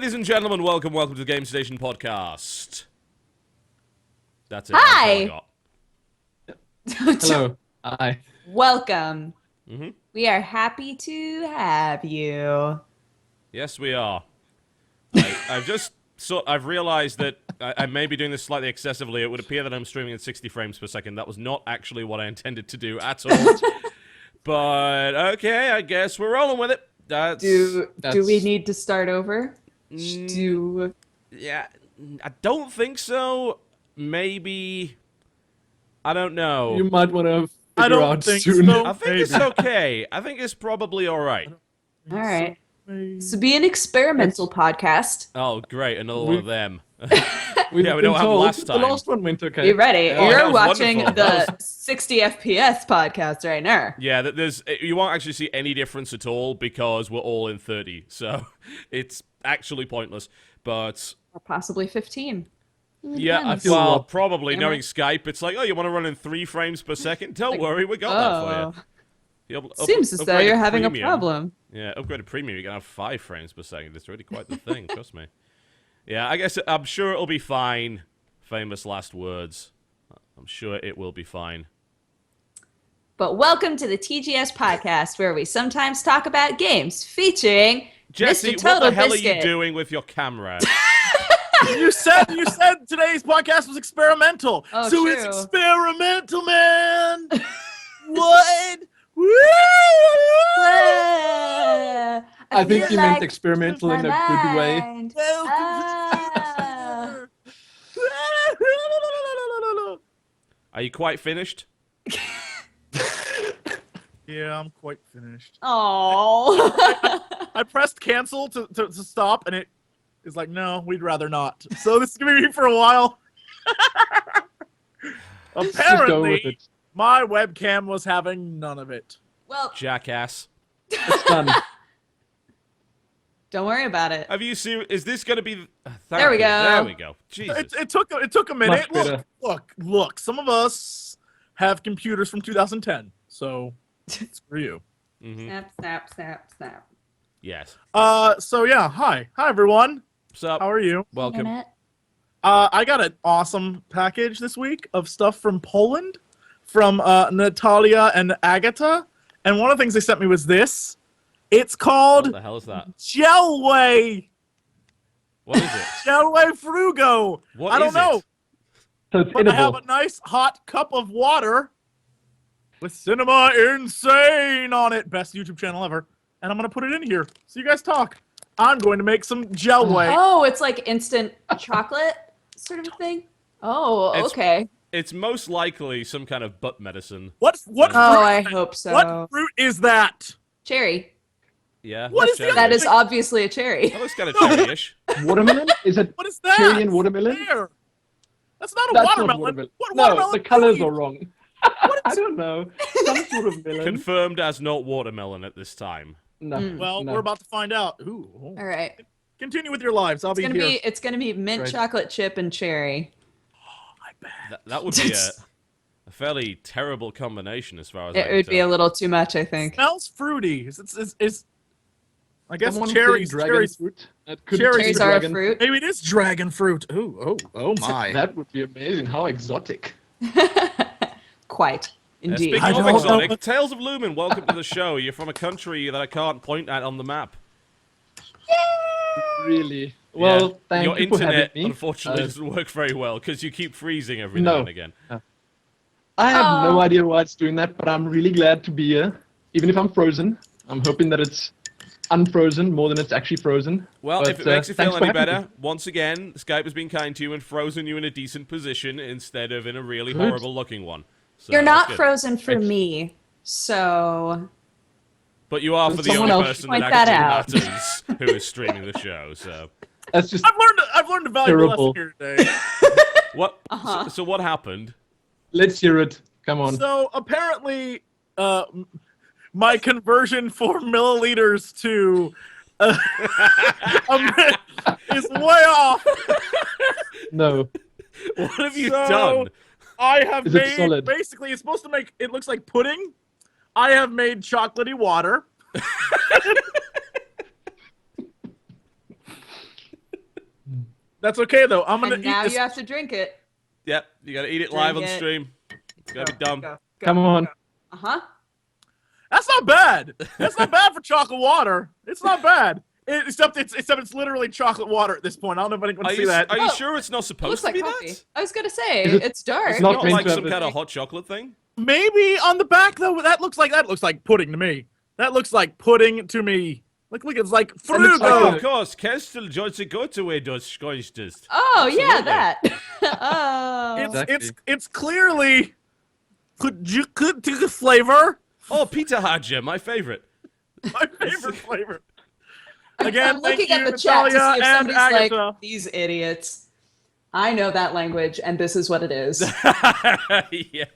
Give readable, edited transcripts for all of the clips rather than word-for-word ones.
Ladies and gentlemen, welcome to the Game Station Podcast. That's it. Hi! Hello. Hi. Welcome. Mm-hmm. We are happy to have you. Yes, we are. I've realized that I may be doing this slightly excessively. It would appear that I'm streaming at 60 frames per second. That was not actually what I intended to do at all. But, okay, I guess we're rolling with it. Do we need to start over? Yeah, I don't think so. Maybe. I don't know. You might want to figure out soon. So. I think it's okay. I think it's probably alright. All right. So be an experimental podcast. Oh, great. Another one of them. We don't have last time. The last one went okay. Be ready. Oh, that You're was watching wonderful. the 60 FPS podcast right now. Yeah, you won't actually see any difference at all because we're all in 30, so it's actually pointless. But Or possibly 15. yeah, Depends. well, probably Damn knowing it. Skype, it's like, oh, you want to run in 3 frames per second? Don't Like, worry, we got that for you. Seems as though Upgraded you're having premium. a problem. Yeah, upgraded premium, you can have 5 frames per second. It's really quite the thing, trust me. Yeah, I guess I'm sure it'll be fine. Famous last words. I'm sure it will be fine. But welcome to the TGS Podcast, where we sometimes talk about games featuring Jesse, Mr. what the hell are TotalBiscuit. you doing with your camera? You said today's podcast was experimental. Oh, so true. it's experimental, man. What? Woo! I think you meant like experimental in a good way. mind. Welcome Are you quite finished? Yeah, I'm quite finished. Oh. I pressed cancel to stop, and it is like, no, we'd rather not. So this is gonna be me for a while. Just go with Apparently, it. my webcam was having none of it. Well, Jackass. It's done. don't worry about it. Have you seen? Is this going to be? There we go. There we go. Jesus. It took a minute. Much better. Look. Some of us have computers from 2010, so screw you. Mm-hmm. Snap. Yes. So yeah, hi everyone. What's up? How are you? Welcome. I got an awesome package this week of stuff from Poland, from Natalia and Agata, and one of the things they sent me was this. It's What called the hell is that? Gelway. What is it? Gelway Frugo. What I don't is know. it? So it's But I have edible. a nice hot cup of water with Cinema Insane on it. Best YouTube channel ever. And I'm going to put it in here so you guys talk. I'm going to make some Gelway. Oh, it's like instant chocolate sort of a thing? Oh, It's- okay. It's most likely some kind of butt medicine. What fruit? Oh, I is that? hope so. What fruit is that? Cherry. Yeah. What that's is the cherry. That is obviously a cherry. That looks kind of cherry-ish. Watermelon? Is it What is that? cherry and watermelon? There. That's not a That's watermelon. not watermelon. What No, watermelon the colors fruit? are wrong. I don't know. Some sort of melon. Confirmed as not watermelon at this time. No. Well, no. we're about to find out. Ooh. All right. Continue with your lives. I'll It's be gonna here. it's gonna be mint Right. chocolate chip and cherry. I bet. That would be a fairly terrible combination as far as I It can would be a tell. little too much, I think. Smells fruity. It's I guess Someone cherries. said dragon Cherries. fruit. That could Cherries be Cherries are a dragon. fruit. Maybe it is dragon fruit. Oh my. That would be amazing. How exotic. Quite. Indeed. Speaking I of don't know. exotic, TalesOfLumin, welcome to the show. You're from a country that I can't point at on the map. Really. Well, Yeah. thank Your you for having internet, me. unfortunately, Uh, doesn't work very well because you keep freezing every now No. and again. I have Oh. no idea why it's doing that, but I'm really glad to be here. Even if I'm frozen, I'm hoping that it's unfrozen more than it's actually frozen. Well, But, if it makes you thanks feel for any having better, once again, Skype has been kind to you and frozen you in a decent position instead of in a really Good. horrible-looking one. So You're that's not good. frozen for Thanks. me, so But you are for Does the someone only else person point that that actually matters who is streaming the show. So That's just I've learned a valuable Terrible. lesson here today. what? Uh-huh. So what happened? let's hear it. Come on. So apparently, my conversion for milliliters to is way off. No. What have you So- done? I have Is it made solid? basically it's supposed to make it looks like pudding. I have made chocolatey water. That's okay though. I'm gonna And eat now this. you have to drink it. Yep, you gotta eat it live on Drink it. stream. It's gonna be dumb. Go. Come on. Uh-huh. That's not bad. That's not bad for chocolate water. It's not bad. Except it's literally chocolate water at this point. I don't know if anyone Are can see you, that. are you Oh, sure it's not Looks supposed to like be coffee. that? I was gonna say, Is it- it's dark. it's not Not meant like to have some it. kind of hot chocolate thing? Maybe on the back though. That looks like pudding to me. That looks like pudding to me. Look, it's like It looks fruit. like Oh, a- of course. Kestel Joyce Gotowe does Scheuchtest. Oh, yeah, Absolutely. that. Oh. Exactly. It's clearly flavor. Oh, Peter Hadja, my favorite. My favorite flavor. Again, I'm thank looking you, at the chat to see Natalia if and somebody's Agatha. like, these idiots. I know that language, and this is what it is. Yes.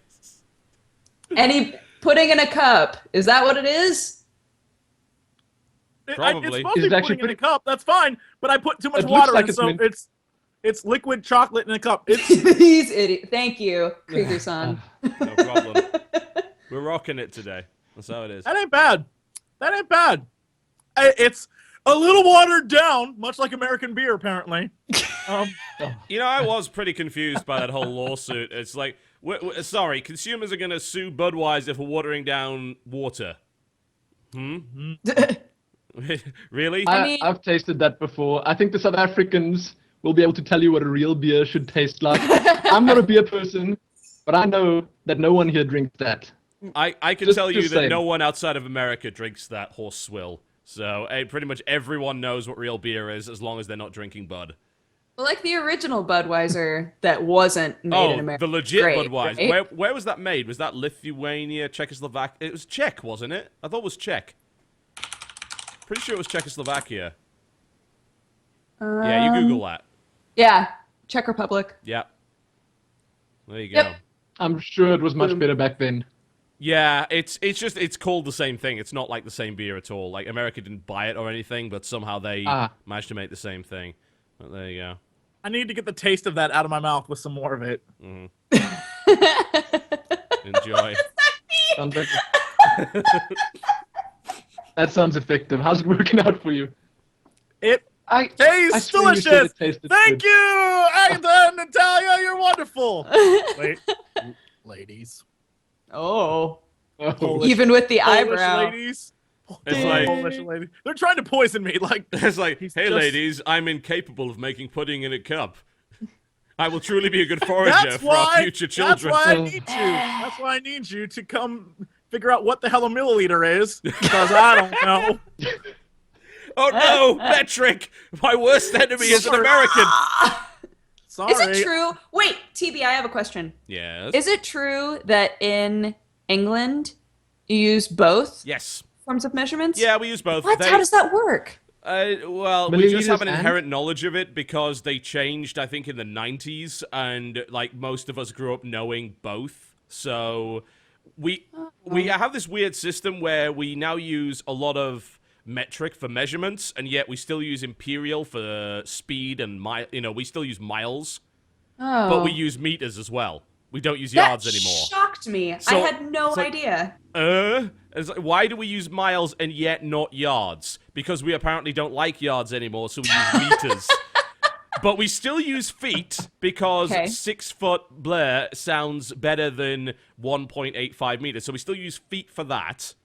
Any pudding in a cup. Is that what it is? Probably. It's supposed Is to it be actually pudding in a cup. That's fine, but I put too much It looks water like in, it's so mint. it's liquid chocolate in a cup. It's These idiots. Thank you, Krieger-san. No problem. We're rocking it today. That's how it is. that ain't bad. That ain't bad. It's a little watered down, much like American beer, apparently. You know, I was pretty confused by that whole lawsuit. It's like, sorry, consumers are going to sue Budweiser for watering down water. Really? I mean- I've tasted that before. I think the South Africans will be able to tell you what a real beer should taste like. I'm not a beer person, but I know that no one here drinks that. I can Just- tell you just that saying. no one outside of America drinks that horse swill. So pretty much everyone knows what real beer is as long as they're not drinking Bud. Like the original Budweiser that wasn't made in America. The legit Great, Budweiser. right? Where was that made? Was that Lithuania, Czechoslovakia? It was Czech, wasn't it? I thought it was Czech. Pretty sure it was Czechoslovakia. Yeah, you Google that. Yeah, Czech Republic. Yeah. There you go. Yep. I'm sure it was much better back then. Yeah, it's called the same thing. It's not like the same beer at all. Like America didn't buy it or anything, but somehow they managed to make the same thing. But there you go. I need to get the taste of that out of my mouth with some more of it. Enjoy. Sounds like that sounds effective. How's it working out for you? It I tastes swear you said delicious. it tasted Thank good. you, Agatha and Natalia. You're wonderful. Wait, ladies. Oh. Oh. Even with the Polish eyebrow. ladies. It's like- Polish ladies. They're trying to poison me. Like It's like, He's hey just- ladies, I'm incapable of making pudding in a cup. I will truly be a good forager that's for our why. future children. That's why I need you. That's why I need you to come figure out what the hell a milliliter is, because I don't know. Oh no, metric! My worst enemy is an American. Sorry. Is it true? Wait, TB, I have a question. Yes. Is it true that in England you use both Yes. forms of measurements? Yeah, we use both. What? How does that work? Well, we just have an Milliliters and- inherent knowledge of it because they changed, I think, in the 90s, and like most of us grew up knowing both. So we have this weird system where we now use a lot of metric for measurements, and yet we still use imperial for speed and we still use miles, Oh. but we use meters as well. We don't use that yards anymore. shocked me. So- I had no so- idea. It's like, why do we use miles and yet not yards? Because we apparently don't like yards anymore, so we use meters. But we still use feet because Okay. 6 foot blur sounds better than 1.85 meters. So we still use feet for that.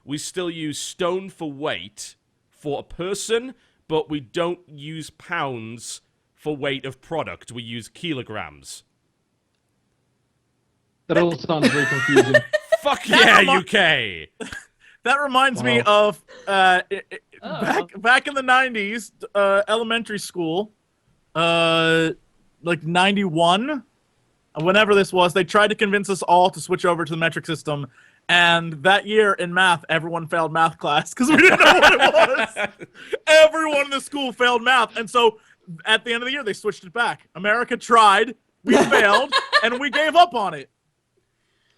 We still use stone for weight for a person, but we don't use pounds for weight of product. We use kilograms. That all sounds very confusing. Fuck yeah, UK! That reminds me Wow. of back in the 90s, elementary school, like 91, whenever this was, they tried to convince us all to switch over to the metric system. And that year in math, everyone failed math class because we didn't know what it was. Everyone in the school failed math. And so at the end of the year, they switched it back. America tried, we failed, and we gave up on it.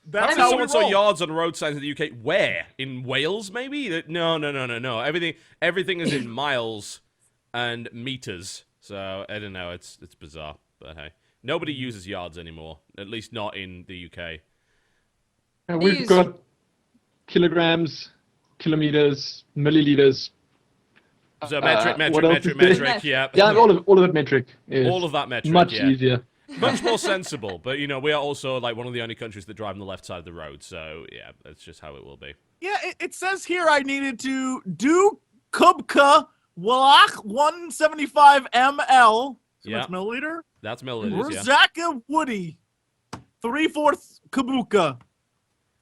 That's how we Someone saw roll. yards on road signs in the UK. Where? In Wales, maybe? No. Everything is in miles and meters. So I don't know. It's bizarre, but hey, nobody uses yards anymore. At least not in the UK. And we've These- got kilograms, kilometers, milliliters. So metric, what else is there? metric, yeah. Yeah, all of it metric. Is All of that metric, much yeah. easier. Much more sensible, but we are also like one of the only countries that drive on the left side of the road, so yeah, that's just how it will be. Yeah, it says here I needed to do Kubka Walach 175 ml. So Yeah. that's milliliter. That's milliliters, yeah. Ruzaka Woody 3/4 Kabuka.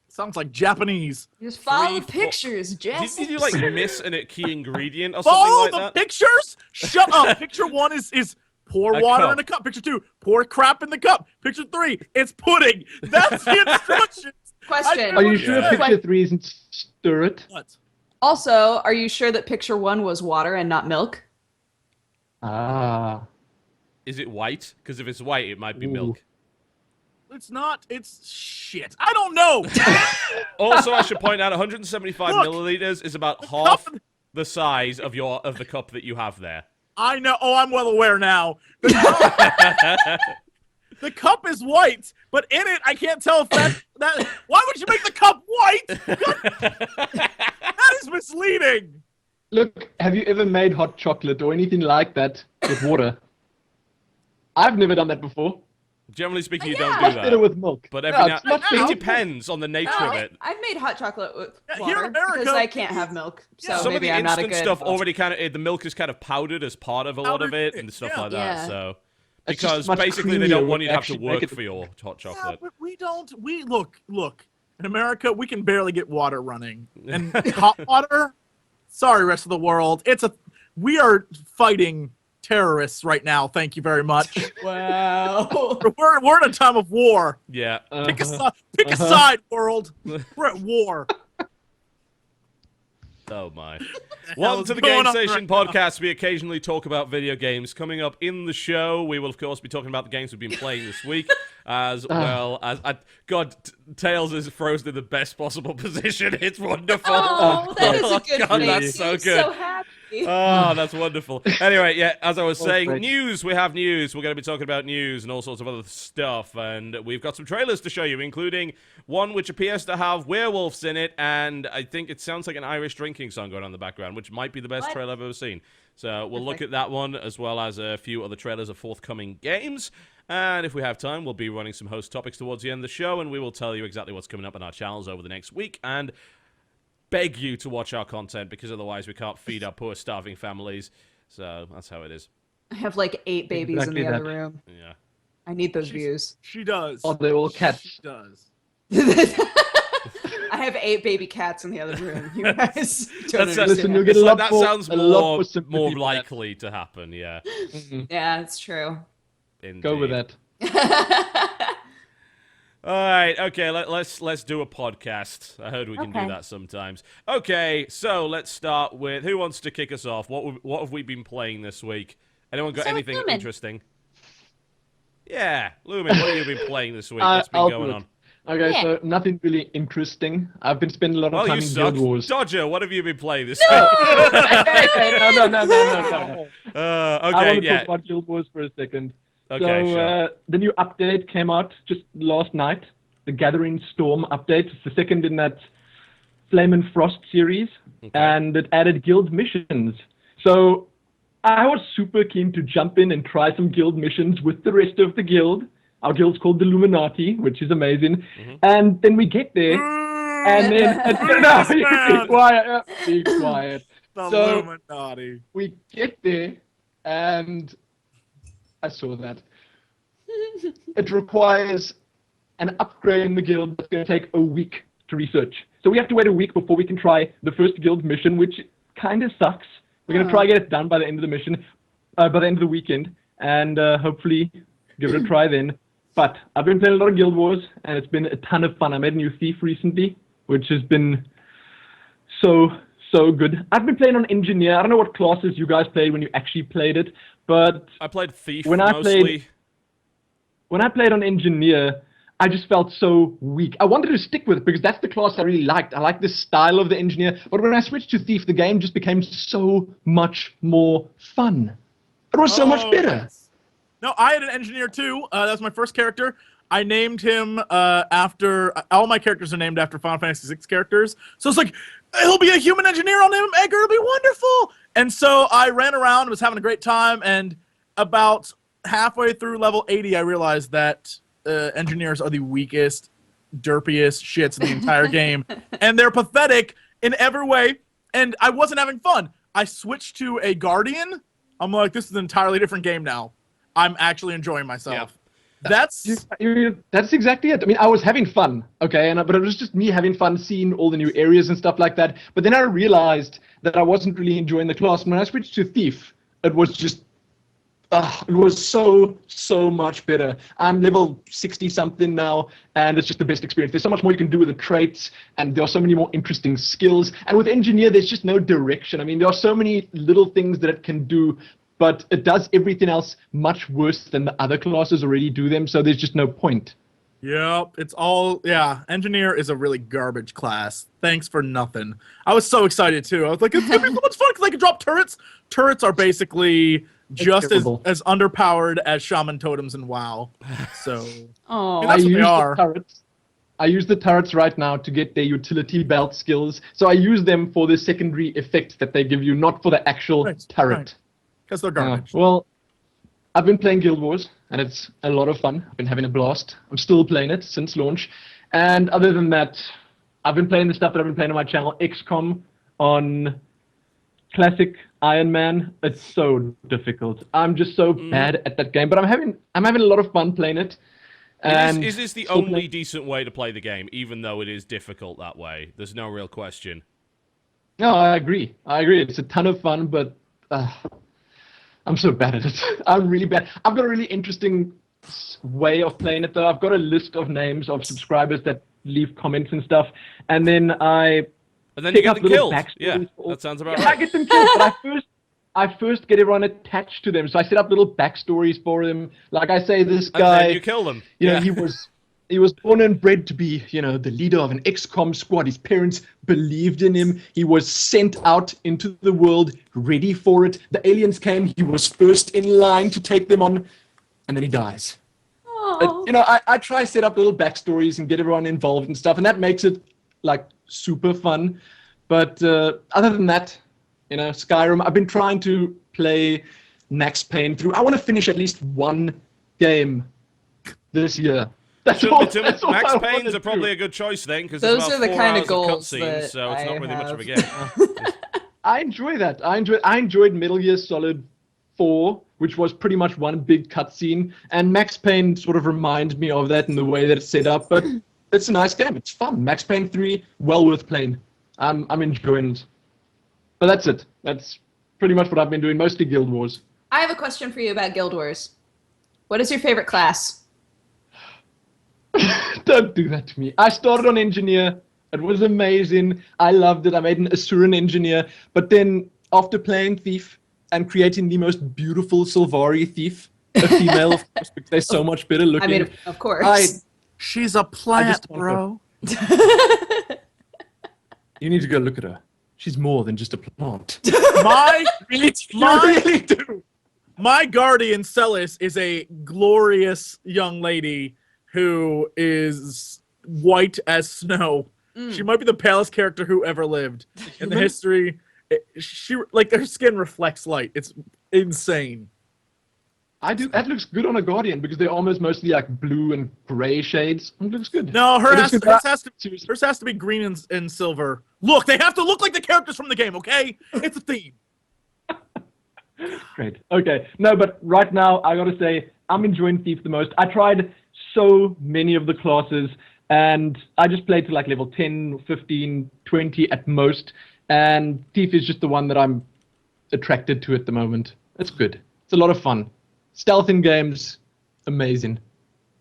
Sounds like Japanese. Just follow the 3, 4 pictures, Jess. Did you like miss a key ingredient or something Follow like the that? pictures? Shut up. Picture 1 is pour A water cup. in a cup. Picture 2, pour crap in the cup. Picture 3, it's pudding. That's the instructions. Question. Are you sure Yeah. picture 3 isn't stir it? What? Also, are you sure that picture 1 was water and not milk? Ah. Is it white? Because if it's white, it might be Ooh. milk. It's not. It's shit. I don't know. Also, I should point out 175 Look, milliliters is about the half cup- the size of the cup that you have there. I know. Oh, I'm well aware now. The cup is white, but in it, I can't tell if that. Why would you make the cup white? That is misleading. Look, have you ever made hot chocolate or anything like that with water? I've never done that before. Generally speaking, you Yeah. don't Much do better that. with milk. But No, every it's much now, better it with depends on the nature of it. I've made hot chocolate with Yeah, here water in America, because I can't have milk. So Some of maybe the I'm not a instant good. stuff already the milk is kind of powdered as part of a lot of Powdered it and stuff yeah. like that. Yeah. So It's just because much basically they don't creamier want you to when have to you actually make work it. for your hot Yeah, chocolate. but we don't. We look. In America, we can barely get water running, and hot water. Sorry, rest of the world. We are fighting terrorists right now. Thank you very much. Wow. We're in a time of war. Yeah. Pick a side, world. We're at war. Oh my. hell Welcome is to the going Game on Station right now? podcast. We occasionally talk about video games. Coming up in the show, we will of course be talking about the games we've been playing this week, as well as Tails is frozen in the best possible position. It's wonderful. Oh, that is a good God, face. that's so He's good. so happy. Oh, that's wonderful. Anyway, yeah, as I was saying, great. news. We have news. We're going to be talking about news and all sorts of other stuff. And we've got some trailers to show you, including one which appears to have werewolves in it. And I think it sounds like an Irish drinking song going on in the background, which might be the best What? trailer I've ever seen. So we'll look at that one, as well as a few other trailers of forthcoming games. And if we have time, we'll be running some host topics towards the end of the show, and we will tell you exactly what's coming up on our channels over the next week. And beg you to watch our content, because otherwise we can't feed our poor starving families. So that's how it is. I have like 8 babies Exactly in the other that. room. Yeah. I need those views. She does. Oh, they're all cats. She does. I have 8 baby cats in the other room. You guys don't That's understand. Listen, you'll it's get a like, lot that more- sounds a lot more, more sympathy more for that. likely to happen, yeah. Yeah, it's true. Indeed. Go with that. All right, okay, let's do a podcast. I heard we can do Okay. that sometimes. Okay, so let's start with, who wants to kick us off? What have we been playing this week? Anyone got So, anything Lumin. interesting? Yeah, Lumin, what have you been playing this week? What's been I'll going do it. on? Okay, Yeah. so nothing really interesting. I've been spending a lot of Well, time you in suck. Guild Wars. Dodger, what have you been playing this no, week? no. Okay, I want to yeah. talk about Guild Wars for a second. Okay, so, sure. the new update came out just last night. The Gathering Storm update. It's the second in that Flame and Frost series. Okay. And it added guild missions. So I was super keen to jump in and try some guild missions with the rest of the guild. Our guild's called the Illuminati, which is amazing. Mm-hmm. And then we get there, and then no, be quiet, be quiet. The So- Illuminati. We get there, and I saw that it requires an upgrade in the guild that's going to take a week to research. So we have to wait a week before we can try the first guild mission, which kind of sucks. We're going to try to get it done by the end of the mission, by the end of the weekend, and hopefully give it a try then. But I've been playing a lot of Guild Wars, and it's been a ton of fun. I made a new thief recently, which has been so good. I've been playing on Engineer. I don't know what classes you guys played when you actually played it, but I played Thief when I mostly. when I played on Engineer, I just felt so weak. I wanted to stick with it because that's the class I really liked. I like the style of the Engineer. But when I switched to Thief, the game just became so much more fun. It was so much better. Yes. No, I had an engineer too. That was my first character. I named him after all my characters are named after Final Fantasy VI characters. So it's like he'll be a human engineer. I'll name him Edgar. It'll be wonderful. And so I ran around, was having a great time, and about halfway through level 80, I realized that engineers are the weakest, derpiest shits in the entire game, and they're pathetic in every way. And I wasn't having fun. I switched to a Guardian. I'm like, this is an entirely different game now. I'm actually enjoying myself. Yeah. That's exactly it. I mean, I was having fun, okay, but it was just me having fun seeing all the new areas and stuff like that. But then I realized that I wasn't really enjoying the class. And when I switched to Thief, it was just, it was so much better. I'm level 60-something now, and it's just the best experience. There's so much more you can do with the traits, and there are so many more interesting skills. And with Engineer, there's just no direction. I mean, there are so many little things that it can do, but it does everything else much worse than the other classes already do them, so there's just no point. Yep, it's all, Engineer is a really garbage class. Thanks for nothing. I was so excited, too. I was like, it's going to be so much fun because I can drop turrets. Turrets are basically just as underpowered as Shaman Totems in WoW. So, Oh, I use the turrets right now to get their utility belt skills, so I use them for the secondary effect that they give you, not for the actual turret. Right. Because they're garbage. Well, I've been playing Guild Wars, and it's a lot of fun. I've been having a blast. I'm still playing it since launch. And other than that, I've been playing the stuff that I've been playing on my channel, XCOM on classic Iron Man. It's so difficult. I'm just so bad at that game, but I'm having a lot of fun playing it. And Is this the only decent way to play the game, even though it is difficult that way? There's no real question. No, I agree. It's a ton of fun, but I'm so bad at it. I'm really bad. I've got a really interesting way of playing it, though. I've got a list of names of subscribers that leave comments and stuff, and then you get them killed. Yeah, that sounds about right. I get them killed, but I first get everyone attached to them. So I set up little backstories for them. Like I say, this guy, and then you kill them. He was born and bred to be, the leader of an XCOM squad. His parents believed in him. He was sent out into the world, ready for it. The aliens came. He was first in line to take them on, and then he dies. But, I try to set up little backstories and get everyone involved and stuff, and that makes it, super fun. But other than that, Skyrim, I've been trying to play Max Payne through. I want to finish at least one game this year. Max Payne's are probably a good choice then, because those are the kind of goals that so it's not really much of a game. I enjoy that. I enjoyed Metal Gear Solid 4, which was pretty much one big cutscene, and Max Payne sort of reminds me of that in the way that it's set up. But it's a nice game. It's fun. Max Payne 3, well worth playing. I'm enjoying it. But that's it. That's pretty much what I've been doing. Mostly Guild Wars. I have a question for you about Guild Wars. What is your favorite class? Don't do that to me. I started on Engineer. It was amazing. I loved it. I made an Asuran Engineer. But then, after playing Thief and creating the most beautiful Sylvari Thief, a female, of course, because they're so much better looking. I mean, of course. She's a plant, bro. You need to go look at her. She's more than just a plant. My guardian, Celis, is a glorious young lady who is white as snow. She might be the palest character who ever lived in the history. Her skin reflects light. It's insane. That looks good on a Guardian because they're almost mostly blue and gray shades. It looks good. No, hers has to be green and silver. Look, they have to look like the characters from the game, okay? It's a theme. Great. Okay. No, but right now, I gotta say, I'm enjoying Thief the most. I tried so many of the classes, and I just played to level 10, 15, 20 at most, and Thief is just the one that I'm attracted to at the moment. It's good. It's a lot of fun. Stealth in games, amazing.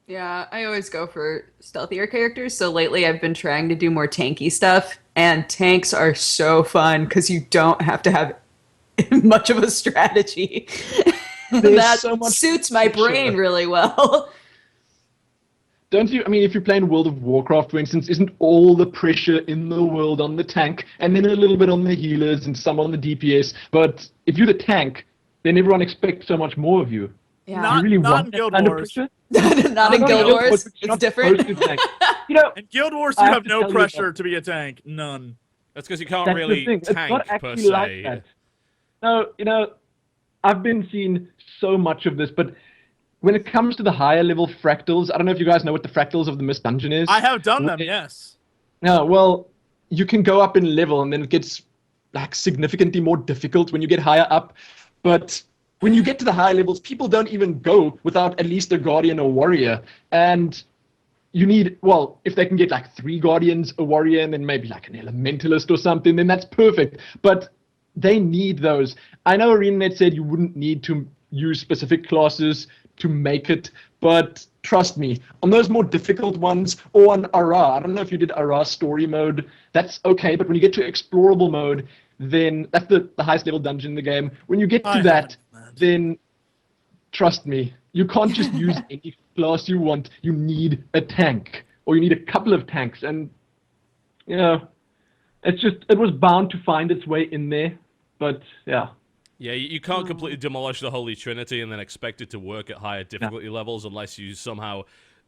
Yeah, I always go for stealthier characters, so lately I've been trying to do more tanky stuff, and tanks are so fun because you don't have to have much of a strategy. That so suits my brain really well. Don't you? I mean, if you're playing World of Warcraft, for instance, isn't all the pressure in the world on the tank, and then a little bit on the healers and some on the DPS? But if you're the tank, then everyone expects so much more of you. Yeah. Not, You really not want in that Guild kind of Wars. pressure? Not in No, Guild Wars. but you're It's not different. supposed to tank. You know, In Guild Wars, I you have have to no tell you pressure to be a tank. None. That's because you can't that's really the thing. It's not tank per actually se. like that. No, you know, I've been seeing so much of this, but when it comes to the higher level fractals, I don't know if you guys know what the fractals of the Mist Dungeon is. I have done them, yes. No, well, you can go up in level, and then it gets like significantly more difficult when you get higher up. But when you get to the higher levels, people don't even go without at least a guardian or warrior. And you need, well, if they can get like 3 guardians, a warrior, and then maybe like an elementalist or something, then that's perfect. But they need those. I know ArenaNet said you wouldn't need to use specific classes to make it, but trust me, on those more difficult ones, or on Ara, I don't know if you did Ara story mode, that's okay, but when you get to explorable mode, then that's the highest level dungeon in the game. When you get to I that, haven't. then trust me, you can't just use any class you want. You need a tank, or you need a couple of tanks, and you know, it was bound to find its way in there, but yeah. Yeah, you can't completely demolish the Holy Trinity and then expect it to work at higher difficulty levels unless you somehow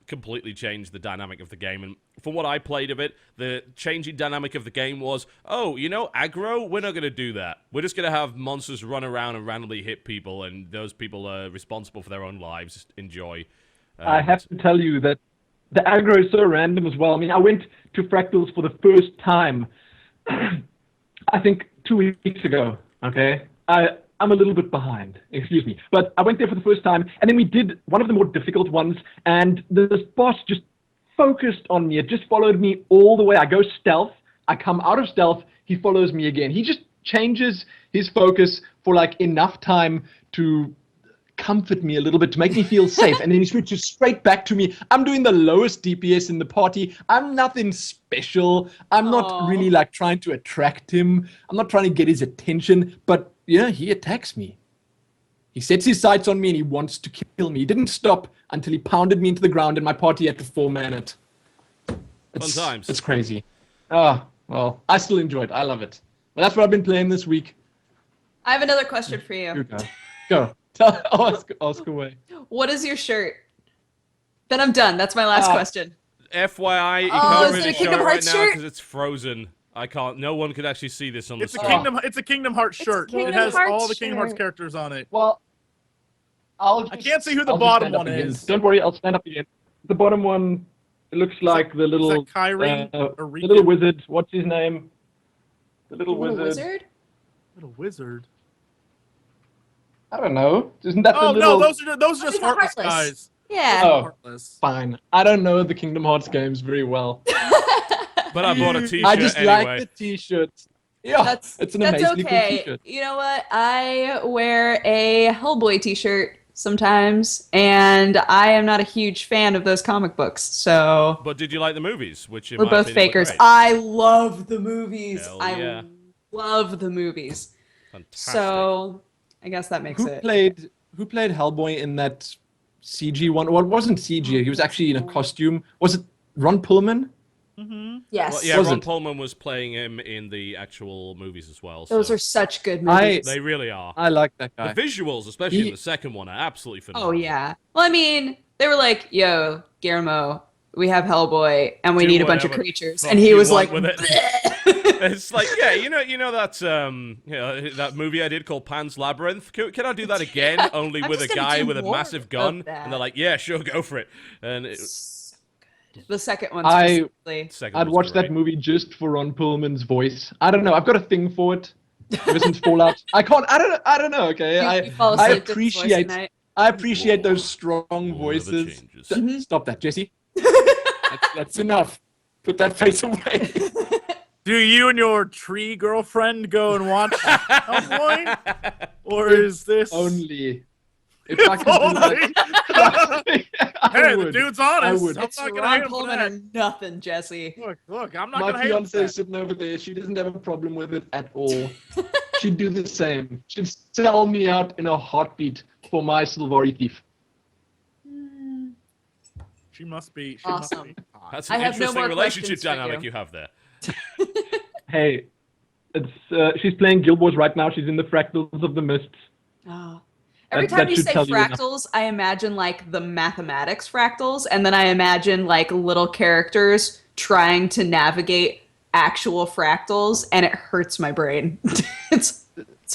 completely change the dynamic of the game. And from what I played of it, the changing dynamic of the game was, oh, you know, aggro, we're not going to do that. We're just going to have monsters run around and randomly hit people, and those people are responsible for their own lives. Enjoy. I have to tell you that the aggro is so random as well. I mean, I went to Fractals for the first time, I think 2 weeks ago, okay? I'm a little bit behind, excuse me. But I went there for the first time, and then we did one of the more difficult ones, and this boss just focused on me. It just followed me all the way. I go stealth, I come out of stealth, he follows me again. He just changes his focus for like enough time to comfort me a little bit, to make me feel safe, and then he switches straight back to me. I'm doing the lowest DPS in the party. I'm nothing special. I'm not really like trying to attract him. I'm not trying to get his attention, but yeah, he attacks me. He sets his sights on me and he wants to kill me. He didn't stop until he pounded me into the ground and my party had to 4-man it. Fun times. It's crazy. Ah, well, I still enjoy it. I love it. Well, that's what I've been playing this week. I have another question for You you. go. Ask away. What is your shirt? Then I'm done. That's my last question. FYI, you Oh, can't is it really a show Kingdom it right Hearts now shirt? because it's frozen. I can't. No one could actually see this on the It's a screen. Kingdom Hearts shirt. Kingdom It has Hearts all the Kingdom Hearts shirt. characters on it. Well, I can't see who the I'll just bottom stand up one again. is. Don't worry, I'll stand up again. The bottom one, it looks like the little, Is that Kyrie? the Or little wizard. What's his name? The little Little wizard. wizard? Little wizard. I don't know. Isn't that the Oh little? no, those are just These are heartless Heartless. guys. Yeah. Oh. Heartless. Fine. I don't know the Kingdom Hearts games very well. But I bought a T-shirt I just anyway. like the T-shirt. Yeah, it's an amazingly cool okay. T-shirt. You know what? I wear a Hellboy T-shirt sometimes, and I am not a huge fan of those comic books. So But did you like the movies? Which in we're my both opinion, were fakers. great. I love the movies. Hell I yeah. love the movies. Fantastic. So I guess that makes Who it. played Hellboy in that CG one? Well, it wasn't CG. He was actually in a costume. Was it Ron Perlman? Yes. Well, yeah, Was Ron it? Perlman was playing him in the actual movies as well. Those so are such good movies. they really are. I like that The guy. visuals, especially in He- the second one, are absolutely Oh phenomenal. yeah. Well, I mean, they were like, "Yo, Guillermo, we have Hellboy, and we Do need a bunch of whatever creatures," fuck and he you was want like, with it. It's like, yeah, you know that that movie I did called Pan's Labyrinth. Can I do that again? Only I'm with a just gonna guy do with a more massive of gun, that. and they're like, yeah, sure, go for it. And the second one I- specifically. second I'd was watch great. that movie just for Ron Perlman's voice. I don't know. I've got a thing for it. Ever since Fallout, I can't. I don't know. Okay, You fall I asleep to his voice at night. appreciate those strong All of the voices. changes. Stop that, Jesse. That's enough. Put that face away. Do you and your tree girlfriend go and watch Hellboy? Or is this Only if I could do that. I Hey, the would. dude's honest. I would. I'm It's not gonna Ron hate him for Pullman that. or nothing, Jesse. Look, I'm not My gonna hate him for fiance is that. sitting over there. She doesn't have a problem with it at all. She'd do the same. She'd sell me out in a heartbeat for my Silvari thief. She must be. Awesome. Hot. That's I an have no interesting more relationship questions for dynamic you. you have there. Hey, it's she's playing Guild Wars right now. She's in the Fractals of the Mist. Oh. Every That time you should say tell you enough. fractals, I imagine like the mathematics fractals, and then I imagine like little characters trying to navigate actual fractals, and it hurts my brain. it's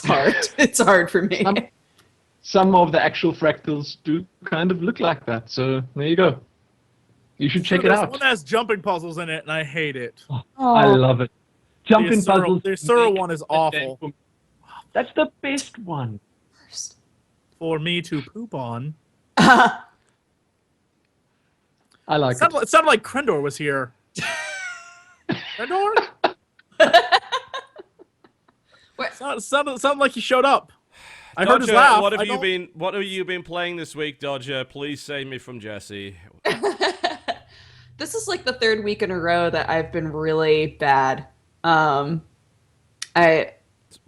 hard. It's hard for me. Some of the actual fractals do kind of look like that, so there you go. You should check it There's out. one that has jumping puzzles in it, and I hate it. I love it. Jumping The Asura- puzzles. the Asura make one is that game awful. for me. That's the best one. For me to poop on. I like it. It sounded like Krendor was here. Krendor? Sounded like he showed up. I heard his Dodger, laugh. What have you been playing this week, Dodger? Please save me from Jesse. This is like the third week in a row that I've been really bad. I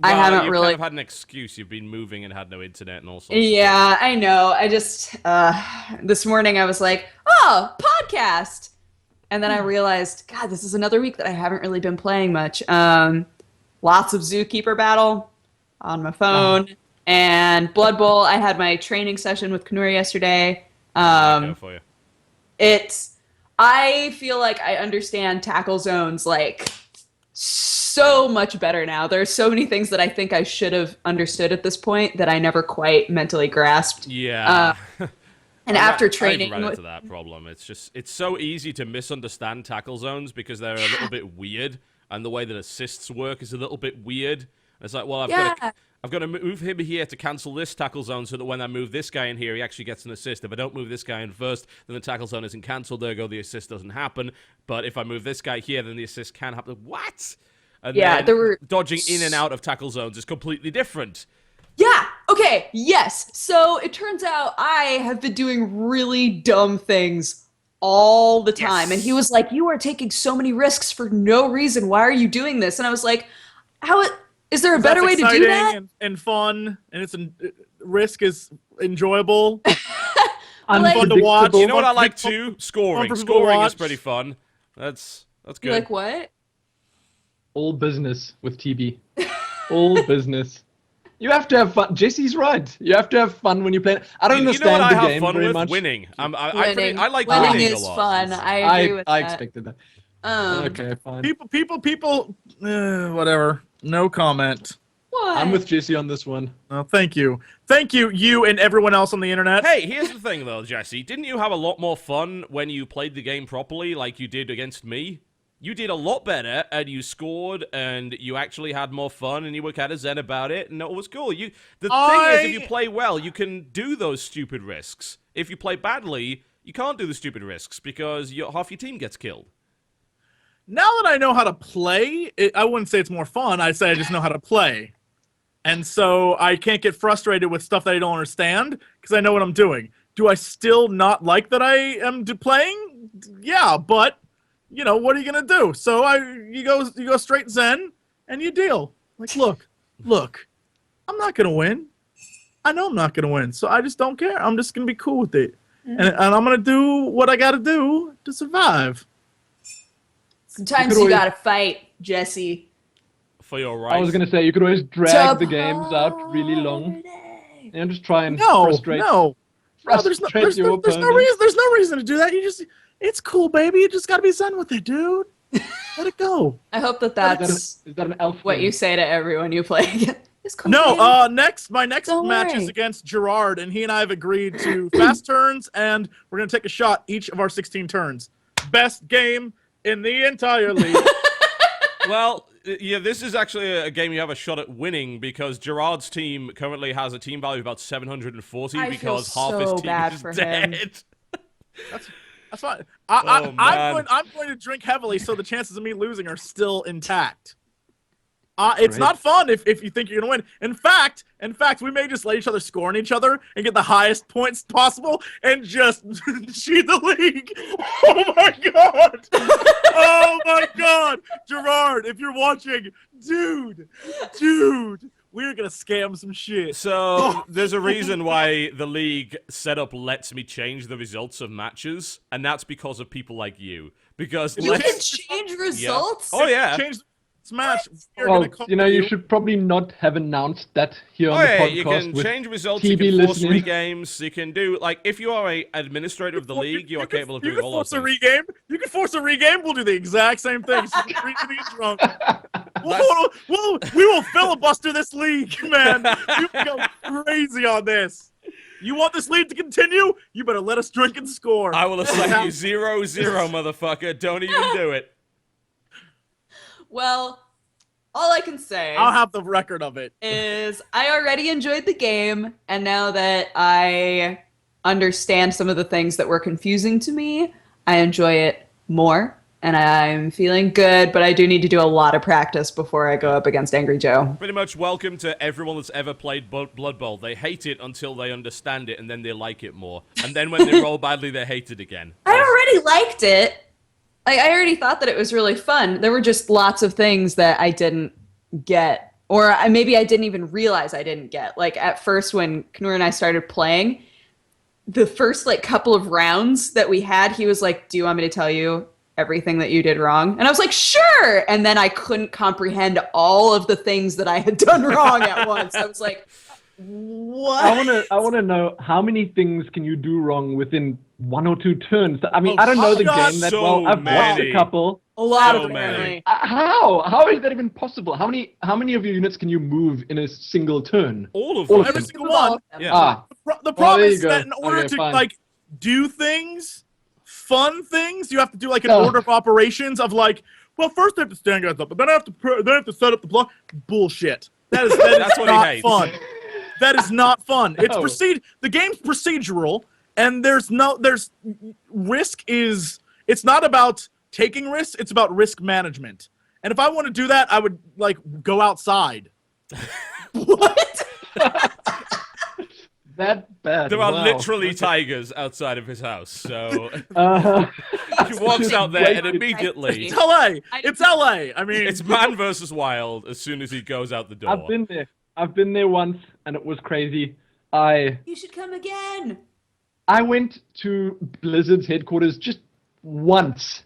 haven't you've really. kind of had an excuse. You've been moving and had no internet and all sorts. Yeah, I know. I just this morning I was like, oh, podcast, and then I realized, God, this is another week that I haven't really been playing much. Lots of Zookeeper Battle on my phone, and Blood Bowl. I had my training session with Kanuri yesterday. For you. I feel like I understand tackle zones like so much better now. There are so many things that I think I should have understood at this point that I never quite mentally grasped. Yeah. And after training, I've run into that problem. It's so easy to misunderstand tackle zones because they're a little bit weird, and the way that assists work is a little bit weird. It's like, well, I've got to move him here to cancel this tackle zone so that when I move this guy in here, he actually gets an assist. If I don't move this guy in first, then the tackle zone isn't cancelled, ergo the assist doesn't happen. But if I move this guy here, then the assist can happen. What? And then there were dodging in and out of tackle zones is completely different. Yeah. Okay. Yes. So it turns out I have been doing really dumb things all the time. Yes. And he was like, "You are taking so many risks for no reason. Why are you doing this?" And I was like, is there a better way to do that? And fun, and risk is enjoyable. Like- Fun to watch. You know what I like too? Scoring. for people to Scoring is watch. pretty fun. That's good. You're like, what? All business with TB. All business. You have to have fun. Jesse's right. You have to have fun when you play. I don't You know understand what I the have game fun very with? much. Winning. I like winning winning is a lot. fun. I agree with I that. expected that. Um, Okay, fine. People, whatever. No comment. What? I'm with Jesse on this one. Oh, thank you. Thank you, you and everyone else on the internet. Hey, here's the thing though, Jesse. Didn't you have a lot more fun when you played the game properly like you did against me? You did a lot better, and you scored, and you actually had more fun, and you were kind of zen about it, and it was cool. The thing is, if you play well, you can do those stupid risks. If you play badly, you can't do the stupid risks, because half your team gets killed. Now that I know how to play, I wouldn't say it's more fun. I'd say I just know how to play. And so I can't get frustrated with stuff that I don't understand, because I know what I'm doing. Do I still not like that I am playing? Yeah, but... you know, what are you gonna do? So you go straight zen and you deal. Like, look, I'm not gonna win. I know I'm not gonna win, so I just don't care. I'm just gonna be cool with it, and I'm gonna do what I gotta do to survive. Sometimes you gotta fight, Jesse. For your right. I was gonna say you could always drag the games out really long and just try and frustrate. No, there's no reason to do that. It's cool, baby. You just gotta be zen with it, dude. Let it go. I hope that's Is that an elf? what thing? you say to everyone you play against. It's cool, No, baby. my next Don't match worry. is against Gerard, and he and I have agreed to fast turns, and we're gonna take a shot each of our 16 turns. Best game in the entire league. Well, yeah, this is actually a game you have a shot at winning because Gerard's team currently has a team value of about 740 I feel because half his so team bad is for dead. him. That's fine. Oh, man. I'm going to drink heavily, so the chances of me losing are still intact. It's Right. not fun if you think you're gonna win. In fact, we may just let each other score on each other and get the highest points possible and just cheat the league. Oh my god! Oh my god! Gerard, if you're watching, dude, we're gonna scam some shit. So there's a reason why the league setup lets me change the results of matches, and that's because of people like you. Because You can change results? Oh yeah. Smash. We're Well, gonna call you should probably not have announced that here on the yeah, podcast. you can with change results, TB you can force listening. regames, you can do, like, if you are a administrator of the league, you are capable of doing all those things. You can force a regame. We'll do the exact same thing. So we get drunk. We will filibuster this league, man. You can go crazy on this. You want this league to continue? You better let us drink and score. I will assign you 0-0, motherfucker. Don't even do it. Well, all I can say I'll have the record of it. is I already enjoyed the game, and now that I understand some of the things that were confusing to me, I enjoy it more, and I'm feeling good, but I do need to do a lot of practice before I go up against Angry Joe. Pretty much welcome to everyone that's ever played Blood Bowl. They hate it until they understand it, and then they like it more. And then when they roll badly, they hate it again. I already liked it. I already thought that it was really fun. There were just lots of things that I didn't get, or maybe I didn't even realize I didn't get. Like at first when Knur and I started playing, the first like couple of rounds that we had, he was like, "Do you want me to tell you everything that you did wrong?" And I was like, "Sure." And then I couldn't comprehend all of the things that I had done wrong at once. I was like, "What?" I wanna know how many things can you do wrong within 1 or 2 turns. I mean, I don't know the game that so well. I've watched many. a couple. A lot So of many. How is that even possible? How many of your units can you move in a single turn? All of All them. of Every them. single one. Yeah. Ah, The problem there you is go. that in order Okay, to fine. like do things, fun things, you have to do like an Oh. order of operations of like, well, first I have to stand guys up, but then I have to set up the block. Bullshit. That's That's what he not hates. fun. That is not fun. It's No. the game's procedural, and there's risk is, it's not about taking risks, it's about risk management. And if I want to do that, I would like go outside. What? that bad. There are Wow. literally tigers outside of his house, so Uh, he walks out there and Wait. immediately It's LA. It's LA. I mean, it's man versus wild as soon as he goes out the door. I've been there. I've been there once, and it was crazy. I You should come again. went to Blizzard's headquarters just once,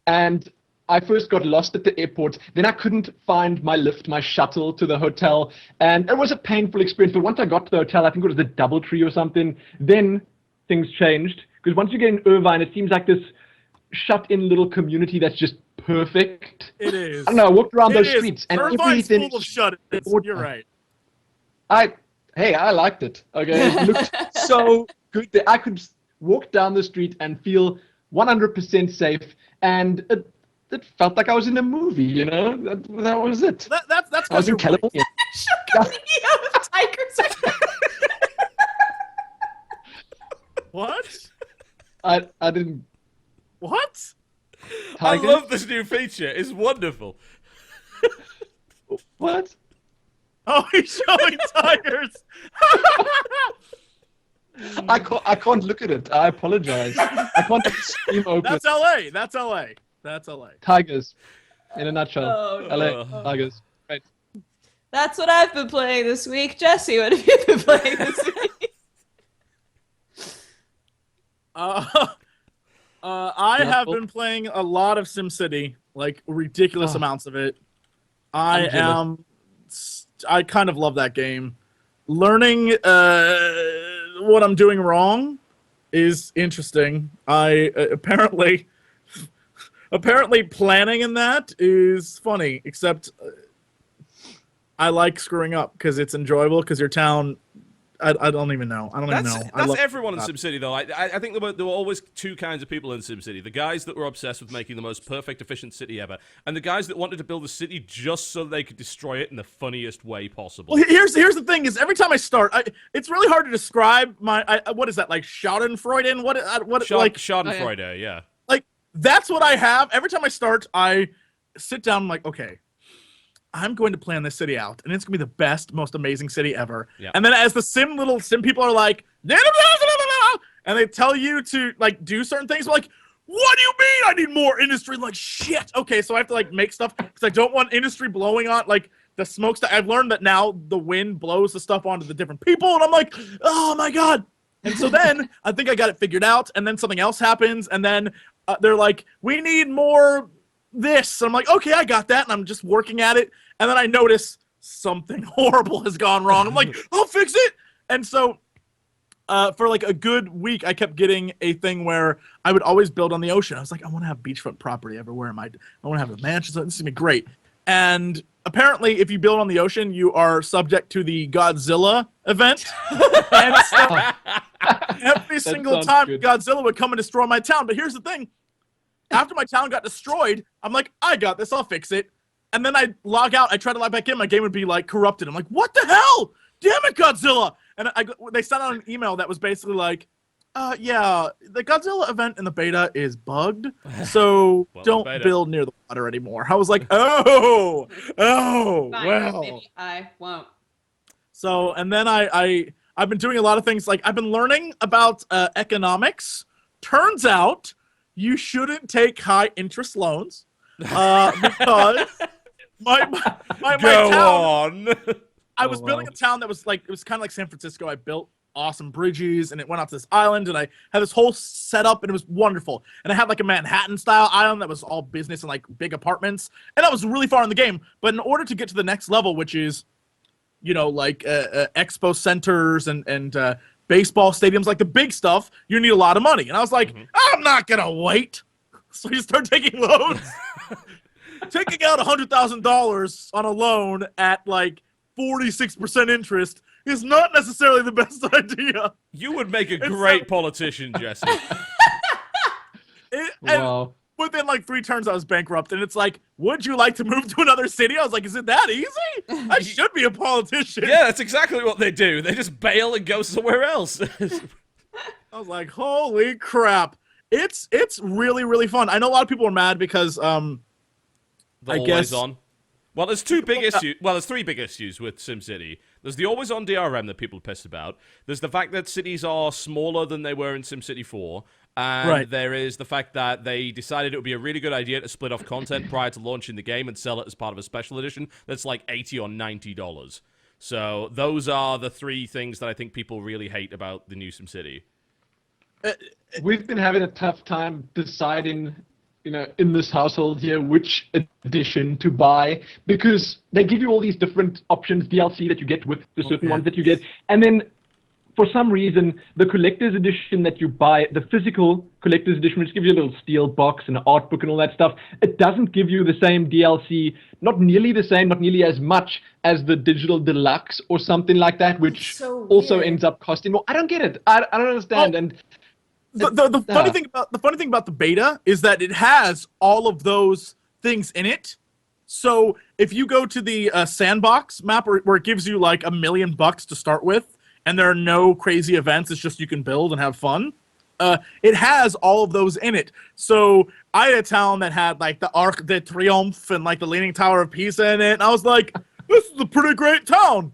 and I first got lost at the airport. Then I couldn't find my lift, my shuttle to the hotel, and it was a painful experience. But once I got to the hotel, I think it was the DoubleTree or something, then things changed. Because once you get in Irvine, it seems like this shut-in little community that's just perfect. it is. I don't know, I walked around It those is. streets, and Irvine's everything... full of shut-ins. You're right. I liked it. Okay, it looked so good that I could walk down the street and feel 100% safe, and it felt like I was in a movie. You know, that was it. That's I was in because you're California. With tigers. What? I didn't. What? I Tiger? love this new feature. It's wonderful. What? Oh, he's showing tigers. I can't look at it. I apologize. I can't stream open. That's LA. That's LA. That's LA. Tigers, in a nutshell. Oh, no. LA Tigers. Right. That's what I've been playing this week. Jesse, what have you been playing this week? I have been playing a lot of SimCity, like ridiculous Oh. amounts of it. I'm jealous. I kind of love that game. Learning what I'm doing wrong is interesting. Apparently planning in that is funny, except I like screwing up because it's enjoyable because your town. I don't even know. I don't even know. That's everyone in SimCity, though. I think there were always two kinds of people in SimCity. The guys that were obsessed with making the most perfect, efficient city ever, and the guys that wanted to build a city just so they could destroy it in the funniest way possible. Well, here's the thing: is every time I start, it's really hard to describe my. What is that like? Schadenfreude? What like Schadenfreude, yeah. like that's what I have. Every time I start, I sit down. I'm like, okay, I'm going to plan this city out, and it's going to be the best, most amazing city ever. Yeah. And then as the sim people are like, and they tell you to like do certain things, like, what do you mean I need more industry? Like, shit. Okay, so I have to like make stuff because I don't want industry blowing on like the smokestack. I've learned that now the wind blows the stuff onto the different people, and I'm like, oh my god. And so then I think I got it figured out, and then something else happens, and then they're like, we need more this. And I'm like, okay, I got that. And I'm just working at it. And then I notice something horrible has gone wrong. I'm like, I'll fix it. And so for like a good week, I kept getting a thing where I would always build on the ocean. I was like, I want to have beachfront property everywhere. I want to have a mansion. This is going to be great. And apparently, if you build on the ocean, you are subject to the Godzilla event. And so every single time Godzilla would come and destroy my town. But here's the thing. After my town got destroyed, I'm like, I got this. I'll fix it. And then I log out. I try to log back in. My game would be like corrupted. I'm like, what the hell? Damn it, Godzilla. And they sent out an email that was basically like, yeah, the Godzilla event in the beta is bugged, so don't build near the water anymore. I was like, oh, Fine, well. maybe I won't. So, and then I've been doing a lot of things. Like, I've been learning about economics. Turns out you shouldn't take high interest loans because my Go town. on. I was building a town that was like, it was kind of like San Francisco. I built awesome bridges and it went out to this island and I had this whole setup and it was wonderful. And I had like a Manhattan style island that was all business and like big apartments. And that was really far in the game. But in order to get to the next level, which is, you know, like expo centers and baseball stadiums, like the big stuff, you need a lot of money. And I was like, I'm not going to wait. So you start taking loans. Taking out $100,000 on a loan at like 46% interest is not necessarily the best idea. You would make a great politician, Jesse. And within like 3 turns, I was bankrupt. And it's like, would you like to move to another city? I was like, is it that easy? I should be a politician. Yeah, that's exactly what they do. They just bail and go somewhere else. I was like, holy crap. It's really, really fun. I know a lot of people are mad because I guess on. Well, there's 3 big issues with SimCity. There's the always-on DRM that people are pissed about. There's the fact that cities are smaller than they were in SimCity 4. And there is the fact that they decided it would be a really good idea to split off content prior to launching the game and sell it as part of a special edition that's like $80 or $90. So those are the 3 things that I think people really hate about the new SimCity. We've been having a tough time deciding, you know, in this household here, which edition to buy, because they give you all these different options, DLC that you get with the certain ones that you get, and then for some reason, the collector's edition that you buy, the physical collector's edition, which gives you a little steel box and an art book and all that stuff, it doesn't give you the same DLC, not nearly the same, not nearly as much as the digital deluxe or something like that, which also ends up costing more. I don't get it. I don't understand. And the funny thing about the beta is that it has all of those things in it. So if you go to the sandbox map where it gives you like $1 million to start with, and there are no crazy events, it's just you can build and have fun. It has all of those in it. So I had a town that had like the Arc de Triomphe and like the Leaning Tower of Pisa in it, and I was like, this is a pretty great town.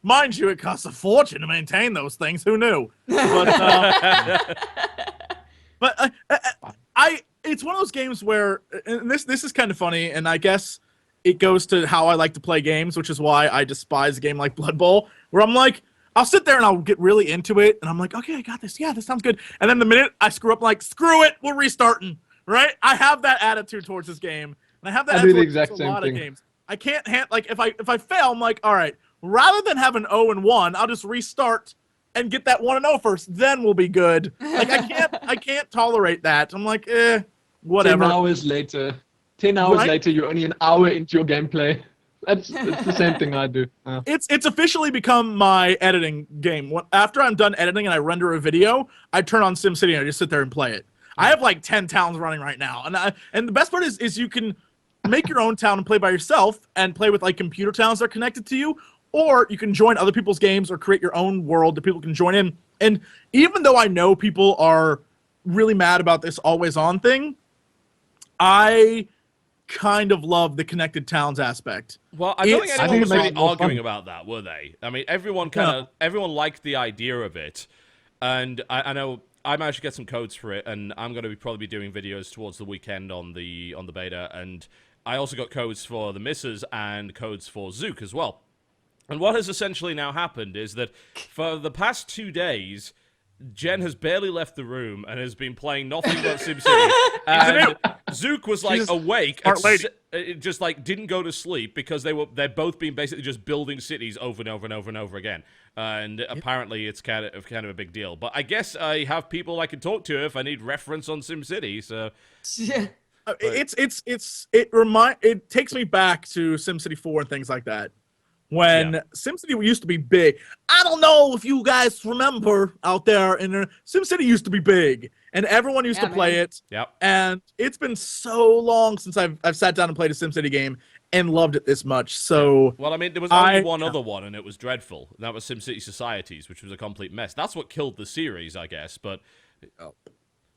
Mind you, it costs a fortune to maintain those things. Who knew? But it's one of those games where, and this is kind of funny, and I guess it goes to how I like to play games, which is why I despise a game like Blood Bowl, where I'm like, I'll sit there and I'll get really into it, and I'm like, okay, I got this. Yeah, this sounds good. And then the minute I screw up, I'm like, screw it, we're restarting. Right? I have that attitude towards this game, and I have that attitude towards a lot of games. I can't like if I fail, I'm like, all right, rather than have an 0-1, I'll just restart and get that 1-0 first. Then we'll be good. Like I can't tolerate that. I'm like, whatever. 10 hours later, you're only an hour into your gameplay. It's the same thing I do. It's officially become my editing game. After I'm done editing and I render a video, I turn on SimCity and I just sit there and play it. I have like 10 towns running right now, and the best part is you can make your own town and play by yourself and play with like computer towns that are connected to you, or you can join other people's games or create your own world that people can join in. And even though I know people are really mad about this always on thing, I kind of love the connected towns aspect. Well, I don't think anyone was really arguing about that, were they? I mean, everyone liked the idea of it, and I know I managed to get some codes for it, and I'm going to probably be doing videos towards the weekend on the beta, and I also got codes for the misses and codes for Zook as well. And what has essentially now happened is that for the past 2 days, Jen has barely left the room and has been playing nothing but SimCity. And Zook was She's awake, smart lady. it just didn't go to sleep because they're both being basically just building cities over and over and over and over again. And apparently it's kind of a big deal. But I guess I have people I can talk to if I need reference on SimCity. So Yeah. It takes me back to SimCity 4 and things like that. When SimCity used to be big. I don't know if you guys remember out there, SimCity used to be big, and everyone used to play it. Yep. And it's been so long since I've sat down and played a SimCity game and loved it this much. So, well, I mean, there was only one other one, and it was dreadful. That was SimCity Societies, which was a complete mess. That's what killed the series, I guess. But I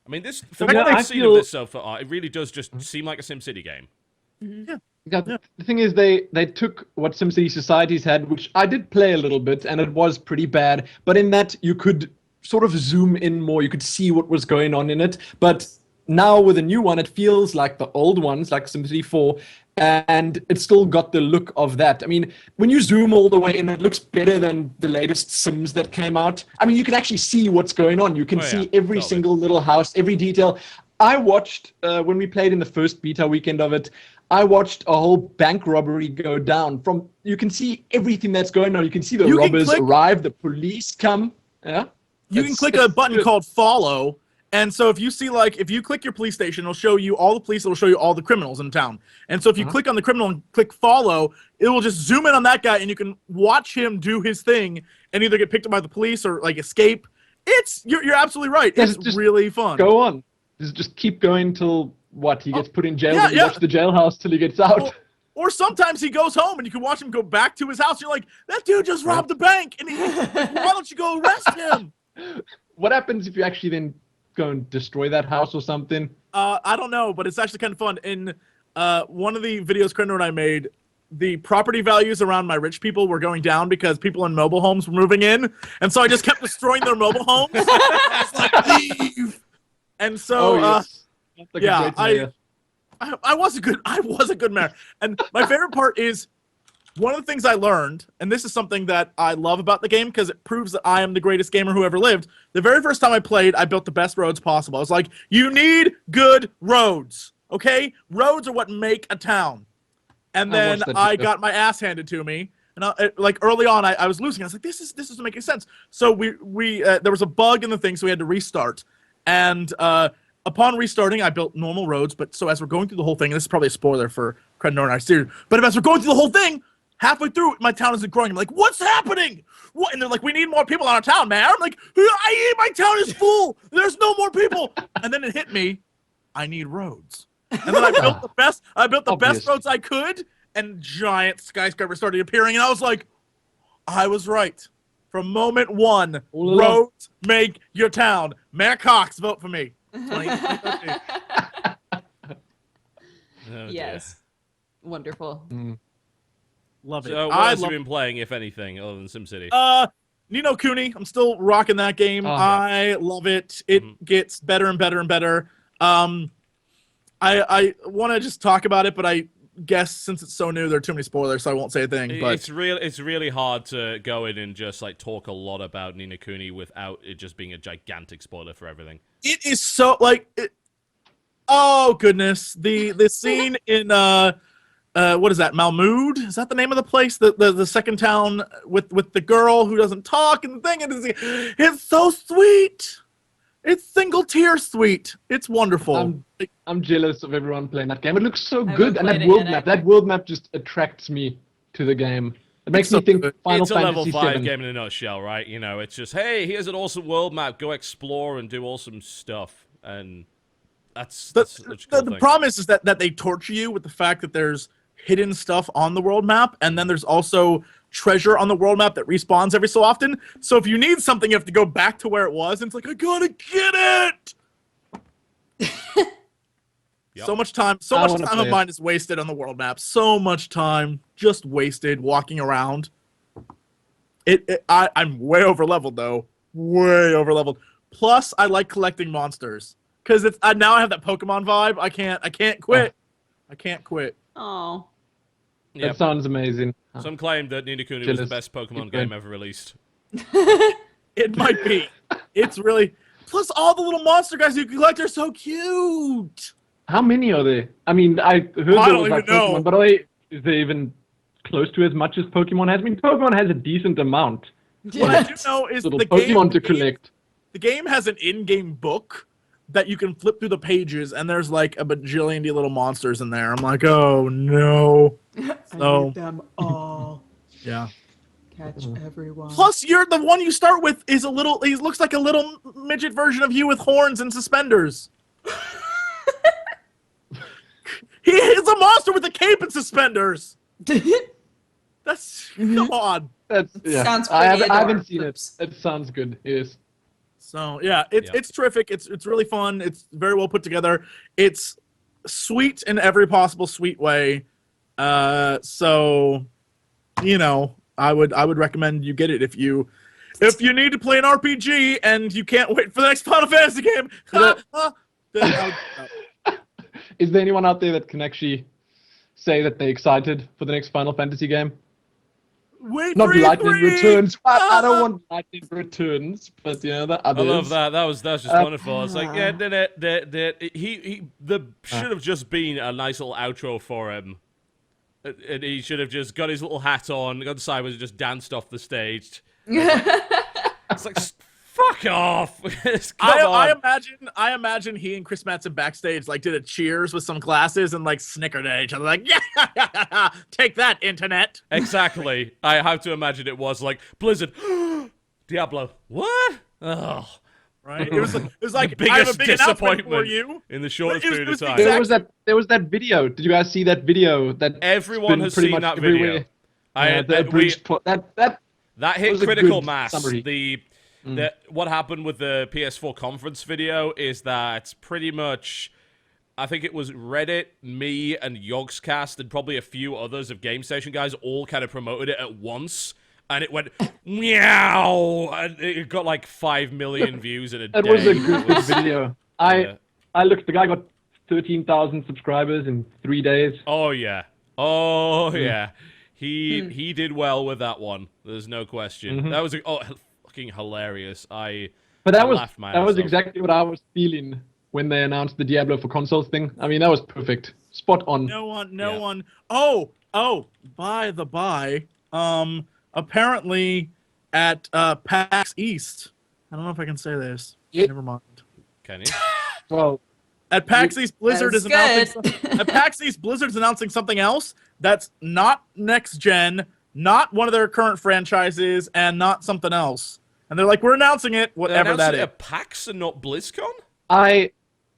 mean, this from what I've seen of this so far, it really does just seem like a SimCity game. Yeah. The thing is, they took what SimCity Societies had, which I did play a little bit, and it was pretty bad. But in that, you could sort of zoom in more. You could see what was going on in it. But now with the new one, it feels like the old ones, like SimCity 4, and it still got the look of that. I mean, when you zoom all the way in, it looks better than the latest Sims that came out. I mean, you can actually see what's going on. You can see every single little house, every detail. I watched, when we played in the first beta weekend of it, I watched a whole bank robbery go down. You can see everything that's going on. You can see the robbers arrive, the police come. Yeah. You can click a button called follow. And so if you see, if you click your police station, it'll show you all the police, it'll show you all the criminals in town. And so if you click on the criminal and click follow, it will just zoom in on that guy and you can watch him do his thing and either get picked up by the police or escape. You're absolutely right. It's really fun. Go on. Just keep going till he gets put in jail and you watch the jailhouse till he gets out. Or sometimes he goes home and you can watch him go back to his house. And you're like, that dude just robbed the bank. And why don't you go arrest him? What happens if you actually then go and destroy that house or something? I don't know, but it's actually kind of fun. In one of the videos Krendor and I made, the property values around my rich people were going down because people in mobile homes were moving in. And so I just kept destroying their mobile homes. I was like, leave. And so, I was a good mayor. And my favorite part is one of the things I learned, and this is something that I love about the game because it proves that I am the greatest gamer who ever lived. The very first time I played, I built the best roads possible. I was like, you need good roads, okay? Roads are what make a town. And then I got my ass handed to me. And early on, I was losing. I was like, this isn't making sense. So there was a bug in the thing, so we had to restart. And upon restarting, I built normal roads. But so as we're going through the whole thing, and this is probably a spoiler for Krendor and I series, but as we're going through the whole thing, halfway through, my town isn't growing. I'm like, what's happening? What? And they're like, we need more people on our town, man. I'm like, my town is full. There's no more people. And then it hit me, I need roads. And then I built the best roads I could, and giant skyscrapers started appearing, and I was like, I was right. From moment one, roads make your town. Mayor Cox, vote for me. 2013. Yes. Wonderful. Love it. So what else have you been playing, if anything, other than SimCity? Ni no Kuni. I'm still rocking that game. I love it. It gets better and better and better. I want to just talk about it, but I guess since it's so new, there are too many spoilers, so I won't say a thing. But it's really hard to go in and just talk a lot about Ni no Kuni without it just being a gigantic spoiler for everything. It is so oh goodness, the scene in what is that, Malmood? Is that the name of the place? The second town with the girl who doesn't talk and the thing. It's so sweet. It's single tier sweet. It's wonderful. I'm jealous of everyone playing that game. It looks so good, and that world map just attracts me to the game. It makes me think Final Fantasy VII. It's a level 5 game in a nutshell, right? You know, it's just, hey, here's an awesome world map. Go explore and do awesome stuff, and that's the problem is that they torture you with the fact that there's hidden stuff on the world map, and then there's also treasure on the world map that respawns every so often. So if you need something, you have to go back to where it was, and it's like, I gotta get it. Yep. So much time of mine is wasted on the world map. So much time just wasted walking around. I'm way over leveled though. Way over leveled. Plus, I like collecting monsters because now I have that Pokemon vibe. I can't quit. I can't quit. Oh. That sounds amazing. Some claim that Ni no Kuni was the best Pokemon game ever released. It might be. It's really. Plus, all the little monster guys you can collect are so cute. How many are there? I mean, I heard I there don't was like even know. Pokemon, but is there even close to as much as Pokemon has? I mean, Pokemon has a decent amount. What I do know is Little the Pokemon to game, collect. the game has an in-game book that you can flip through the pages, and there's like a bajillion little monsters in there. I'm like, oh no. I So need them all. yeah. Catch everyone. Plus, you're the one you start with is a little. He looks like a little midget version of you with horns and suspenders. He is a monster with a cape and suspenders. That's come on. That's Sounds I pretty haven't seen adorable. it. It sounds good. Yes. So yeah, it's terrific. It's really fun. It's very well put together. It's sweet in every possible sweet way. So you know, I would recommend you get it if you need to play an RPG and you can't wait for the next Final Fantasy game. Then Is there anyone out there that can actually say that they're excited for the next Final Fantasy game? wait Not for Lightning E3. Returns. I don't want Lightning Returns, but you know the I others. love that. That's just wonderful. It's like he should have just been a nice little outro for him. And he should have just got his little hat on, got sideways, and just danced off the stage. It's like fuck off. Come on. I imagine he and Chris Mattson backstage like did a cheers with some glasses and like snickered at each other like yeah, take that internet. Exactly. I have to imagine it was like Blizzard. Diablo. What? Oh. Right? It was like The I have a biggest big announcement for disappointment you. in the shortest It was- period it of was time. the There was that video. Did you guys see that video? That Everyone has seen that video. That hit was a critical good mass. summary. What happened with the PS4 conference video is that pretty much, I think it was Reddit, me, and Yogscast, and probably a few others of Game Station guys all kind of promoted it at once, and it went meow, and it got like 5 million views in a day. That was a It good was- video. Yeah. I looked. The guy got 13,000 subscribers in 3 days. Oh yeah. Oh yeah. He did well with that one. There's no question. That was fucking hilarious. But that was laughed my that ass was off. exactly what I was feeling when they announced the Diablo for consoles thing. I mean, that was perfect. Spot on. No Yeah. one. Oh, by the by, apparently at PAX East. I don't know if I can say this. Yeah. Never mind. Can you? Well, At PAX East, Blizzard That's is announcing. At PAX East, Blizzard's announcing something else that's not next gen, not one of their current franchises, and not something else. And they're like, we're announcing it, whatever that is. At PAX and not BlizzCon? I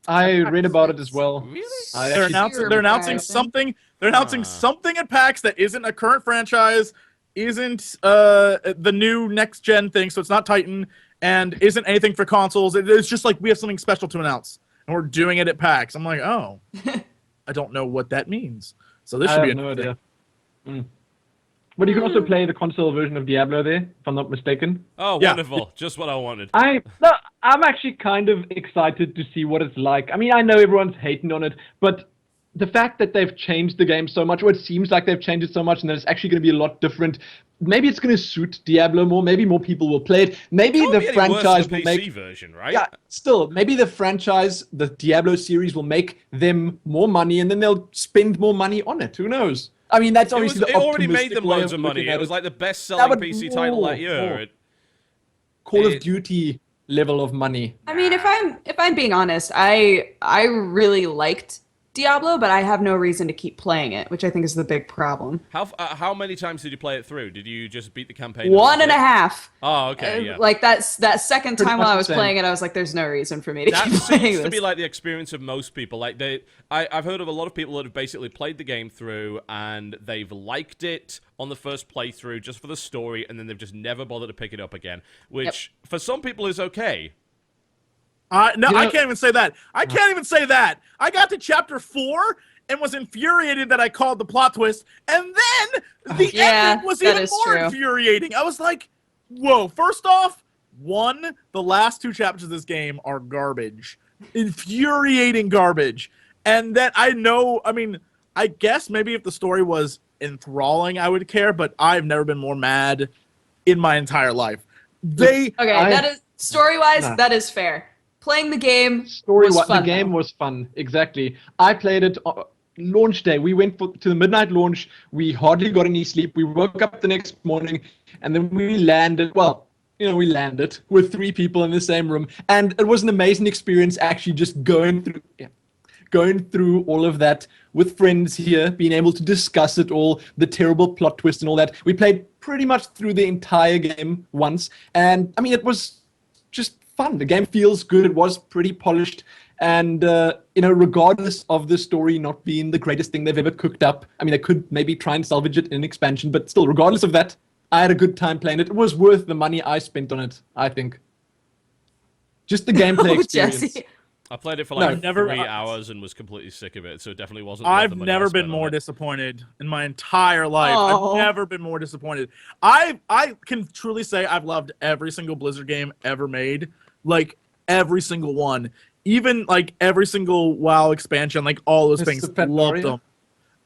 read about it as well. Really? They're announcing. They're announcing Comparison. something. They're announcing something at PAX that isn't a current franchise, isn't the new next gen thing. So it's not Titan, and isn't anything for consoles. It's just like we have something special to announce, and we're doing it at PAX. I'm like, oh, I don't know what that means. So this I should be have no idea. But you can also play the console version of Diablo there, if I'm not mistaken. Oh, Yeah. wonderful. Just what I wanted. I'm actually kind of excited to see what it's like. I mean, I know everyone's hating on it, but the fact that they've changed the game so much, or it seems like they've changed it so much, and that it's actually going to be a lot different. Maybe it's going to suit Diablo more. Maybe more people will play it. Maybe Can't the be any worse franchise than will the PC make. version, right? Yeah, still, maybe the franchise, the Diablo series, will make them more money, and then they'll spend more money on it. Who knows? I mean, that's obviously It the already made optimistic them way loads of money. looking at It was it. like the best-selling but PC title that year. more. It- Call of it- Duty level of money. I mean, if I'm being honest, I really liked Diablo, but I have no reason to keep playing it, which I think is the big problem. How many times did you play it through? Did you just beat the campaign? One and a half. Oh, okay, yeah. Like that second Pretty time while much I was the same. playing it, I was like, "There's no reason for me to That keep playing seems this." to be like the experience of most people. Like I've heard of a lot of people that have basically played the game through and they've liked it on the first playthrough just for the story, and then they've just never bothered to pick it up again. Which for some people is okay. No, You know- I can't even say that. I can't even say that. I got to chapter 4 and was infuriated that I called the plot twist, and then the Yeah, ending was that even is more true. infuriating. I was like, whoa. First off, the last 2 chapters of this game are garbage. Infuriating garbage. And then I guess maybe if the story was enthralling, I would care, but I've never been more mad in my entire life. Okay, that is story-wise, Nah. that is fair. Playing the game Story was fun. The game though. was fun, exactly. I played it launch day. We went to the midnight launch. We hardly got any sleep. We woke up the next morning, and then we landed. Well, we landed with 3 people in the same room, and it was an amazing experience. Actually, just going through all of that with friends here, being able to discuss it all, the terrible plot twist and all that. We played pretty much through the entire game once, and I mean, it was just fun. The game feels good. It was pretty polished, and regardless of the story not being the greatest thing they've ever cooked up, I mean, they could maybe try and salvage it in an expansion, but still, regardless of that, I had a good time playing it. It was worth the money I spent on it, I think. Just the gameplay experience. Jesse. I played it for No, like never- 3 hours and was completely sick of it, so it definitely wasn't worth I've the money I never spent been on more it. disappointed in my entire life. Oh. I've never been more disappointed. I can truly say I've loved every single Blizzard game ever made. Like, every single one. Even, like, every single WoW expansion, like, all those Mr. things. Pandaria? Loved them.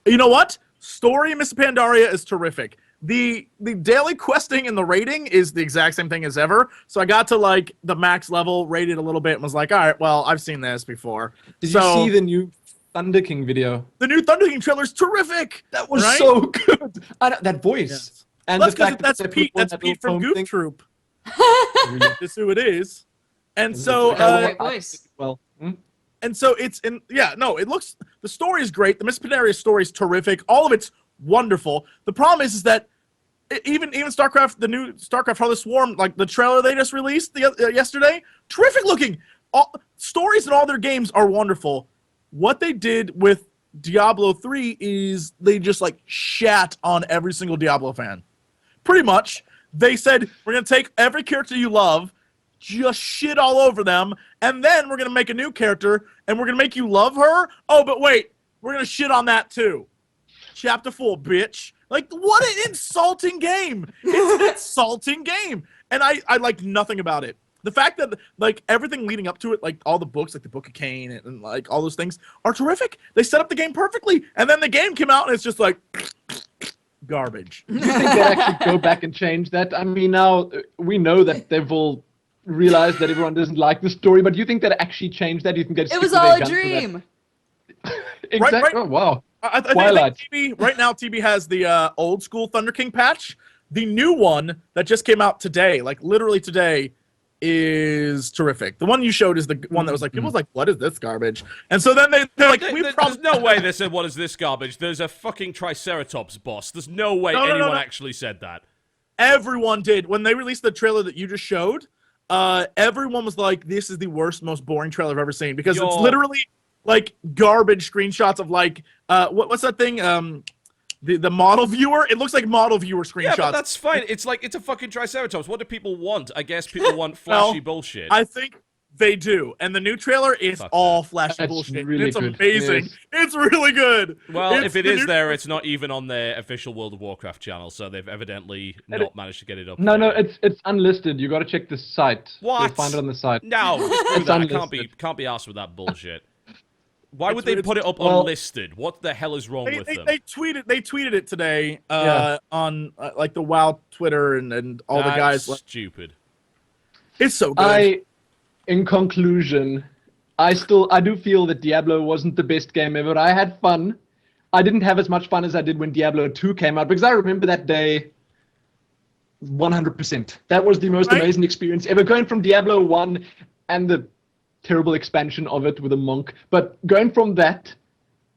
You know what? Story Miss Pandaria is terrific. The daily questing and the rating is the exact same thing as ever. So I got to, like, the max level, rated a little bit, and was like, all right, well, I've seen this before. Did you see the new Thunder King video? The new Thunder King trailer is terrific. That was right? so good. That voice. Yes. And Well, the that's fact because that that's they Pete. put on That's that Pete little from foam Goof thing. Troop. Really That's who it is. And so, Great voice. well, and so it's in. Yeah, no, it looks. The story is great. The Miss Pandaria story is terrific. All of it's wonderful. The problem is that even StarCraft, the new StarCraft Heartless Swarm, like the trailer they just released yesterday, terrific looking. All stories in all their games are wonderful. What they did with Diablo 3 is they just like shat on every single Diablo fan. Pretty much, they said, we're going to take every character you love, just shit all over them, and then we're going to make a new character, and we're going to make you love her? Oh, but wait, we're going to shit on that too. Chapter 4, bitch. Like, what an insulting game. It's an insulting game. And I like nothing about it. The fact that, like, everything leading up to it, like, all the books, like the Book of Cain and like, all those things are terrific. They set up the game perfectly. And then the game came out, and it's just like, garbage. do you think they'd actually go back and change that? I mean, now we know that they've all realized that everyone doesn't like the story, but do you think they'd actually change that? Do you think they'd It stick was to all their a guns for that? dream. Exactly. Right. Oh, wow. I think Twilight. TB, right now, TB has the old school Thunder King patch. The new one that just came out today, like literally today, is terrific. The one you showed is the one that was like, people was like, what is this garbage? And so then they're like, There's no way they said, what is this garbage? There's a fucking Triceratops boss. There's no way No. anyone actually said that. Everyone did. When they released the trailer that you just showed, everyone was like, this is the worst, most boring trailer I've ever seen. Because it's literally like garbage screenshots of like, what's that thing? The model viewer? It looks like model viewer screenshots. Yeah, but that's fine. It's like, it's a fucking Triceratops. What do people want? I guess people want flashy bullshit. I think they do. And the new trailer is all flashy That's bullshit. really It's good. amazing. Yes. It's really good. Well, It's if it the is new- there, it's not even on their official World of Warcraft channel, so they've evidently not managed to get it up. No, there. it's unlisted. You got to check the site. What? You'll find it on the site. No, screw It's that. I unlisted. can't be asked with that bullshit. Why would they It's- put it up well- unlisted? What the hell is wrong with them? They tweeted it today Yeah. on like the WoW Twitter and all the guys. Like, Stupid. it's so good. In conclusion, I do feel that Diablo wasn't the best game ever. I had fun. I didn't have as much fun as I did when Diablo 2 came out, because I remember that day 100%. That was the most amazing experience ever, going from Diablo 1 and the terrible expansion of it with a monk. But going from that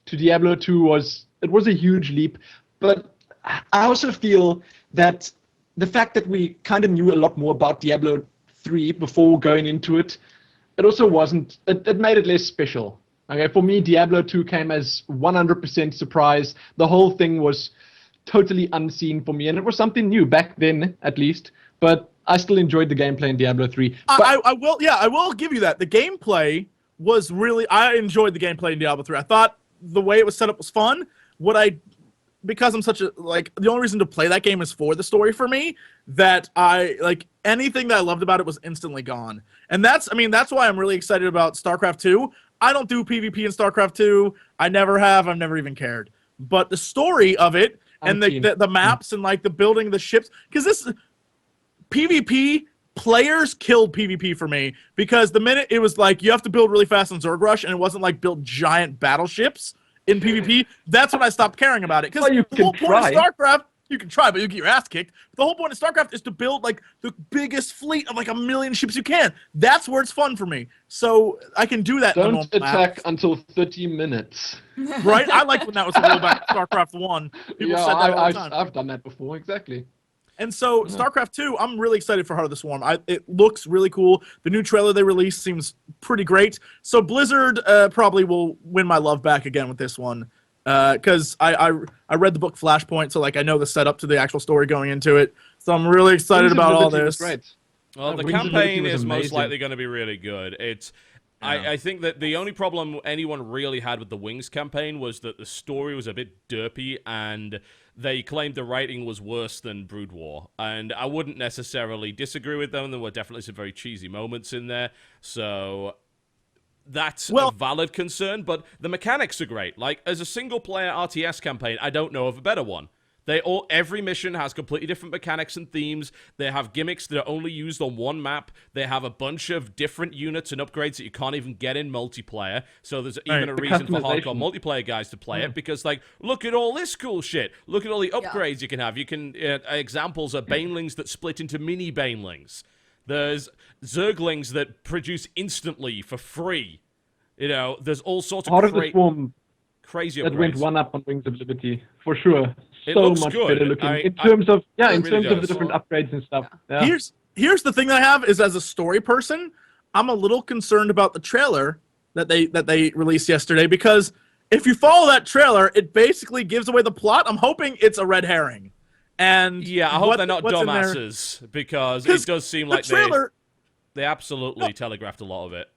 to Diablo 2 was a huge leap. But I also feel that the fact that we kind of knew a lot more about Diablo 3 before going into it, it also wasn't, it made it less special. Okay, for me, Diablo 2 came as 100% surprise. The whole thing was totally unseen for me, and it was something new back then, at least. But I still enjoyed the gameplay in Diablo 3. But I will give you that. The gameplay was I enjoyed the gameplay in Diablo 3. I thought the way it was set up was fun. Because I'm such a, like, the only reason to play that game is for the story for me, that anything that I loved about it was instantly gone. And that's why I'm really excited about StarCraft 2. I don't do PvP in StarCraft 2. I never have. I've never even cared. But the story of it and the maps and like the building of the ships, because this PvP players killed PvP for me, because the minute it was like you have to build really fast in Zerg Rush and it wasn't like build giant battleships in PvP, that's when I stopped caring about it. Because Well, you the whole can point of try. StarCraft, you can try, but you get your ass kicked. The whole point of StarCraft is to build like the biggest fleet of like 1 million ships you can. That's where it's fun for me. So I can do that in the Don't normal attack map, until 30 minutes. right? I like when that was the rule back in StarCraft 1. People said that all the time. I've done that before, exactly. And so StarCraft 2, I'm really excited for Heart of the Swarm. It looks really cool. The new trailer they released seems pretty great. So Blizzard probably will win my love back again with this one. Because I read the book Flashpoint, so like I know the setup to the actual story going into it. So I'm really excited about all Wings of Liberty was this. Great. Well, the Wings of Liberty campaign was is most amazing. likely going to be really good. I think that the only problem anyone really had with the Wings campaign was that the story was a bit derpy, and they claimed the writing was worse than Brood War. And I wouldn't necessarily disagree with them. There were definitely some very cheesy moments in there. So that's a valid concern, but the mechanics are great. Like, as a single-player RTS campaign, I don't know of a better one. Every mission has completely different mechanics and themes. They have gimmicks that are only used on one map. They have a bunch of different units and upgrades that you can't even get in multiplayer. So there's even a the reason for hardcore customization. multiplayer guys to play it, because, like, look at all this cool shit. Look at all the upgrades you can have. You can, examples are banelings that split into mini banelings. There's Zerglings that produce instantly for free. You know, there's all sorts Heart of of the Swarm crazy that went upgrades. one up on Wings of Liberty, for sure. It So looks much good. better looking I- in terms of it in really terms of the does. different upgrades and stuff. Yeah. Here's the thing that I have is, as a story person, I'm a little concerned about the trailer that they released yesterday, because if you follow that trailer, it basically gives away the plot. I'm hoping it's a red herring. And Yeah, I hope they're not what's in there- dumbasses, because it does seem the like trailer, they absolutely telegraphed a lot of it.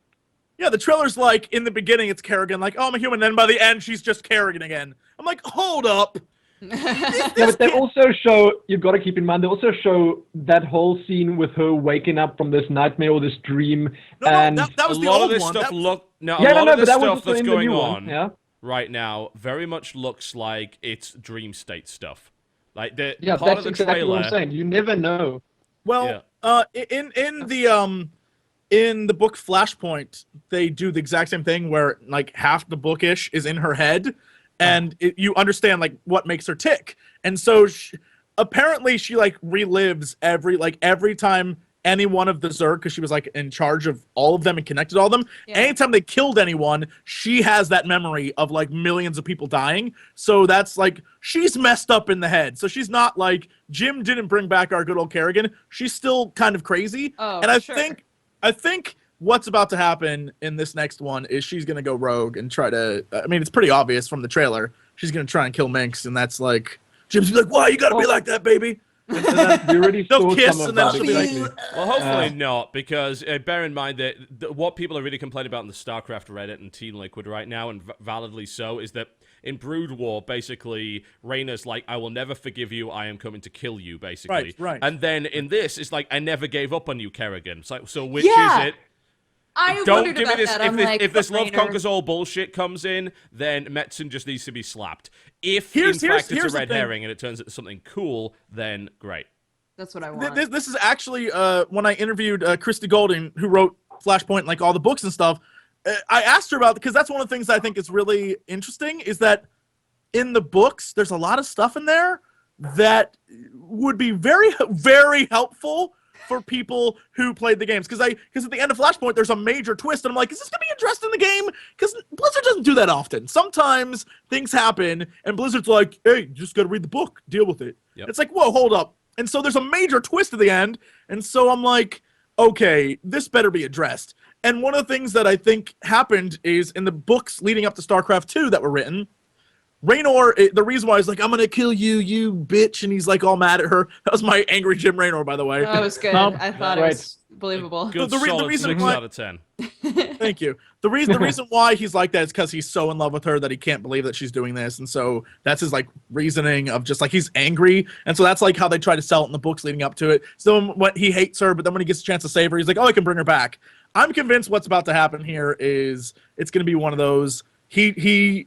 yeah, the trailer's like, in the beginning it's Kerrigan, like, oh, I'm a human, then by the end she's just Kerrigan again. I'm like, hold up. Yeah, but they also show, you've got to keep in mind, they also show that whole scene with her waking up from this nightmare or this dream. No, that was A the lot old of this one. stuff That was- look no, Yeah, a lot of but this that was stuff also that's in the going new on one. Yeah. right now very much looks like it's dream state stuff. Like the Yeah, part that's of the exactly trailer. what I'm saying. You never know. Well, in the book Flashpoint, they do the exact same thing where like half the bookish is in her head, and you understand like what makes her tick. And so apparently she like relives every time any one of the Zerg, because she was like in charge of all of them and connected all of them. Yeah. Anytime they killed anyone, she has that memory of like millions of people dying. So that's like, she's messed up in the head. So she's not like, Jim didn't bring back our good old Kerrigan. She's still kind of crazy. Oh, and sure. I think what's about to happen in this next one is she's going to go rogue and try to, I mean, it's pretty obvious from the trailer. She's going to try and kill Minx, and that's like, Jim's like, why you got to be like that, baby? And then We already they'll saw kiss, some of and then that. she'll be like, exactly. Well, hopefully not, because bear in mind that what people are really complaining about in the StarCraft Reddit and Team Liquid right now, and validly so, is that in Brood War, basically, Reyna's like, I will never forgive you, I am coming to kill you, basically. Right. And then in this, it's like, I never gave up on you, Kerrigan. It's like, so which Yeah. is it? I Don't wondered give me about this. that. If I'm this, like, if this love Rainer- conquers all bullshit comes in, then Metzen just needs to be slapped. If Here's- in fact here's it's a the red thing. herring and it turns into something cool, then great. That's what I want. This is actually when I interviewed Christy Golding, who wrote Flashpoint and like all the books and stuff. I asked her about, because that's one of the things that I think is really interesting, is that in the books there's a lot of stuff in there that would be very, very helpful for people who played the games. Because at the end of Flashpoint there's a major twist, and I'm like, is this gonna be addressed in the game? Because Blizzard doesn't do that often. Sometimes things happen and Blizzard's like, hey, you just gotta read the book, deal with it. Yep. It's like, whoa, hold up. And so there's a major twist at the end, and so I'm like, okay, this better be addressed. And one of the things that I think happened is in the books leading up to StarCraft 2 that were written, Raynor, the reason why he's like, I'm gonna kill you, you bitch, and he's like all mad at her. That was my angry Jim Raynor, by the way. That was good. I thought it right. was believable. Good the solid reason 6 why- out of 10. Thank you. The reason why he's like that is because he's so in love with her that he can't believe that she's doing this, and so that's his like reasoning of just like he's angry, and so that's like how they try to sell it in the books leading up to it. So when he hates her, but then when he gets a chance to save her, he's like, oh, I can bring her back. I'm convinced what's about to happen here is it's going to be one of those. He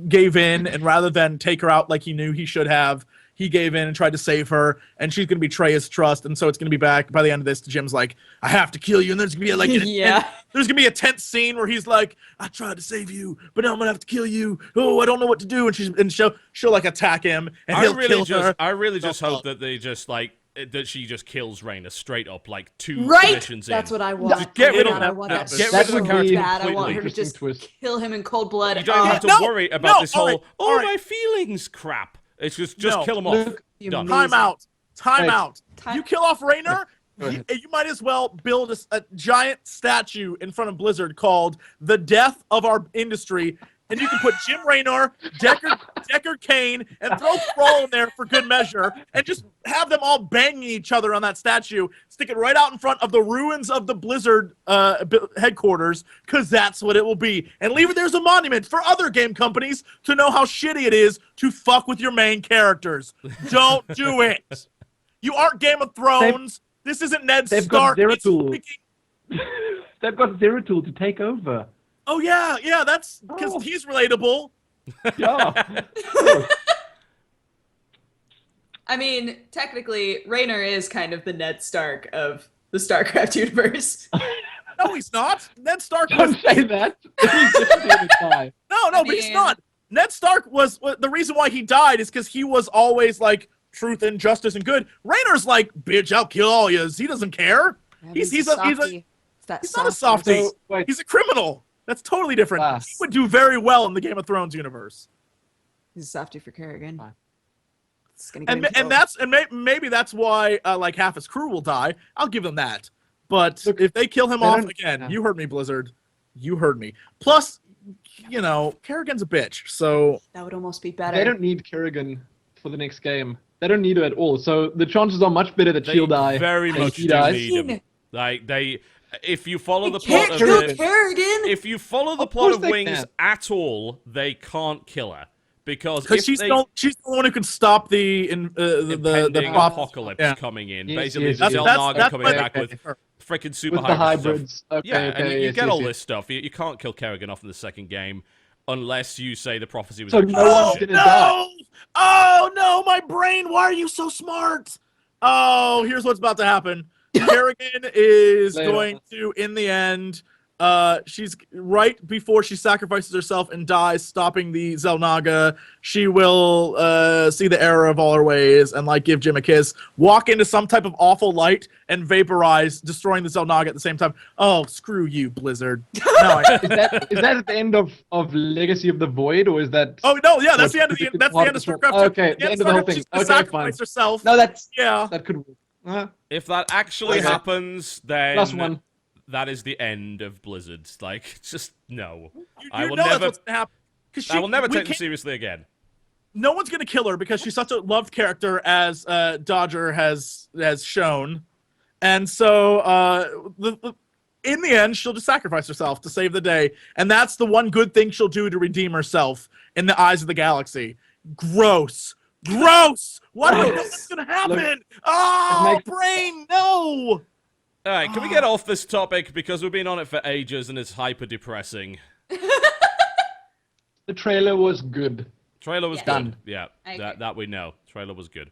gave in, and rather than take her out like he knew he should have, he gave in and tried to save her, and she's going to betray his trust, and so it's going to be back by the end of this. Jim's like, I have to kill you, and there's going to be like, there's going to be a tense scene where he's like, I tried to save you, but now I'm going to have to kill you. Oh, I don't know what to do, and she'll like attack him, and he'll kill her. I really just hope that they just like that she just kills Raina straight up, like 2 missions in. That's what I want. Just get rid of I want that get so rid of the character bad. I completely. want her to just kill him in cold blood. You don't have to worry about this whole my feelings crap. It's just kill him off. Done. Time out. You kill off Raynor, you might as well build a giant statue in front of Blizzard called the Death of Our Industry, and you can put Jim Raynor, Deckard Cain, and throw Thrall in there for good measure, and just have them all banging each other on that statue. Stick it right out in front of the ruins of the Blizzard headquarters, because that's what it will be. And leave it there as a monument for other game companies to know how shitty it is to fuck with your main characters. Don't do it. You aren't Game of Thrones. This isn't Ned Stark. They've got Zeratul to take over. Oh, yeah, that's because he's relatable. Yeah. I mean, technically, Raynor is kind of the Ned Stark of the StarCraft universe. No, he's not. Ned Stark Don't say that. He's just the other guy. No, but he's not. Ned Stark was the reason why he died is because he was always like truth and justice and good. Raynor's like, bitch, I'll kill all yous. He doesn't care. He's not a softie. So, he's a criminal. That's totally different. He would do very well in the Game of Thrones universe. He's a softie for Kerrigan. Maybe that's why like half his crew will die. I'll give him that. But if they kill him off again, you heard me, Blizzard. You heard me. Plus, Kerrigan's a bitch, so that would almost be better. They don't need Kerrigan for the next game. They don't need her at all. So the chances are much better that she'll die. Very much do need him. Like if you follow the plot of if you follow the plot of Wings at all, they can't kill her because she's the one who can stop the apocalypse coming in. Basically, the Zelnaga coming back with freaking super hybrids. And you get all this stuff. You can't kill Kerrigan off in the second game unless you say the prophecy was. So no one's gonna die. Oh no, my brain! Why are you so smart? Oh, here's what's about to happen. Kerrigan is going to, in the end, she's right before she sacrifices herself and dies, stopping the Zelnaga. She will see the error of all her ways and give Jim a kiss, walk into some type of awful light, and vaporize, destroying the Zelnaga at the same time. Oh, screw you, Blizzard! No, is that at the end of Legacy of the Void, or is that? Oh no, yeah, that's the end of the StarCraft. Okay, the end of the whole thing. Okay, fine. Herself. No, that could work. If that actually happens, then Plus one. That is the end of Blizzard. Just no. I will never take them seriously again. No one's gonna kill her because she's such a loved character, as Dodger has shown, and so in the end, she'll just sacrifice herself to save the day, and that's the one good thing she'll do to redeem herself in the eyes of the galaxy. Gross. What do you know what's gonna happen? Brain, no! All right, can we get off this topic because we've been on it for ages and it's hyper depressing. The trailer was good. Trailer was good. Yeah, that we know. Trailer was good.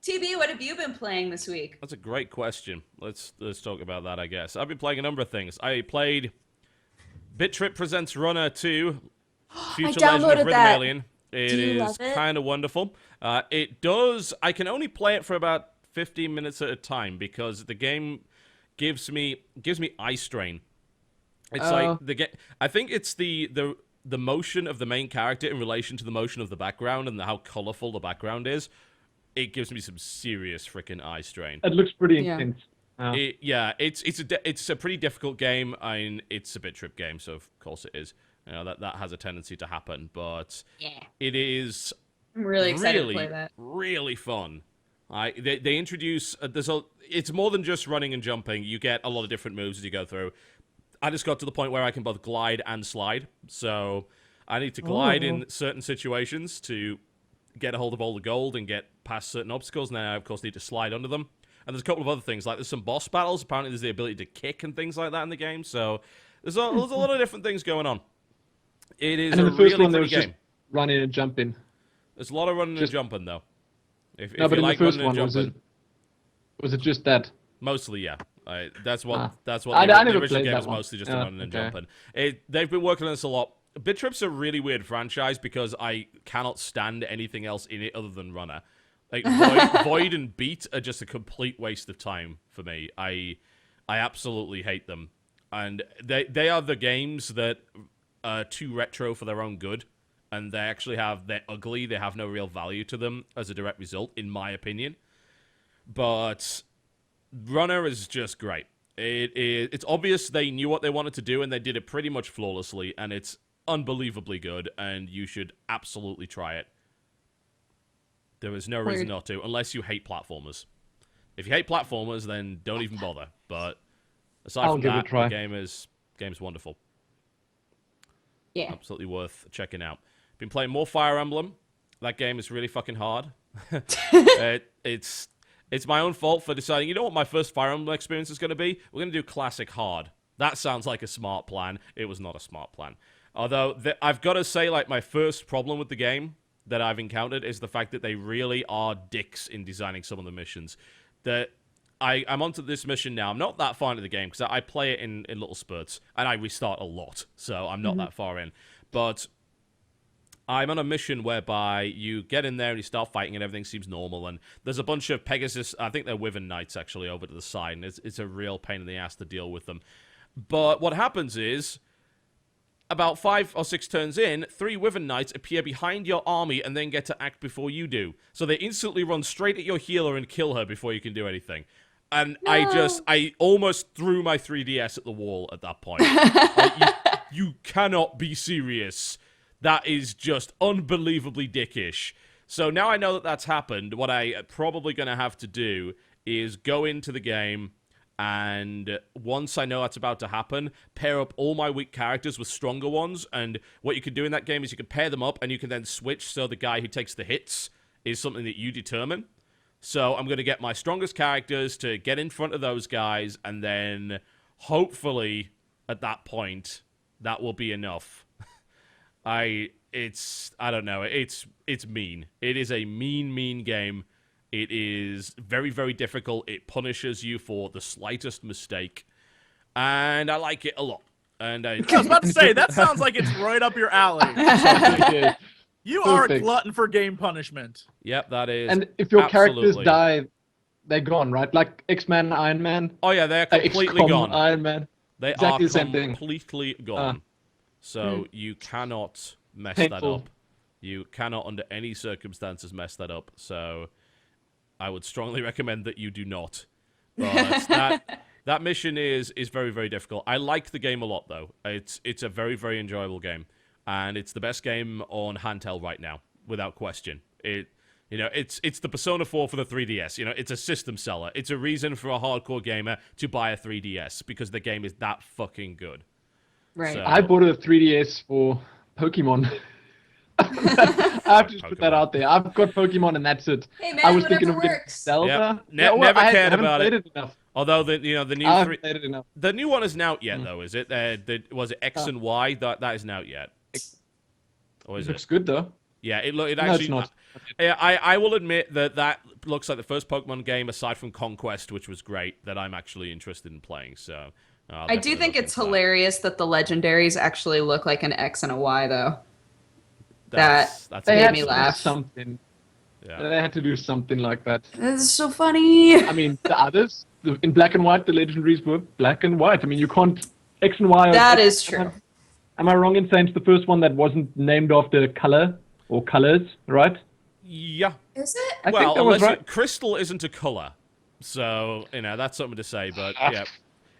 TB, what have you been playing this week? That's a great question. Let's talk about that, I guess. I've been playing a number of things. I played BitTrip Presents Runner 2, Future Legend of Rhythm Alien. It is kind of wonderful. It does. I can only play it for about 15 minutes at a time because the game gives me eye strain. It's I think it's the motion of the main character in relation to the motion of the background and how colorful the background is. It gives me some serious freaking eye strain. It looks pretty intense. It's a pretty difficult game. It's a BitTrip game, so of course it is. That has a tendency to happen, but it is. I'm really excited to play that. Really fun. They introduce it's more than just running and jumping. You get a lot of different moves as you go through. I just got to the point where I can both glide and slide, so I need to glide in certain situations to get a hold of all the gold and get past certain obstacles, and then I of course need to slide under them. And there's a couple of other things, like there's some boss battles. Apparently there's the ability to kick and things like that in the game, so there's a lot of different things going on. It is a really funny game. Just run in and jump in. There's a lot of running Just- and jumping, though. If No, but you in like the first running and one, jumping, was it just that? mostly, yeah. That's what I the never original played game that was one. mostly just Yeah, running and okay. jumping. They've been working on this a lot. Bit Trip's a really weird franchise because I cannot stand anything else in it other than runner. Like Void and Beat are just a complete waste of time for me. I absolutely hate them, and they are the games that are too retro for their own good, and they're ugly. They have no real value to them as a direct result, in my opinion. But Runner is just great. It's obvious they knew what they wanted to do, and they did it pretty much flawlessly, and it's unbelievably good, and you should absolutely try it. There is no reason not to, unless you hate platformers. If you hate platformers, then don't even bother. But aside I'll from give it that, a try. the game's wonderful. Yeah. Absolutely worth checking out. Been playing more Fire Emblem. That game is really fucking hard. It's my own fault for deciding, you know what my first Fire Emblem experience is going to be? We're going to do classic hard. That sounds like a smart plan. It was not a smart plan. Although, I've got to say, like, my first problem with the game that I've encountered is the fact that they really are dicks in designing some of the missions. I'm onto this mission now. I'm not that far into the game because I play it in little spurts, and I restart a lot, so I'm not that far in. But I'm on a mission whereby you get in there and you start fighting and everything seems normal, and there's a bunch of Pegasus, I think they're Wyvern Knights actually, over to the side, and it's a real pain in the ass to deal with them. But what happens is, about 5 or 6 turns in, 3 Wyvern Knights appear behind your army and then get to act before you do. So they instantly run straight at your healer and kill her before you can do anything. And I almost threw my 3DS at the wall at that point. Like, you cannot be serious. That is just unbelievably dickish. So now I know that that's happened, what I probably going to have to do is go into the game, and once I know that's about to happen, pair up all my weak characters with stronger ones, and what you can do in that game is you can pair them up, and you can then switch so the guy who takes the hits is something that you determine. So I'm going to get my strongest characters to get in front of those guys, and then hopefully at that point, that will be enough. I don't know, it's mean. It is a mean game. It is very, very difficult. It punishes you for the slightest mistake. And I like it a lot. And I was about to say, that sounds like it's right up your alley. Okay. You are a Perfect. glutton for game punishment. Yep, that is. And if your characters absolutely. die, they're gone, right? Like X-Men, Iron Man. Oh, yeah, they're completely XCOM, gone. Iron Man. They exactly are the same thing. completely gone. So you cannot mess Painful. that up. You cannot, under any circumstances, mess that up. So I would strongly recommend that you do not. But that mission is very, very difficult. I like the game a lot, though. It's a very, very enjoyable game. And it's the best game on handheld right now, without question. It's the Persona 4 for the 3DS. It's a system seller. It's a reason for a hardcore gamer to buy a 3DS because the game is that fucking good. Right. So- I bought a 3DS for Pokemon. I have to just put that Pokemon. out there. I've got Pokemon and that's it. Hey, man, I was thinking of whatever getting works. Zelda. Yep. Never I cared haven't about played it. it enough. Although the new I haven't played it enough. the new one isn't out yet though, is it? Was it X and Y? That isn't out yet. Or is It looks it? good though. Yeah, it No, actually. it's not. Yeah, I will admit that looks like the first Pokemon game aside from Conquest, which was great, that I'm actually interested in playing. So I do think it's hilarious that the legendaries actually look like an X and a Y, though. That's They made had me to do laugh. something. yeah. They had to do something like that. This is so funny. I mean, the others in black and white, the legendaries were black and white. I mean, you can't X and Y. That is true. Am I wrong in saying it's the first one that wasn't named after color or colors, right? Yeah. Is it? I Well, think that was unless right. Crystal isn't a color, so that's something to say. But yeah.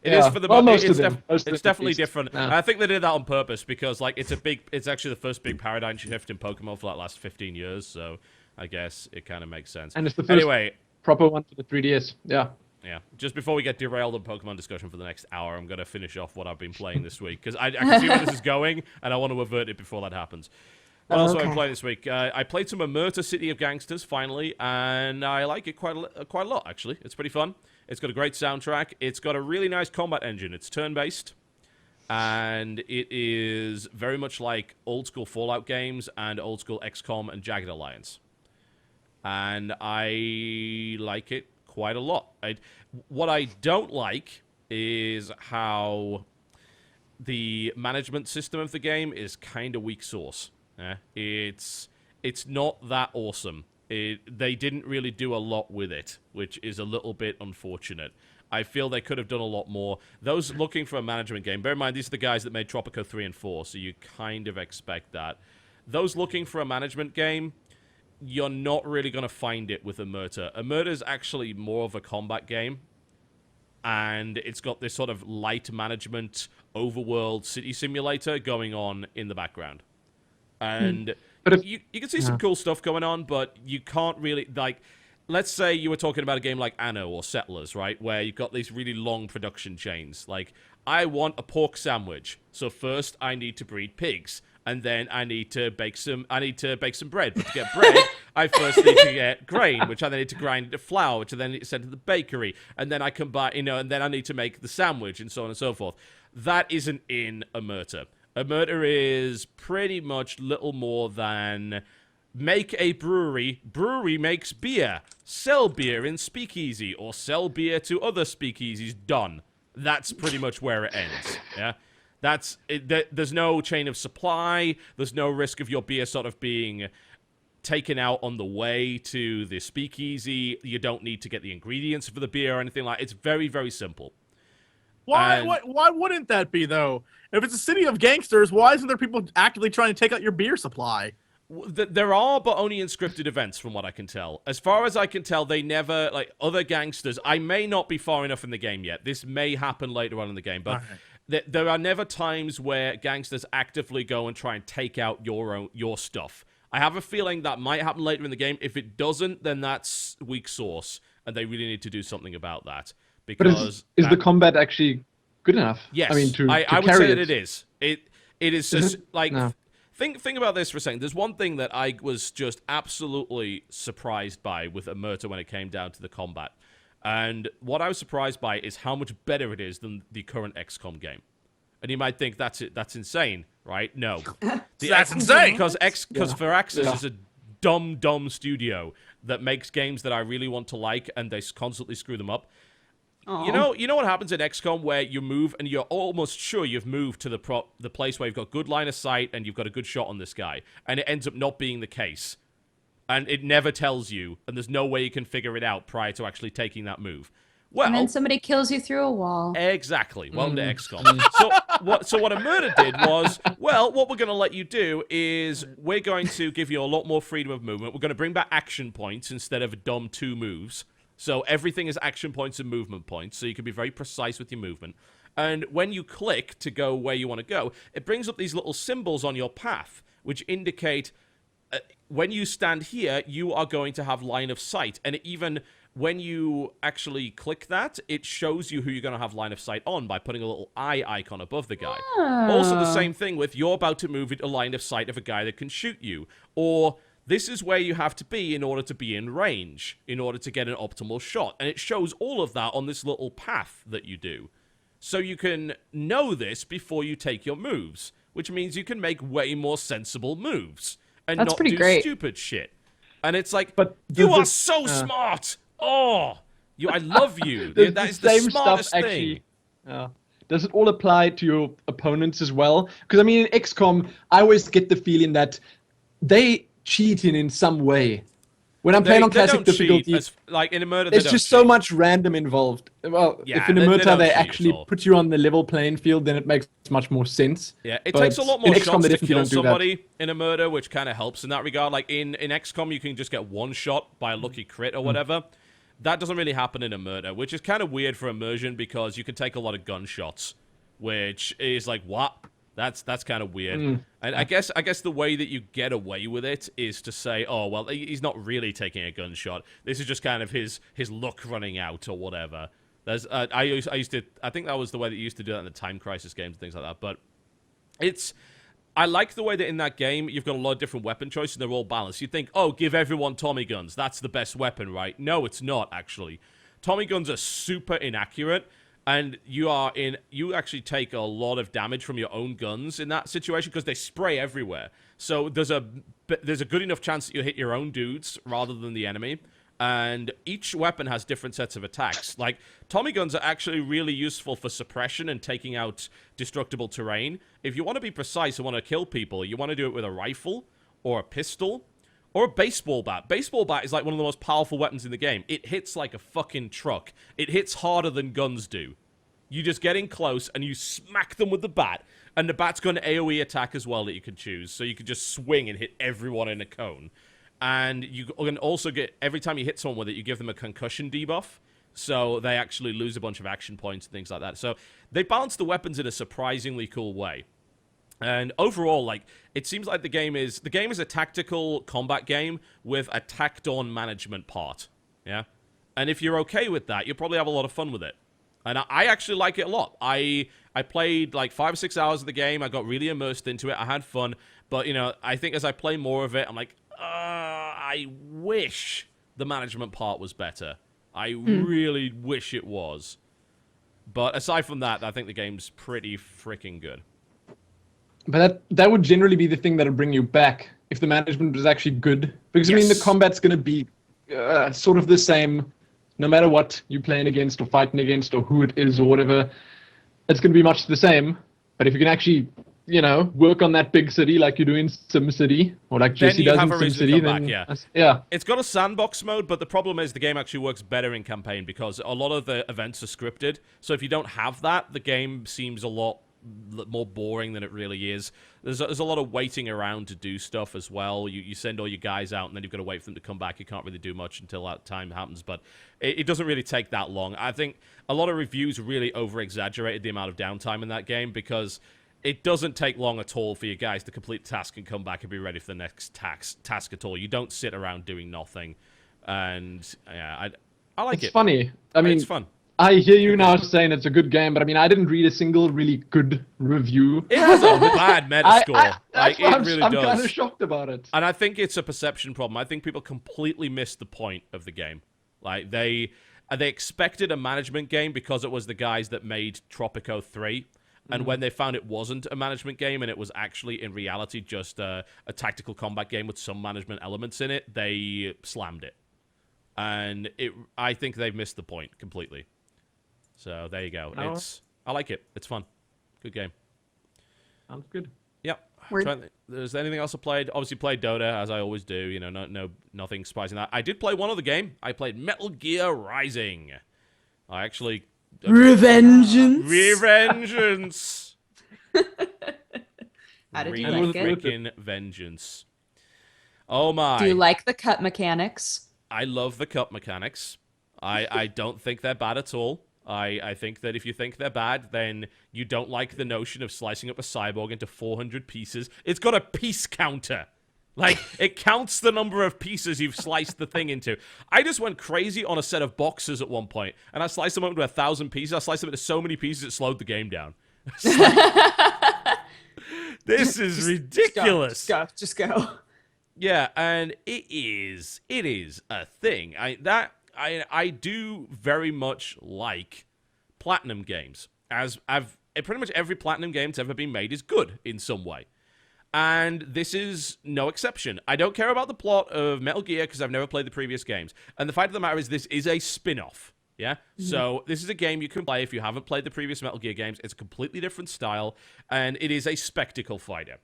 It Yeah. is for the Well, most it's, of them. def- Most of it's them at definitely least. different. Yeah. And I think they did that on purpose because it's actually the first big paradigm shift in Pokemon for like last 15 years. So I guess it kind of makes sense. And it's the first Anyway, proper one for the 3DS. Yeah. yeah. Just before we get derailed on Pokemon discussion for the next hour, I'm going to finish off what I've been playing this week because I can see where this is going, and I want to avert it before that happens. What else have I Okay. played this week? I played some Omerta City of Gangsters finally, and I like it quite a lot actually. It's pretty fun. It's got a great soundtrack. It's got a really nice combat engine. It's turn-based, And it is very much like old school Fallout games and old school XCOM and Jagged Alliance. And I like it quite a lot. What I don't like is how the management system of the game is kind of weak sauce. It's not that awesome. They didn't really do a lot with it, which is a little bit unfortunate. I feel they could have done a lot more. Those looking for a management game, bear in mind, these are the guys that made Tropico 3 and 4, so you kind of expect that. Those looking for a management game, you're not really going to find it with Omerta. Omerta is actually more of a combat game, and it's got this sort of light management overworld city simulator going on in the background. And But you can see some cool stuff going on, but you can't really, like, let's say you were talking about a game like Anno or Settlers, right, where you've got these really long production chains. Like, I want a pork sandwich, so first I need to breed pigs, and then I need to bake some bread. But to get bread, I first need to get grain, which I then need to grind into flour, which I then need to send to the bakery, and then I can buy, and then I need to make the sandwich, and so on and so forth. That isn't in Omerta. Omerta is pretty much little more than make a brewery makes beer, sell beer in speakeasy, or sell beer to other speakeasies, done. That's pretty much where it ends, yeah? That's it. There's no chain of supply, there's no risk of your beer sort of being taken out on the way to the speakeasy, you don't need to get the ingredients for the beer or anything like that. It's very, very simple. Why wouldn't that be, though? If it's a city of gangsters, why isn't there people actively trying to take out your beer supply? There are, but only in scripted events, from what I can tell. As far as I can tell, they never, like, other gangsters, I may not be far enough in the game yet. This may happen later on in the game, but there are never times where gangsters actively go and try and take out your stuff. I have a feeling that might happen later in the game. If it doesn't, then that's weak sauce, and they really need to do something about that. Because is the combat actually good enough? Yes, I mean, I would say that it is. It is just it? like No. think about this for a second. There's one thing that I was just absolutely surprised by with Omerta when it came down to the combat, and what I was surprised by is how much better it is than the current XCOM game. And you might think that's insane, right? No, That's insane because Firaxis is a dumb studio that makes games that I really want to like, and they constantly screw them up. Aw. You know what happens in XCOM where you move and you're almost sure you've moved to the place where you've got good line of sight and you've got a good shot on this guy, and it ends up not being the case, and it never tells you, and there's no way you can figure it out prior to actually taking that move. Well, And then somebody kills you through a wall. exactly. Welcome to XCOM. So what Omerta did was, well, what we're going to let you do is we're going to give you a lot more freedom of movement. We're going to bring back action points instead of a dumb 2 moves. So everything is action points and movement points, so you can be very precise with your movement. And when you click to go where you want to go, it brings up these little symbols on your path, which indicate when you stand here, you are going to have line of sight. And even when you actually click that, it shows you who you're going to have line of sight on by putting a little eye icon above the guy. Also the same thing with you're about to move into line of sight of a guy that can shoot you. Or this is where you have to be in order to be in range, in order to get an optimal shot. And it shows all of that on this little path that you do. So you can know this before you take your moves, which means you can make way more sensible moves and That's not pretty do great. stupid shit. And it's like, But you the- are so smart! Oh, I love you. Does That is the the same smartest stuff thing. actually? Does it all apply to your opponents as well? Because I mean, in XCOM, I always get the feeling that they cheat in some way. When I'm playing on classic don't cheat difficulty, like in Omerta, there's just so much random involved. Well, Yeah, if in they Omerta don't they cheat at actually all. put you on the level playing field, then it makes much more sense. Yeah, it But takes a lot more in XCOM, shots they to definitely kill don't do that. somebody in a murder, which kind of helps in that regard. Like in XCOM, you can just get one shot by a lucky crit or whatever. That doesn't really happen in a murder, which is kind of weird for immersion because you can take a lot of gunshots, which is like, what? That's kind of weird. And I guess the way that you get away with it is to say, oh, well, he's not really taking a gunshot. This is just kind of his luck running out or whatever. There's I used to, I think that was the way that you used to do that in the Time Crisis games and things like that. But I like the way that in that game you've got a lot of different weapon choices and they're all balanced. You'd think, oh, give everyone Tommy guns. That's the best weapon, right? No, it's not, actually. Tommy guns are super inaccurate. And you actually take a lot of damage from your own guns in that situation because they spray everywhere. So there's a good enough chance that you hit your own dudes rather than the enemy. And each weapon has different sets of attacks. Like, Tommy guns are actually really useful for suppression and taking out destructible terrain. If you want to be precise and want to kill people, you want to do it with a rifle or a pistol or a baseball bat. Baseball bat is like one of the most powerful weapons in the game. It hits like a fucking truck. It hits harder than guns do. You just get in close and you smack them with the bat. And the bat's got an AoE attack as well that you can choose. So you can just swing and hit everyone in a cone. And you can also get, every time you hit someone with it, you give them a concussion debuff. So they actually lose a bunch of action points and things like that. So they balance the weapons in a surprisingly cool way. And overall, like, it seems like the game is a tactical combat game with a tacked-on management part. Yeah? And if you're okay with that, you'll probably have a lot of fun with it. And I actually like it a lot. I played like 5 or 6 hours of the game. I got really immersed into it. I had fun. But, you know, I think as I play more of it, I'm like, I wish the management part was better. I really wish it was. But aside from that, I think the game's pretty freaking good. But that would generally be the thing that would bring you back if the management was actually good. Because, Yes. I mean, the combat's going to be sort of the same no matter what you're playing against or fighting against or who it is or whatever. It's going to be much the same. But if you can actually, you know, work on that big city like you do in SimCity or like Then Jesse you does have in a reason to SimCity, come then back, yeah. It's got a sandbox mode, but the problem is the game actually works better in campaign because a lot of the events are scripted. So if you don't have that, the game seems a lot more boring than it really is. There's a lot of waiting around to do stuff as well. You send all your guys out, and then you've got to wait for them to come back. You can't really do much until that time happens, but it doesn't really take that long. I think a lot of reviews really over-exaggerated the amount of downtime in that game because it doesn't take long at all for you guys to complete the task and come back and be ready for the next task at all. You don't sit around doing nothing, and yeah, I like it. It's funny. I mean, it's fun. I hear you now saying it's a good game, but I mean, I didn't read a single really good review. It has a bad Metascore. That's why it really I'm does. kind of shocked about it. And I think it's a perception problem. I think people completely missed the point of the game. Like, they expected a management game because it was the guys that made Tropico 3. And when they found it wasn't a management game and it was actually, in reality, just a tactical combat game with some management elements in it, they slammed it. And I think they've missed the point completely. So there you go. No. I like it. It's fun. Good game. Sounds good. Yep. Word. There's anything else I played? Obviously played Dota, as I always do. You know, nothing surprising that. I did play one other game. I played Metal Gear Rising. I actually... Revengeance. Revengeance. How did you like it? Freaking vengeance. Oh my. Do you like the cut mechanics? I love the cup mechanics. I don't think they're bad at all. I think that if you think they're bad, then you don't like the notion of slicing up a cyborg into 400 pieces. It's got a piece counter. Like, it counts the number of pieces you've sliced the thing into. I just went crazy on a set of boxes at one point, and I sliced them up into 1,000 pieces. I sliced them into so many pieces it slowed the game down. This is ridiculous. Just go. Yeah, and it is a thing. I do very much like Platinum games. Pretty much every Platinum game that's ever been made is good in some way. And this is no exception. I don't care about the plot of Metal Gear because I've never played the previous games. And the fact of the matter is this is a spin-off. Yeah? Mm-hmm. So this is a game you can play if you haven't played the previous Metal Gear games. It's a completely different style, and it is a spectacle fighter.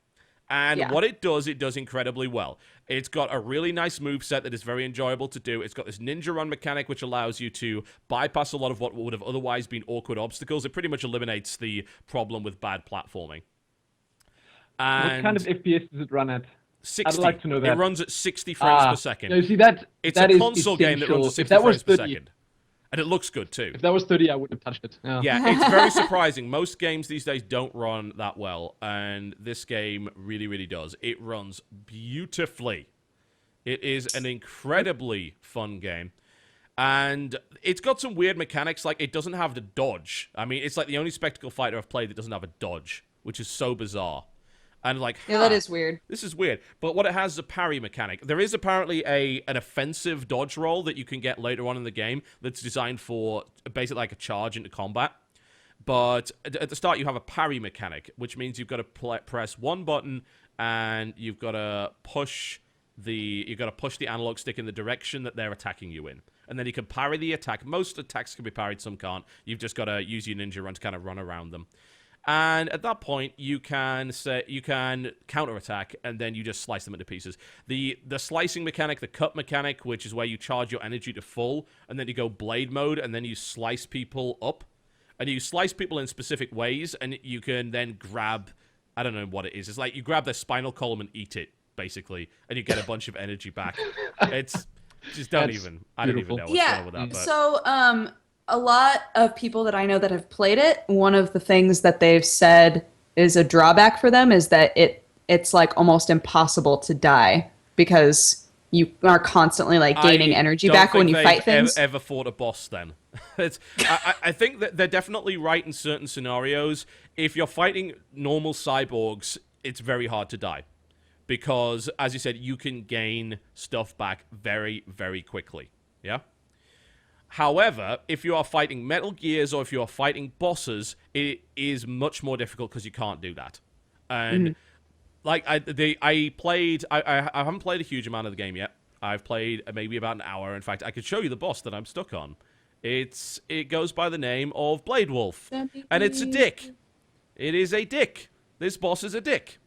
And what it does incredibly well. It's got a really nice moveset that is very enjoyable to do. It's got this ninja run mechanic, which allows you to bypass a lot of what would have otherwise been awkward obstacles. It pretty much eliminates the problem with bad platforming. And what kind of FPS does it run at? 60. I'd like to know that. It runs at 60 frames per second. No, see, It's that a is console game that runs at essential. 60 If that was frames per 30, second. And it looks good, too. If that was 30, I wouldn't have touched it. Yeah, it's very surprising. Most games these days don't run that well, and this game really, really does. It runs beautifully. It is an incredibly fun game. And it's got some weird mechanics, like it doesn't have the dodge. I mean, it's like the only spectacle fighter I've played that doesn't have a dodge, which is so bizarre. And like, yeah, that is weird. This is weird. But what it has is a parry mechanic. There is apparently an offensive dodge roll that you can get later on in the game that's designed for basically like a charge into combat. But at the start, you have a parry mechanic, which means you've got to press one button and you've got to push the analog stick in the direction that they're attacking you in. And then you can parry the attack. Most attacks can be parried, some can't. You've just got to use your ninja run to kind of run around them. And at that point, you can counterattack, and then you just slice them into pieces. The slicing mechanic, the cut mechanic, which is where you charge your energy to full, and then you go blade mode, and then you slice people up. And you slice people in specific ways, and you can then grab, I don't know what it is. It's like you grab their spinal column and eat it, basically, and you get a bunch of energy back. It's just I don't even know what's going on with that. But. So, a lot of people that I know that have played it, one of the things that they've said is a drawback for them is that it's like almost impossible to die because you are constantly like gaining energy back when you fight things. Ever fought a boss then? I think that they're definitely right in certain scenarios. If you're fighting normal cyborgs, it's very hard to die. Because, as you said, you can gain stuff back very, very quickly. Yeah? However, if you are fighting Metal Gears or if you are fighting bosses, it is much more difficult because you can't do that. And... Like, I haven't played a huge amount of the game yet. I've played maybe about an hour. In fact, I could show you the boss that I'm stuck on. It goes by the name of Blade Wolf. And it's a dick. It is a dick. This boss is a dick.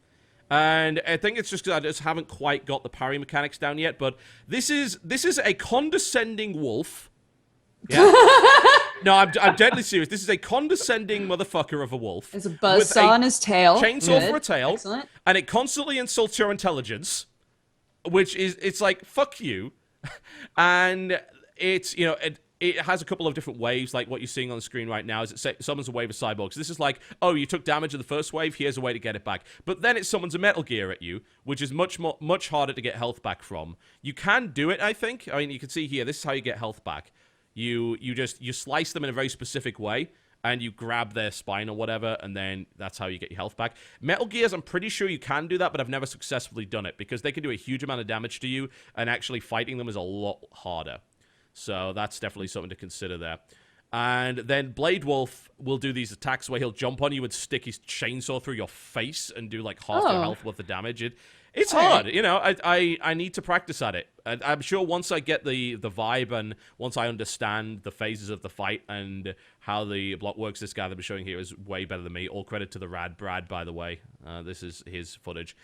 And I think it's just because I just haven't quite got the parry mechanics down yet. But this is a condescending wolf. Yeah. No, I'm deadly serious. This is a condescending motherfucker of a wolf. There's a buzzsaw on his tail. Chainsaw for a tail. Excellent. And it constantly insults your intelligence, which is, it's like, fuck you. And it's, you know, it has a couple of different waves, like what you're seeing on the screen right now is it summons a wave of cyborgs. This is like, oh, you took damage in the first wave, here's a way to get it back. But then it summons a Metal Gear at you, which is much harder to get health back from. You can do it, I think. I mean, you can see here, this is how you get health back. You slice them in a very specific way, and you grab their spine or whatever, and then that's how you get your health back. Metal Gears, I'm pretty sure you can do that, but I've never successfully done it, because they can do a huge amount of damage to you, and actually fighting them is a lot harder. So that's definitely something to consider there. And then Blade Wolf will do these attacks where he'll jump on you and stick his chainsaw through your face and do like half your health worth of damage. It's hard, you know. I need to practice at it. And I'm sure once I get the vibe and once I understand the phases of the fight and how the block works, this guy that I'm showing here is way better than me. All credit to the Rad Brad, by the way. This is his footage.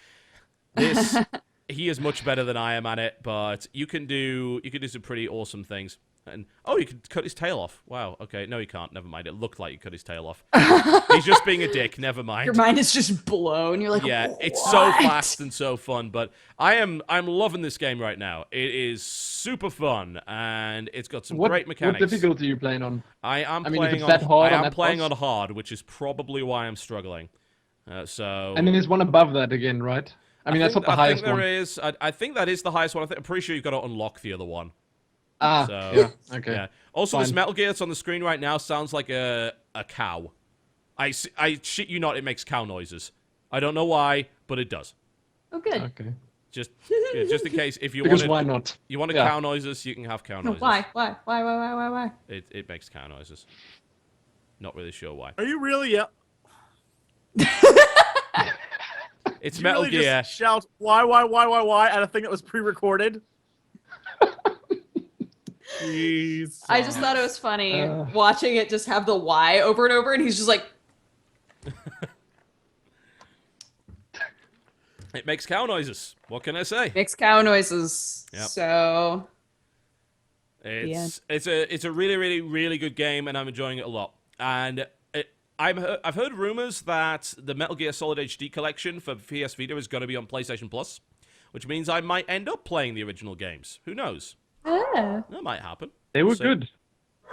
He is much better than I am at it, but you can do some pretty awesome things. And you can cut his tail off. Wow. Okay. No, you can't. Never mind. It looked like you cut his tail off. He's just being a dick. Never mind. Your mind is just blown. You're like, yeah, what? It's so fast and so fun. But I'm loving this game right now. It is super fun and it's got some great mechanics. What difficulty are you playing on? I am playing on hard, which is probably why I'm struggling. And there's one above that again, right? I mean, that's not the highest one. I think that is the highest one. I'm pretty sure you've got to unlock the other one. Yeah, okay. Yeah. Also, Fine. this Metal Gear that's on the screen right now sounds like a cow. I shit you not, it makes cow noises. I don't know why, but it does. Oh, good. Okay. Just in case, if you because why not? You want cow noises, you can have cow noises. Why? It makes cow noises. Not really sure why. Are you really? Yeah. It's Did Metal you really Gear. Just shout why at a thing that was pre-recorded. Jeez. I just thought it was funny watching it just have the Y over and over, and he's just like, It makes cow noises. What can I say? makes cow noises. Yep. So It's a really, really, really good game, and I'm enjoying it a lot. And I've heard rumors that the Metal Gear Solid HD collection for PS Vita is going to be on PlayStation Plus, which means I might end up playing the original games. Who knows? That might happen. They were good.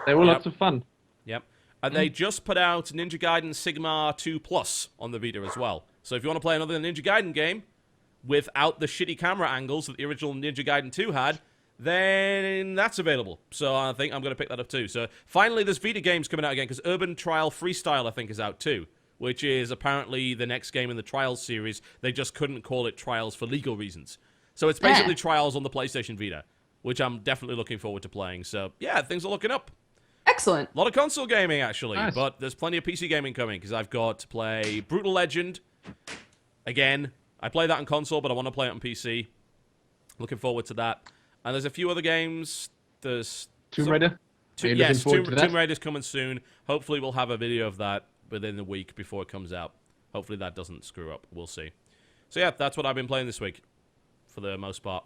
They were lots of fun. Yep. And they just put out Ninja Gaiden Sigma 2 Plus on the Vita as well. So if you want to play another Ninja Gaiden game without the shitty camera angles that the original Ninja Gaiden 2 had, then that's available. So I think I'm going to pick that up too. So finally, there's Vita games coming out again, because Urban Trial Freestyle, I think, is out too, which is apparently the next game in the Trials series. They just couldn't call it Trials for legal reasons. So it's basically Trials on the PlayStation Vita, which I'm definitely looking forward to playing. So yeah, things are looking up. Excellent. A lot of console gaming, actually, Nice. but there's plenty of PC gaming coming, because I've got to play Brutal Legend. Again, I play that on console, but I want to play it on PC. Looking forward to that. And there's a few other games. There's... Tomb Raider? Are you looking forward to that? Tomb Raider's coming soon. Hopefully we'll have a video of that within the week before it comes out. Hopefully that doesn't screw up. We'll see. So yeah, that's what I've been playing this week, for the most part.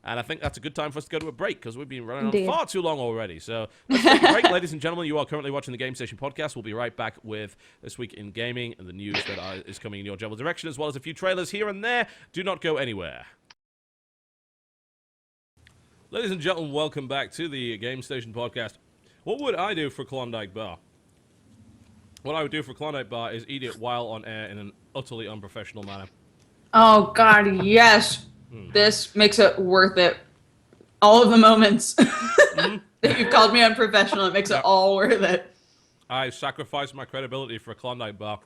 And I think that's a good time for us to go to a break, because we've been running on far too long already. So let's take a break, ladies and gentlemen. You are currently watching the Game Station Podcast. We'll be right back with This Week in Gaming and the news that is coming in your general direction, as well as a few trailers here and there. Do not go anywhere. Ladies and gentlemen, welcome back to the Game Station Podcast. What would I do for Klondike Bar? What I would do for Klondike Bar is eat it while on air in an utterly unprofessional manner. Oh God, yes. This makes it worth it. All of the moments that you've called me unprofessional, it makes it all worth it. I sacrificed my credibility for a Klondike Bar.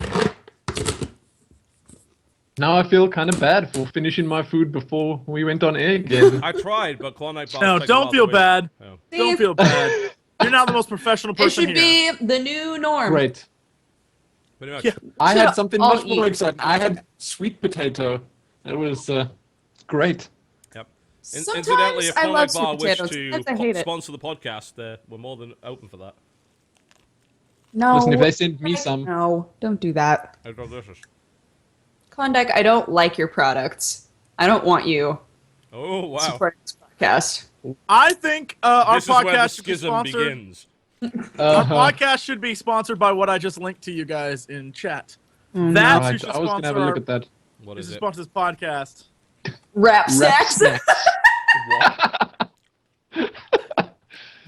Now I feel kind of bad for finishing my food before we went on air again. I tried, but Klondike Bar... No, don't feel bad. Oh. Don't feel bad. You're now the most professional It person should here. be the new norm. Great. Pretty much. Yeah. I Yeah, had something I'll much more eat. exciting. I had sweet potato. It was great. Yep. Sometimes Incidentally, if I love Klondike Bar sweet wished potatoes. to Sometimes I hate it. sponsor the podcast, we're more than open for that. No. Listen, if they send me some, No, don't do that. How delicious. Klondike, I don't like your products. I don't want you Oh, wow. supporting this podcast. I think our This is where the podcast should be schism sponsored. begins. Our podcast should be sponsored by what I just linked to you guys in chat. Mm, That's right, who should I was sponsor gonna have a look at that. What This is is it? sponsor this podcast. Wrap Wrap snacks. snacks.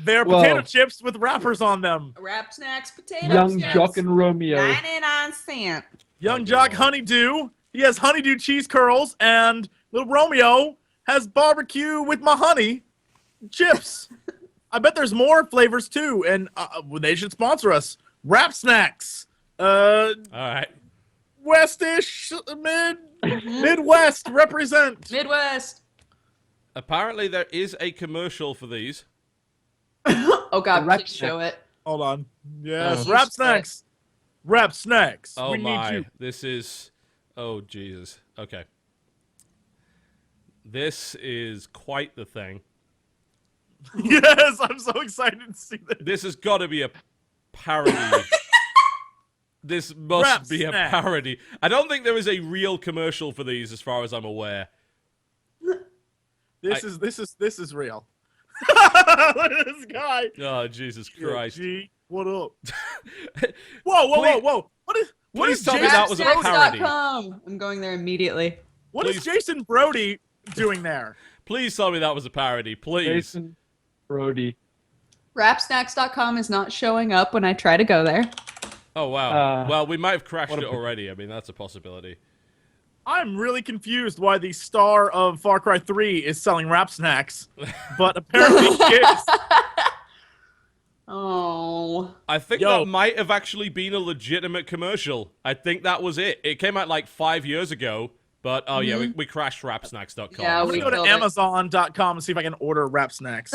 They're Well- potato chips with wrappers on them. Wrap snacks, potato Young chips. Jock and Romeo. 99 cents. Young Oh, Jock God. Honeydew. He has honeydew cheese curls, and little Romeo has barbecue with my honey chips. I bet there's more flavors too, and they should sponsor us. Wrap snacks. All right. Westish, Midwest represent. Midwest. Apparently, there is a commercial for these. Oh God, Wrap please show it. Hold on. Yes, Oh. wrap snacks. Wrap snacks. Oh, we need my. you. This is... Oh, Jesus. Okay. This is quite the thing. Yes, I'm so excited to see this. This has got to be a parody. This must Wrap be snack. a parody. I don't think there is a real commercial for these, as far as I'm aware. This is real. Look at this guy. Oh, Jesus Christ. G, what up? Whoa. What Please is tell me Jason, that was a parody. Wrapsnacks.com. I'm going there immediately. what is Please. Jason Brody doing there? Please tell me that was a parody, please. Jason Brody. Wrapsnacks.com is not showing up when I try to go there. Oh, wow. Well, we might have crashed what it a- already. I mean, that's a possibility. I'm really confused why the star of Far Cry 3 is selling wrap snacks, but apparently she is. Oh. I think Yo. that might have actually been a legitimate commercial. I think that was it. It came out like 5 years ago, but oh yeah, we crashed Rapsnacks.com. Yeah, I'm we gonna go to killed it. Amazon.com and see if I can order wrap snacks.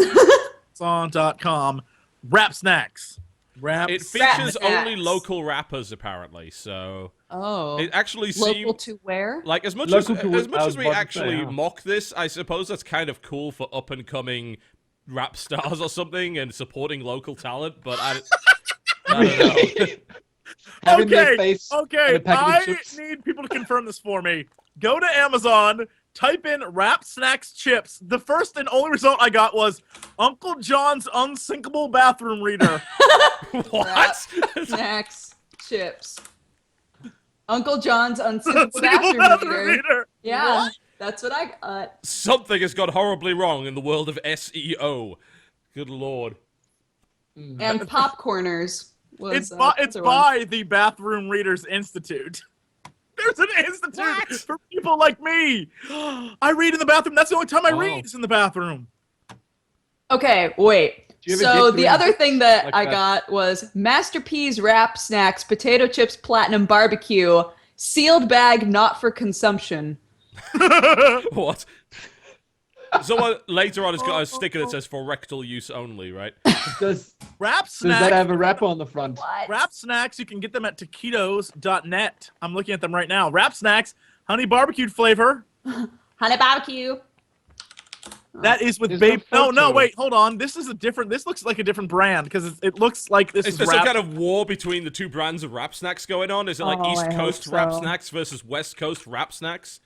Amazon.com. Wrap snacks. Wrap It Rap features snacks. only local rappers apparently, so Oh. it actually Local seemed to where? like as much Local to as what I was we about to actually say, yeah. mock this, I suppose that's kind of cool for up and coming rap stars or something and supporting local talent, but I don't know. Having their face on Okay, a packet I of chips. need people to confirm this for me. Go to Amazon, type in Wrap Snacks Chips. The first and only result I got was Uncle John's unsinkable bathroom reader. What? Snacks, chips. Uncle John's unsinkable Unsinkable bathroom reader. Yeah, What? that's what I got. Something has gone horribly wrong in the world of SEO. Good lord. And popcorners was It's the by, it's other one. by the Bathroom Readers Institute. There's an institute for people like me. I read in the bathroom. That's the only time I Wow. read is in the bathroom. Okay, wait. Do you ever So get the through other thing that like I that? got was Master P's Wrap Snacks Potato Chips Platinum Barbecue sealed bag not for consumption. What? Someone later on has got a sticker that says for rectal use only, right? Does Wrap Does snacks. that have a wrapper on the front? What? Wrap snacks, you can get them at taquitos.net. I'm looking at them right now. Wrap snacks, honey barbecued flavor. Honey barbecue. That is with There's babe. no No, photo. wait, hold on. This is a different. This looks like a different brand because it looks like this Is is there some wrap. kind of war between the two brands of wrap snacks going on? Is it like Oh, East I hope Coast wrap so. snacks versus West Coast wrap snacks?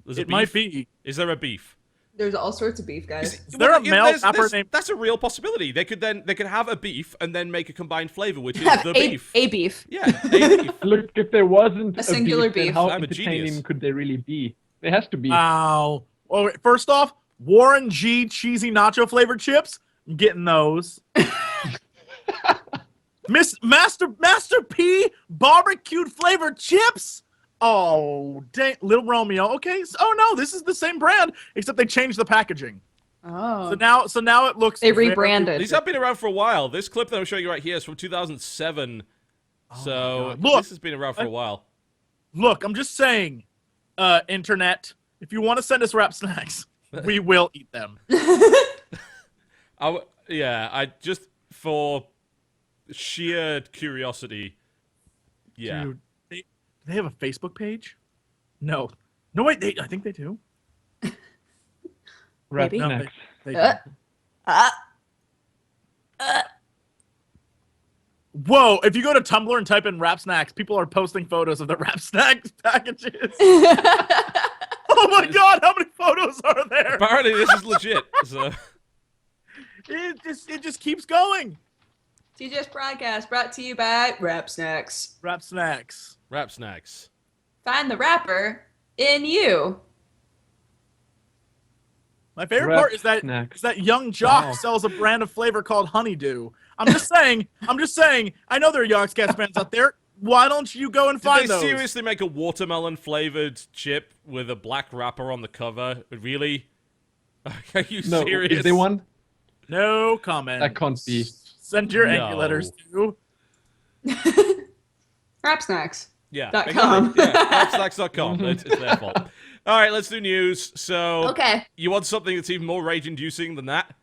There's a It might beef? be. Is there a beef? There's all sorts of beef, guys. Is there a male there's- rapper there's- named? That's a real possibility. They could have a beef and then make a combined flavor, which is Have the a, beef. a beef. Yeah, a beef. Look, if there wasn't A singular then beef. how I'm a genius. entertaining could they really be? There has to be. Ow. Well, wait, first off, Warren G cheesy nacho flavored chips. I'm getting those. Master P barbecued flavored chips. Oh, dang, Little Romeo. Okay. Oh no, this is the same brand except they changed the packaging. Oh. So now it looks. They very- rebranded. These have been around for a while. This clip that I'm showing you right here is from 2007. So God. Look. this has been around for a while. Look, I'm just saying, internet. If you want to send us wrap snacks, we will eat them. I just for sheer curiosity. Yeah. Dude, do they have a Facebook page? No. No, wait. I think they do. Wrap Maybe. No, snacks. they Uh, do. Whoa! If you go to Tumblr and type in wrap snacks, people are posting photos of the wrap snacks packages. Oh my god! How many photos are there? Apparently this is legit. So It just keeps going. TGS Podcast brought to you by Wrap Snacks. Wrap snacks. wrap snacks. Find the rapper in you. My favorite Wrap part is snacks. that young jock Wow. sells a brand of flavor called Honeydew. I'm just saying. I know there are Yogscast fans out there. Why don't you go and Did find they those? seriously make a watermelon flavored chip with a black wrapper on the cover? Really? Are you No, serious? is there one? No comment. That can't be. Send your No. angry letters to. Wrap Snacks. Yeah. .com. exactly. Yeah. Wrapsnacks.com. It's their fault. All right, let's do news. So, Okay. you want something that's even more rage-inducing than that?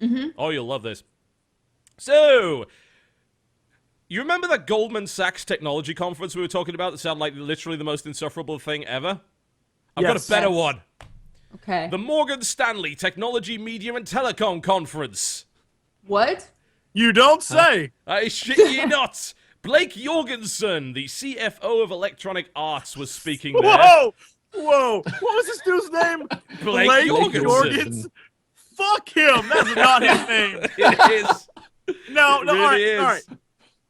Mm-hmm. Oh, you'll love this. So, you remember that Goldman Sachs technology conference we were talking about that sounded like literally the most insufferable thing ever? I've got Yes. a better Yes. one. Okay. The Morgan Stanley Technology, Media, and Telecom Conference. What? You don't say. I shit ye not. Blake Jorgensen, the CFO of Electronic Arts, was speaking there. Whoa! Whoa! What was this dude's name? Blake Jorgensen. Jorgensen. Fuck him! That's not his name. It is. No, It no, really all right. is.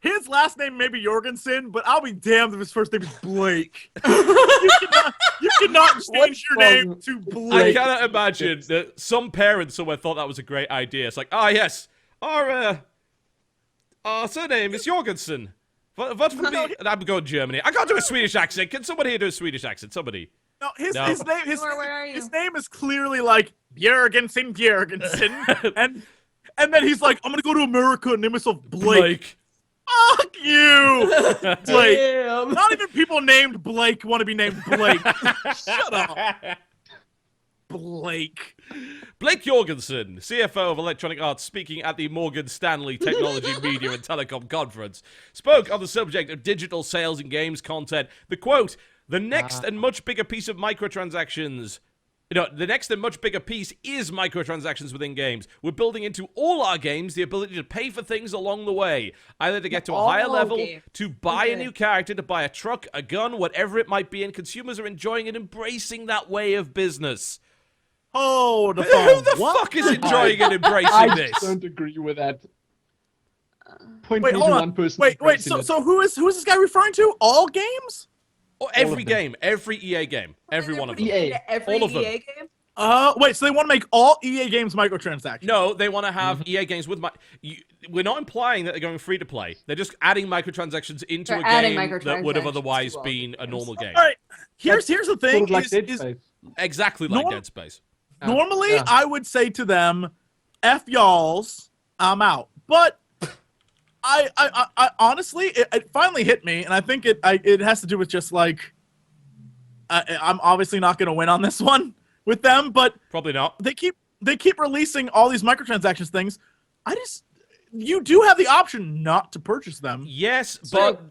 His last name may be Jorgensen, but I'll be damned if his first name is Blake. you cannot change your name wrong? to I Blake. cannot imagine that some parent somewhere thought that was a great idea. It's like, yes, our surname is Jorgensen. What would be? And I'm going Germany. I can't do a Swedish accent. Can somebody here do a Swedish accent? Somebody. No, his No. name Where are you? his name is clearly like Jorgensen, and then he's like, I'm gonna go to America and name myself Blake. Fuck you, Blake. Damn. Not even people named Blake want to be named Blake. Shut up, Blake. Blake Jorgensen, CFO of Electronic Arts, speaking at the Morgan Stanley Technology, Media, and Telecom Conference, spoke on the subject of digital sales and games content. The quote, the next and much bigger piece of microtransactions. The next and much bigger piece is microtransactions within games. We're building into all our games the ability to pay for things along the way, either to get to a higher All level, games. to buy a Okay. new character, to buy a truck, a gun, whatever it might be, and consumers are enjoying and embracing that way of business. Oh, the Who phone. the What? fuck is enjoying and embracing I this? don't agree with that. Point Wait, me hold to on. one person. Wait. embracing it. So who is this guy referring to? All games? Or every of them. game, every EA game, every one of them. EA. Every All of them. EA game? Wait. So they want to make all EA games microtransactions? No, they want to have EA games with we're not implying that they're going free to play. They're just adding microtransactions into They're a adding game that would have microtransactions otherwise to all been a games. normal game. All right. Here's the Sort thing. of like is- Dead is- Space. Exactly like Norm- Dead Space. Normally, Yeah. I would say to them, "F y'alls, I'm out." But I honestly, it finally hit me, and I think it has to do with just like I'm obviously not going to win on this one with them, but Probably not. they keep releasing all these microtransactions things. you do have the option not to purchase them. Yes, but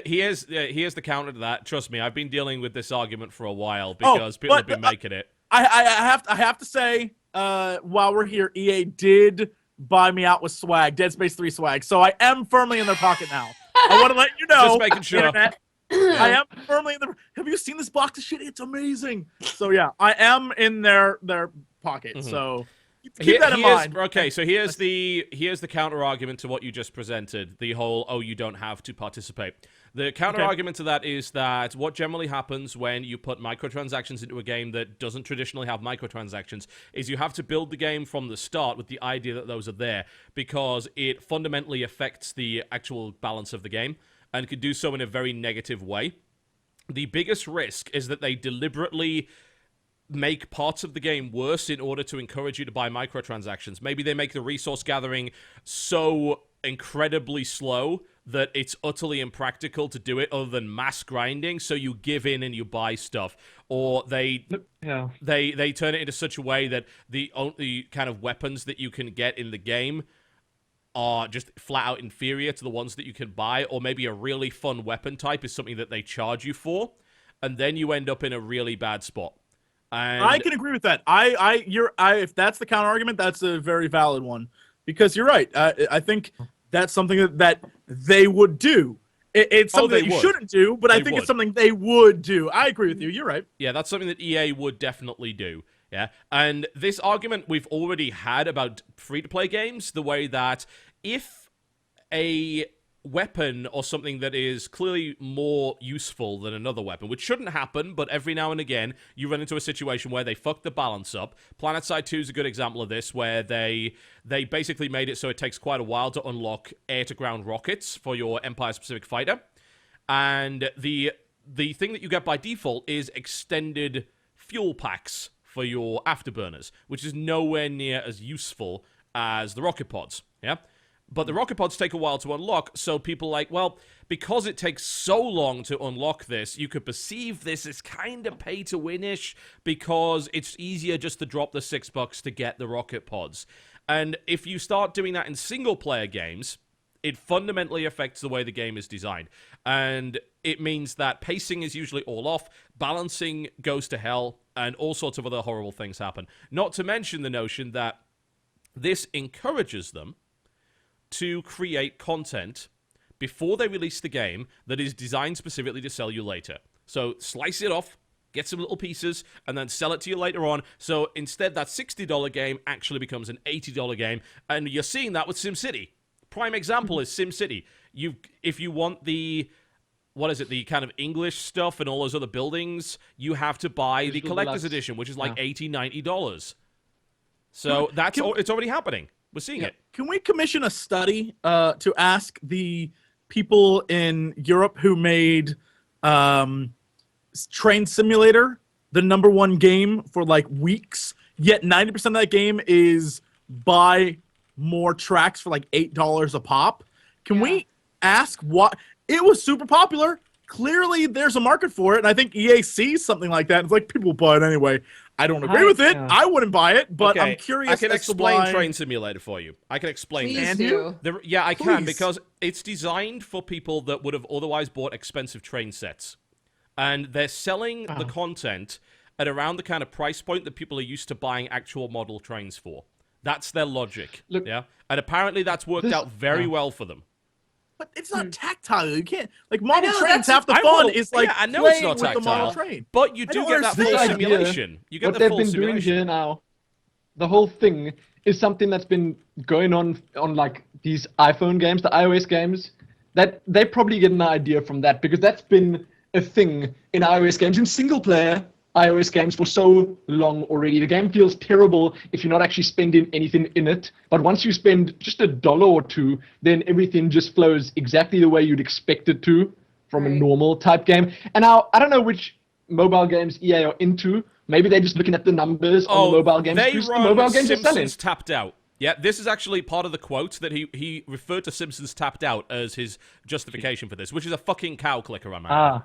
here's the counter to that. Trust me, I've been dealing with this argument for a while because people have been making it. I have to say, while we're here, EA did buy me out with swag, Dead Space 3 swag. So I am firmly in their pocket now. I want to let you know. Just making sure. Internet, I am firmly in the. Have you seen this box of shit? It's amazing. So yeah, I am in their pocket. Mm-hmm. So keep that in mind. Okay, so here's the counter argument to what you just presented. The whole you don't have to participate. The counter argument to that is that what generally happens when you put microtransactions into a game that doesn't traditionally have microtransactions is you have to build the game from the start with the idea that those are there, because it fundamentally affects the actual balance of the game and could do so in a very negative way. The biggest risk is that they deliberately make parts of the game worse in order to encourage you to buy microtransactions. Maybe they make the resource gathering so incredibly slow that it's utterly impractical to do it other than mass grinding, so you give in and you buy stuff. Or they turn it into such a way that the only kind of weapons that you can get in the game are just flat out inferior to the ones that you can buy, or maybe a really fun weapon type is something that they charge you for, and then you end up in a really bad spot. And I can agree with that. If that's the counter argument, that's a very valid one, because you're right. I think that's something that they would do. It's something that you shouldn't do, but I think it's something they would do. I agree with you. You're right. Yeah, that's something that EA would definitely do. Yeah, and this argument we've already had about free-to-play games, the way that if a weapon or something that is clearly more useful than another weapon, which shouldn't happen, but every now and again you run into a situation where they fuck the balance up. PlanetSide 2 is a good example of this, where they basically made it so it takes quite a while to unlock air-to-ground rockets for your Empire-specific fighter, and the thing that you get by default is extended fuel packs for your afterburners, which is nowhere near as useful as the rocket pods, yeah? But the rocket pods take a while to unlock, so people are like, well, because it takes so long to unlock this, you could perceive this as kind of pay-to-win-ish, because it's easier just to drop the $6 to get the rocket pods. And if you start doing that in single-player games, it fundamentally affects the way the game is designed. And it means that pacing is usually all off, balancing goes to hell, and all sorts of other horrible things happen. Not to mention the notion that this encourages them to create content before they release the game that is designed specifically to sell you later. So slice it off, get some little pieces, and then sell it to you later on. So instead, that $60 game actually becomes an $80 game, and you're seeing that with SimCity. Prime example is SimCity. If you want the kind of English stuff and all those other buildings, you have to buy the collector's edition, which is like $80, $90. So it's already happening. We're seeing it. Can we commission a study to ask the people in Europe who made Train Simulator the #1 game for like weeks, yet 90% of that game is buy more tracks for like $8 a pop? Can we ask what? It was super popular. Clearly, there's a market for it, and I think EA sees something like that. It's like, people buy it anyway. I don't agree with it. I wouldn't buy it, but I'm curious. I can explain Train Simulator for you. I can explain Please this. do. Yeah, I can, because it's designed for people that would have otherwise bought expensive train sets. And they're selling the content at around the kind of price point that people are used to buying actual model trains for. That's their logic. Look, yeah, and apparently that's worked out very well for them. But it's not tactile. You can't, like, model trains. Half the fun is like I know it's not with the model tactile, train. but you do get that full simulation. You get what the full they've been simulation. doing here now, the whole thing is something that's been going on like these iPhone games, the iOS games. That they probably get an idea from that, because that's been a thing in iOS games, in single player iOS games, for so long already. The game feels terrible if you're not actually spending anything in it. But once you spend just $1 or $2, then everything just flows exactly the way you'd expect it to from a normal type game. And now, I don't know which mobile games EA are into. Maybe they're just looking at the numbers on the mobile games. They The run mobile games Simpsons Tapped Out. Yeah, this is actually part of the quote that he referred to Simpsons Tapped Out as his justification for this, which is a fucking cow clicker, man.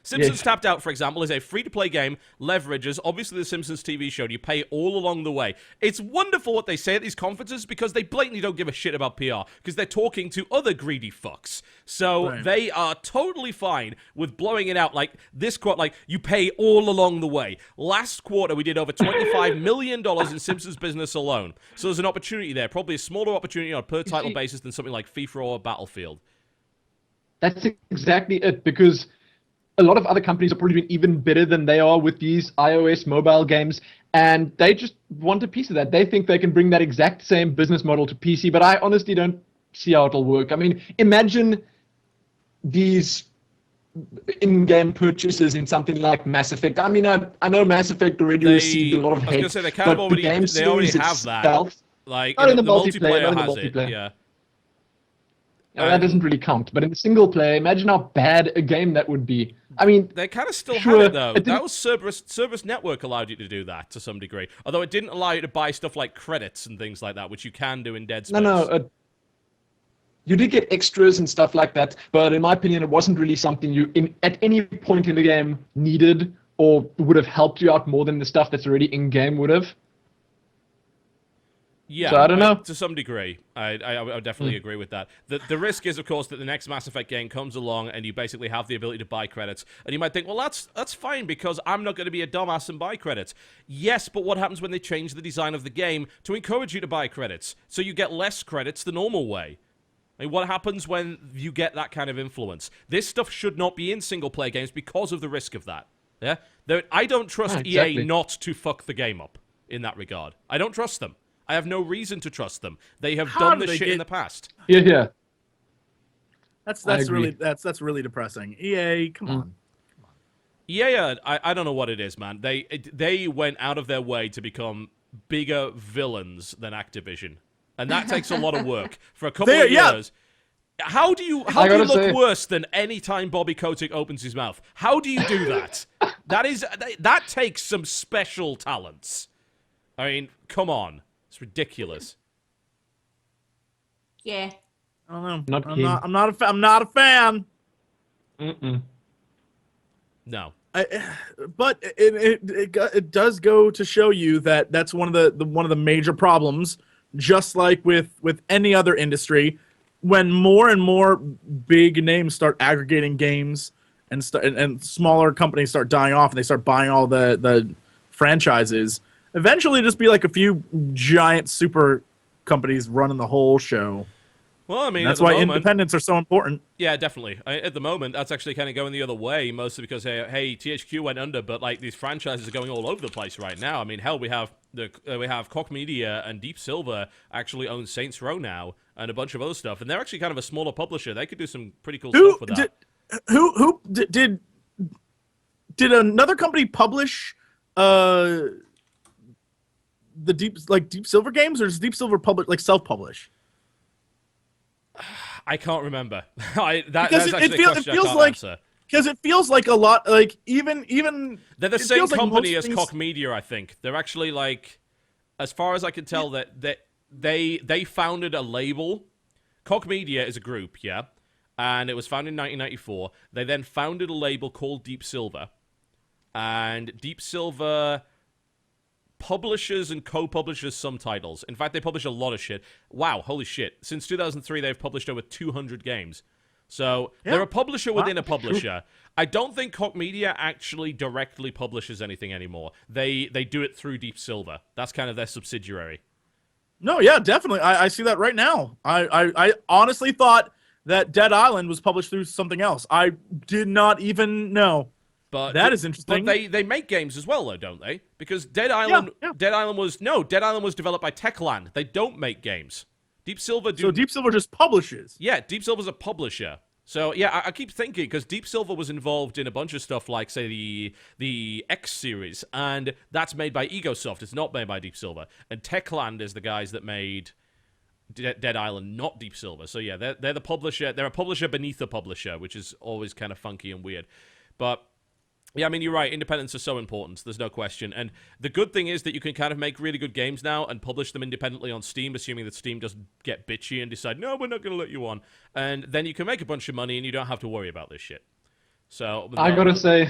Simpsons Yes. Tapped Out, for example, is a free-to-play game, leverages, obviously, the Simpsons TV show, and you pay all along the way. It's wonderful what they say at these conferences because they blatantly don't give a shit about PR because they're talking to other greedy fucks. So Right. they are totally fine with blowing it out like this quote, like, you pay all along the way. Last quarter, we did over $25 million in Simpsons business alone. So there's an opportunity there, probably a smaller opportunity on a per-title basis than something like FIFA or Battlefield. That's exactly it, because a lot of other companies are probably doing even better than they are with these iOS mobile games, and they just want a piece of that. They think they can bring that exact same business model to PC, but I honestly don't see how it'll work. I mean, imagine these in-game purchases in something like Mass Effect. I mean, I know Mass Effect already received a lot of hate. I was going to say, they kind of but already, the game they already series have that. itself, Like, Not in the multiplayer multiplayer, not in the has multiplayer. it, yeah. that doesn't really count. But in the single player, imagine how bad a game that would be. I mean, They kind of still sure, have it, though. it That didn't- was Cerberus Network allowed you to do that to some degree. Although it didn't allow you to buy stuff like credits and things like that, which you can do in Dead Space. no. You did get extras and stuff like that, but in my opinion, it wasn't really something you, at any point in the game, needed or would have helped you out more than the stuff that's already in-game would have. Yeah, So I don't know. To some degree, I would definitely agree with that. The risk is, of course, that the next Mass Effect game comes along and you basically have the ability to buy credits. And you might think, well, that's fine because I'm not going to be a dumbass and buy credits. Yes, but what happens when they change the design of the game to encourage you to buy credits? So you get less credits the normal way. I mean, what happens when you get that kind of influence? This stuff should not be in single-player games because of the risk of that. Yeah, I don't trust Ah, exactly. EA not to fuck the game up in that regard. I don't trust them. I have no reason to trust them. They have How done do this they shit in get- the past. Yeah. That's I agree. really that's really depressing. EA, come on. Yeah, I don't know what it is, man. They went out of their way to become bigger villains than Activision, and that takes a lot of work for a couple of Yeah. years. How do you gotta look say- worse than any time Bobby Kotick opens his mouth? How do you do that? that takes some special talents. I mean, come on, it's ridiculous. Yeah. I don't know. Not I'm keen. I'm not a fan. Mm-mm. No. But it does go to show you that that's one of the major problems. Just like with any other industry, when more and more big names start aggregating games and smaller companies start dying off and they start buying all the franchises, eventually just be like a few giant super companies running the whole show. Well, I mean, And that's at the why moment, independents are so important. Yeah, definitely. At the moment, that's actually kind of going the other way, mostly because hey, THQ went under, but like these franchises are going all over the place right now. I mean, hell, we have Koch Media and Deep Silver actually own Saints Row now, and a bunch of other stuff, and they're actually kind of a smaller publisher. They could do some pretty cool stuff with that. Did another company publish the Deep Silver games, or does Deep Silver self-publish? I can't remember. Because That's actually a question I can't answer. Because it feels like a lot, like even They're the it same feels like company most as things- Koch Media, I think. They're actually like, as far as I can tell, that they founded a label. Koch Media is a group, yeah, and it was founded in 1994. They then founded a label called Deep Silver, and Deep Silver publishes and co-publishes some titles. In fact, they publish a lot of shit. Wow, holy shit. Since 2003, they've published over 200 games. So they're a publisher within a publisher. I don't think Koch Media actually directly publishes anything anymore. They do it through Deep Silver. That's kind of their subsidiary. No, yeah, definitely. I see that right now. I honestly thought that Dead Island was published through something else. I did not even know. But That is interesting. But they make games as well, though, don't they? Because Dead Island was developed by Techland. They don't make games. Deep Silver do. So Deep Silver just publishes. Yeah, Deep Silver's a publisher. So yeah, I keep thinking because Deep Silver was involved in a bunch of stuff like, say, the X series, and that's made by EgoSoft. It's not made by Deep Silver. And Techland is the guys that made Dead Island, not Deep Silver. So yeah, they're the publisher. They're a publisher beneath a publisher, which is always kind of funky and weird. But yeah, I mean, you're right. Independence is so important. There's no question. And the good thing is that you can kind of make really good games now and publish them independently on Steam, assuming that Steam doesn't get bitchy and decide, no, we're not going to let you on. And then you can make a bunch of money and you don't have to worry about this shit. So I gotta say,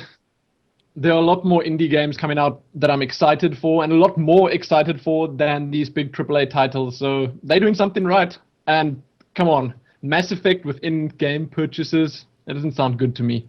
there are a lot more indie games coming out that I'm excited for, and a lot more excited for than these big AAA titles. So they're doing something right. And come on, Mass Effect with in-game purchases, that doesn't sound good to me.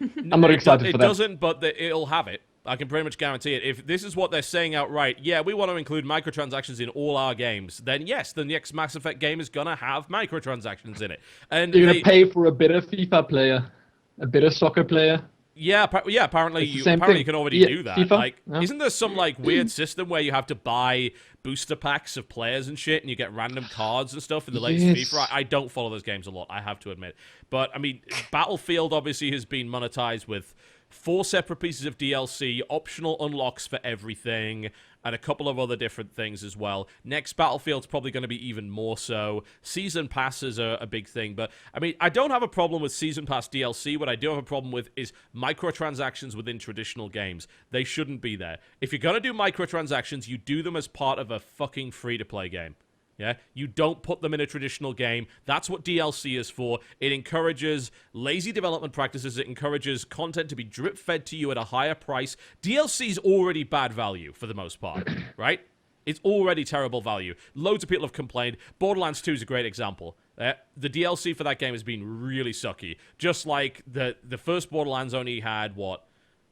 I'm not excited for that. It doesn't, but it'll have it. I can pretty much guarantee it. If this is what they're saying outright, yeah, we want to include microtransactions in all our games, then yes, the next Mass Effect game is going to have microtransactions in it. And you're going to pay for a better FIFA player, a better soccer player. Yeah, apparently you can already do that. FIFA? Like, isn't there some like weird system where you have to buy booster packs of players and shit, and you get random cards and stuff in the latest FIFA? I don't follow those games a lot, I have to admit. But I mean, Battlefield obviously has been monetized with 4 separate pieces of DLC, optional unlocks for everything, and a couple of other different things as well. Next Battlefield's probably going to be even more so. Season passes are a big thing, but I mean, I don't have a problem with Season Pass DLC. What I do have a problem with is microtransactions within traditional games. They shouldn't be there. If you're going to do microtransactions, you do them as part of a fucking free-to-play game. Yeah, you don't put them in a traditional game. That's what DLC is for. It encourages lazy development practices. It encourages content to be drip-fed to you at a higher price. DLC is already bad value for the most part, right? It's already terrible value. Loads of people have complained. Borderlands 2 is a great example. The DLC for that game has been really sucky. Just like the first Borderlands only had,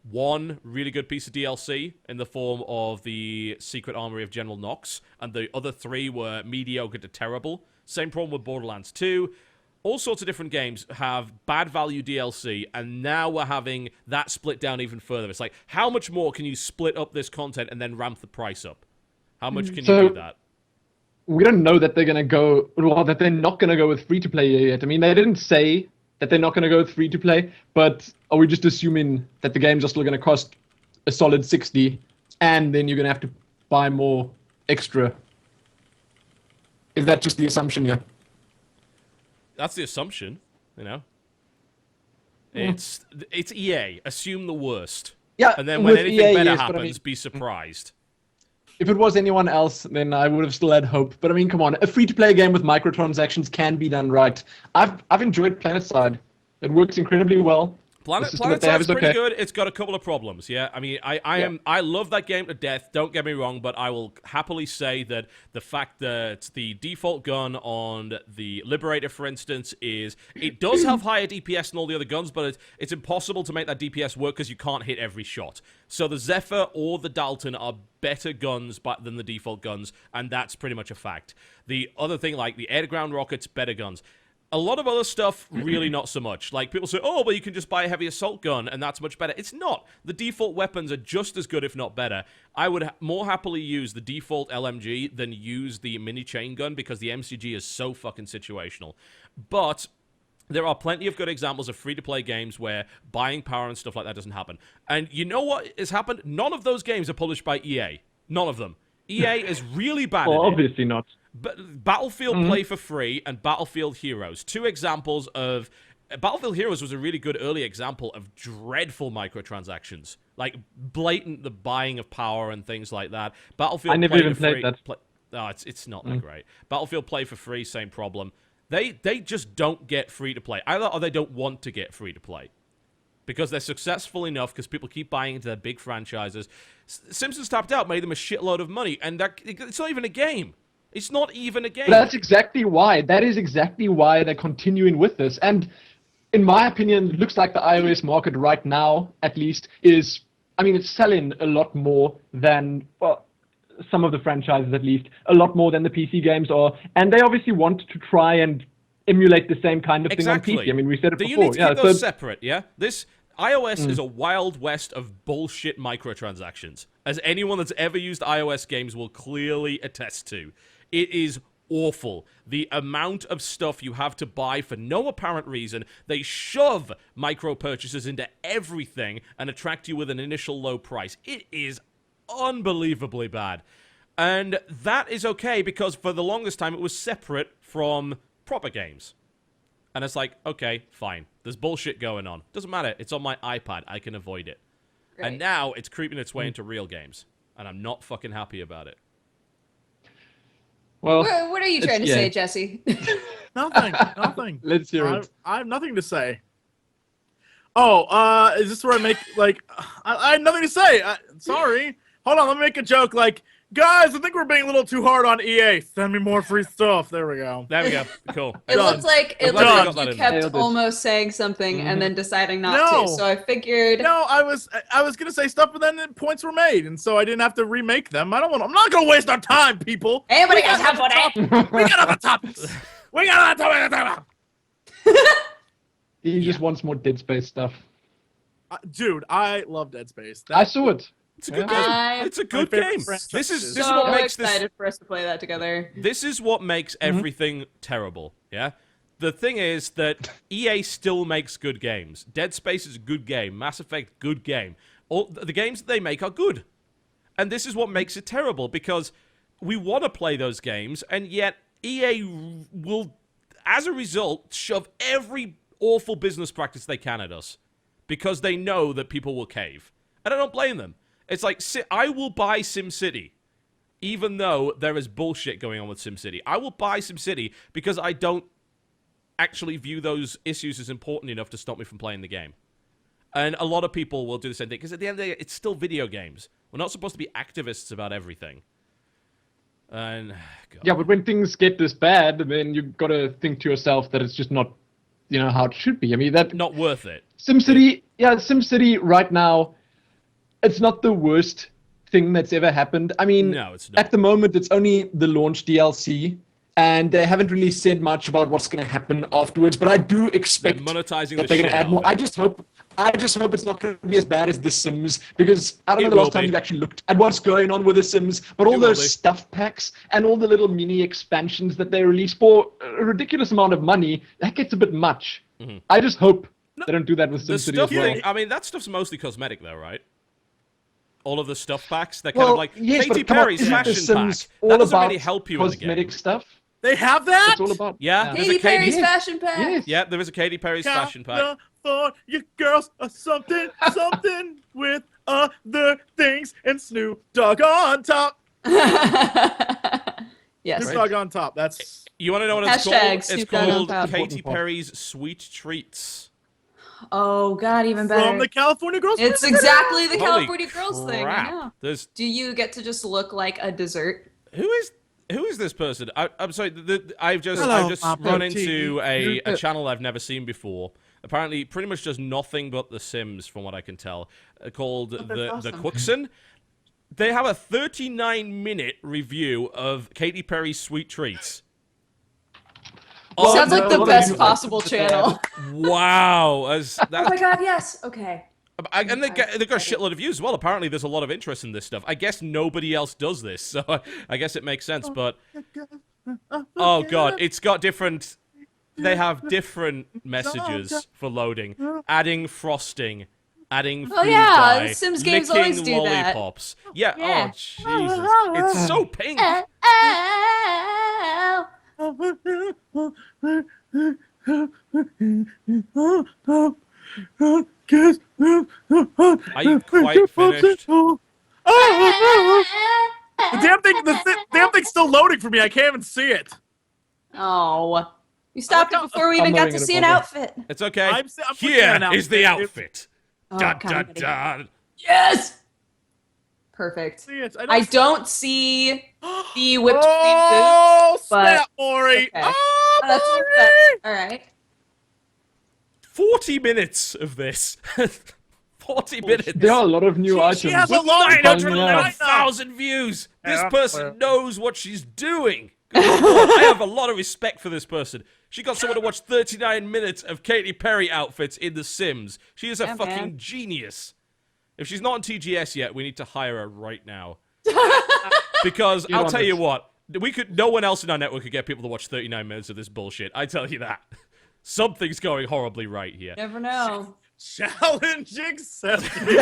one really good piece of DLC in the form of the Secret Armory of General Knox, and the other 3 were mediocre to terrible. Same problem with Borderlands 2. All sorts of different games have bad value DLC, and now we're having that split down even further. It's like, how much more can you split up this content and then ramp the price up? How much can you do that? We don't know that they're going to go, well, that they're not going to go with free-to-play yet. I mean, they didn't say that they're not going to go with free-to-play, but are we just assuming that the games are still going to cost a solid 60, and then you're going to have to buy more extra? Is that just the assumption here? That's the assumption, you know? It's EA. Assume the worst. Yeah, and then when anything better yes, happens, I mean, be surprised. If it was anyone else, then I would have still had hope. But I mean, come on, a free-to-play game with microtransactions can be done right. I've enjoyed PlanetSide. It works incredibly well. PlanetSide's pretty good. It's got a couple of problems, yeah? I mean, I love that game to death, don't get me wrong, but I will happily say that the fact that the default gun on the Liberator, for instance, it does have higher DPS than all the other guns, but it's impossible to make that DPS work because you can't hit every shot. So the Zephyr or the Dalton are better guns than the default guns, and that's pretty much a fact. The other thing, like the air-to-ground rockets, better guns. A lot of other stuff, really not so much. Like, people say, oh, well, you can just buy a heavy assault gun, and that's much better. It's not. The default weapons are just as good, if not better. I would more happily use the default LMG than use the mini chain gun, because the MCG is so fucking situational. But there are plenty of good examples of free-to-play games where buying power and stuff like that doesn't happen. And you know what has happened? None of those games are published by EA. None of them. EA is really bad at it. Obviously not. Battlefield Play for Free and Battlefield Heroes. 2 examples of... Battlefield Heroes was a really good early example of dreadful microtransactions. Like, blatant the buying of power and things like that. Battlefield I never Play even for played Free, that. No, it's not that great. Battlefield Play for Free, same problem. They just don't get free-to-play. Either or they don't want to get free-to-play. Because they're successful enough, because people keep buying into their big franchises. Simpsons Tapped Out made them a shitload of money, and it's not even a game. It's not even a game. That's exactly why. That is exactly why they're continuing with this. And in my opinion, it looks like the iOS market right now, at least, is, I mean, it's selling a lot more than, well, some of the franchises at least, a lot more than the PC games are. And they obviously want to try and emulate the same kind of thing on PC. I mean, we said it before. You need to keep those separate, yeah? iOS is a wild west of bullshit microtransactions, as anyone that's ever used iOS games will clearly attest to. It is awful. The amount of stuff you have to buy for no apparent reason. They shove micro purchases into everything and attract you with an initial low price. It is unbelievably bad. And that is okay, because for the longest time it was separate from proper games. And it's like, okay, fine. There's bullshit going on. Doesn't matter. It's on my iPad. I can avoid it. Right. And now it's creeping its way into real games. And I'm not fucking happy about it. Well, what are you trying to say, Jesse? Nothing. Let's hear it. I have nothing to say. Oh, is this where I make, like, I had nothing to say. Sorry. Hold on, let me make a joke, like, guys, I think we're being a little too hard on EA. Send me more free stuff. There we go. There we go. Cool. It Done. looked like I'm glad you got that you in. kept Nailed it. almost saying something and then deciding not No. to. So I figured. No, I was gonna say stuff, but then the points were made, and so I didn't have to remake them. I'm not gonna waste our time, people. Anybody We got got time for that? We got other topics. We got other topics. He just wants more Dead Space stuff. Dude, I love Dead Space. I saw it. It's a good Yeah. game. It's a My good favorite game. franchise. This is So what makes this. excited for us to play that together. This is what makes everything terrible. Yeah. The thing is that EA still makes good games. Dead Space is a good game. Mass Effect, good game. All the games that they make are good, and this is what makes it terrible because we want to play those games, and yet EA will, as a result, shove every awful business practice they can at us because they know that people will cave. And I don't blame them. It's like, I will buy SimCity, even though there is bullshit going on with SimCity. I will buy SimCity because I don't actually view those issues as important enough to stop me from playing the game. And a lot of people will do the same thing because at the end of the day, it's still video games. We're not supposed to be activists about everything. And God. Yeah, but when things get this bad, then you've got to think to yourself that it's just not, how it should be. I mean, that Not worth it. SimCity right now, it's not the worst thing that's ever happened. I mean, No, it's not. at the moment, it's only the launch DLC, and they haven't really said much about what's going to happen afterwards. But I do They're expect monetizing that the they're shit going to add out more. of it. I just hope it's not going to be as bad as The Sims, because I don't know It the will last time be. you've actually looked at what's going on with The Sims, but all It will those be. stuff packs and all the little mini expansions that they release for a ridiculous amount of money, that gets a bit much. I just hope they don't do that with The SimCity stuff as well. thing, I mean, that stuff's mostly cosmetic, though, right? All of the stuff packs, they're kind of like yes, Katy but come on, Perry's isn't The fashion Sims pack. all That doesn't about really help you in the game. cosmetic stuff? They have that? It's all about. Yeah, there's a Katy Perry's Katy. fashion pack. Yes. Yeah, there is a Katy Perry's fashion pack. For your girls or something with other things and Snoop Dogg on top. Yes. Snoop Dogg on top. That's You want to know what it's Hashtag called? It's Snoop Dogg on called top. Katy Perry's Sweet Treats. Oh God, even better. from the California Girls. It's Music Video. exactly the Holy California Girls thing. I crap. know. There's Do you get to just look like a dessert? who is this person? I'm sorry. I've just Hello, run Papa into T. a channel I've never seen before. Apparently, pretty much does nothing but The Sims, from what I can tell. Called the awesome. Quixon. They have a 39-minute review of Katy Perry's Sweet Treats. Oh, Sounds like the no. best possible channel. Wow. Oh my God, yes. Okay. And they've got a shitload of views as well. Apparently, there's a lot of interest in this stuff. I guess nobody else does this, so I guess it makes sense. But oh god, it's got different. They have different messages for loading, adding frosting, adding food Oh, yeah, dye, Sims games licking always do that. lollipops. Yeah. Yeah. Oh Jesus, it's so pink. Are you quite finished? The damn thing's still loading for me. I can't even see it. Oh. You stopped it before we even I'm got not to gonna see an bother. outfit. It's okay. I'm looking Here at an is the outfit. outfit. Oh, Dun, God, I'm dun, gonna dun. Yes! Perfect. See it. I don't see the whipped cream Oh, boots, but- snap, Maury. okay. Oh, Oh, that's Maury. all right. 40 minutes of this. 40 minutes. There are a lot of new items. She has a With lot of Finding out. 911,000 views. This Yeah. person knows what she's doing. Good Lord, I have a lot of respect for this person. She got someone to watch 39 minutes of Katy Perry outfits in The Sims. She is a Yeah, fucking man. genius. If she's not on TGS yet, we need to hire her right now. Because Get I'll on tell it. you what, no one else in our network could get people to watch 39 minutes of this bullshit. I tell you that. Something's going horribly right here. Never know. Challenging 70.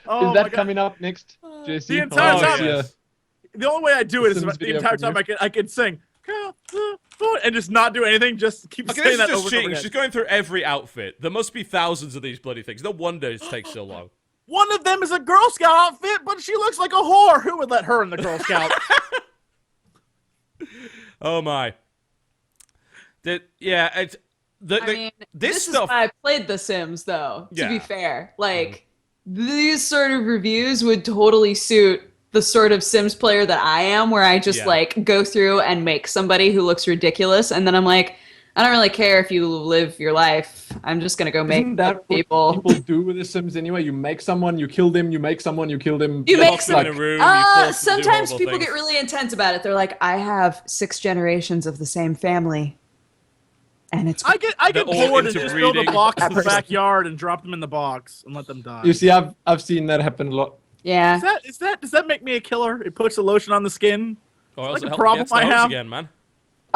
Oh Is my that God. coming up next, JC? The entire Oh, time. yes. The only way I do it is Sims if the video entire time I can sing and just not do anything, just keep Okay, saying this is that just over and cheating. over again. She's going through every outfit. There must be thousands of these bloody things. No wonder it takes so long. One of them is a Girl Scout outfit, but she looks like a whore. Who would let her in the Girl Scout? Oh my. It's I mean, this is stuff. why I played The Sims, though. To be Yeah. fair, like these sort of reviews would totally suit the sort of Sims player that I am, where I just like go through and make somebody who looks ridiculous, and then I'm like, I don't really care if you live your life. I'm just gonna go make Isn't that people. what people do with The Sims anyway? You make someone, you kill them, you make someone, you kill them. You make Lock them in a room. You force them to do sometimes horrible people things. get really intense about it. They're like, I have 6 generations of the same family, and it's I get They're all bored and just build a interbreeding. box in the Person. backyard and drop them in the box and let them die. You see, I've seen that happen a lot. yeah. Does that make me a killer? It puts the lotion on the skin. Or like else a it helps problem get the I hose have. again, man.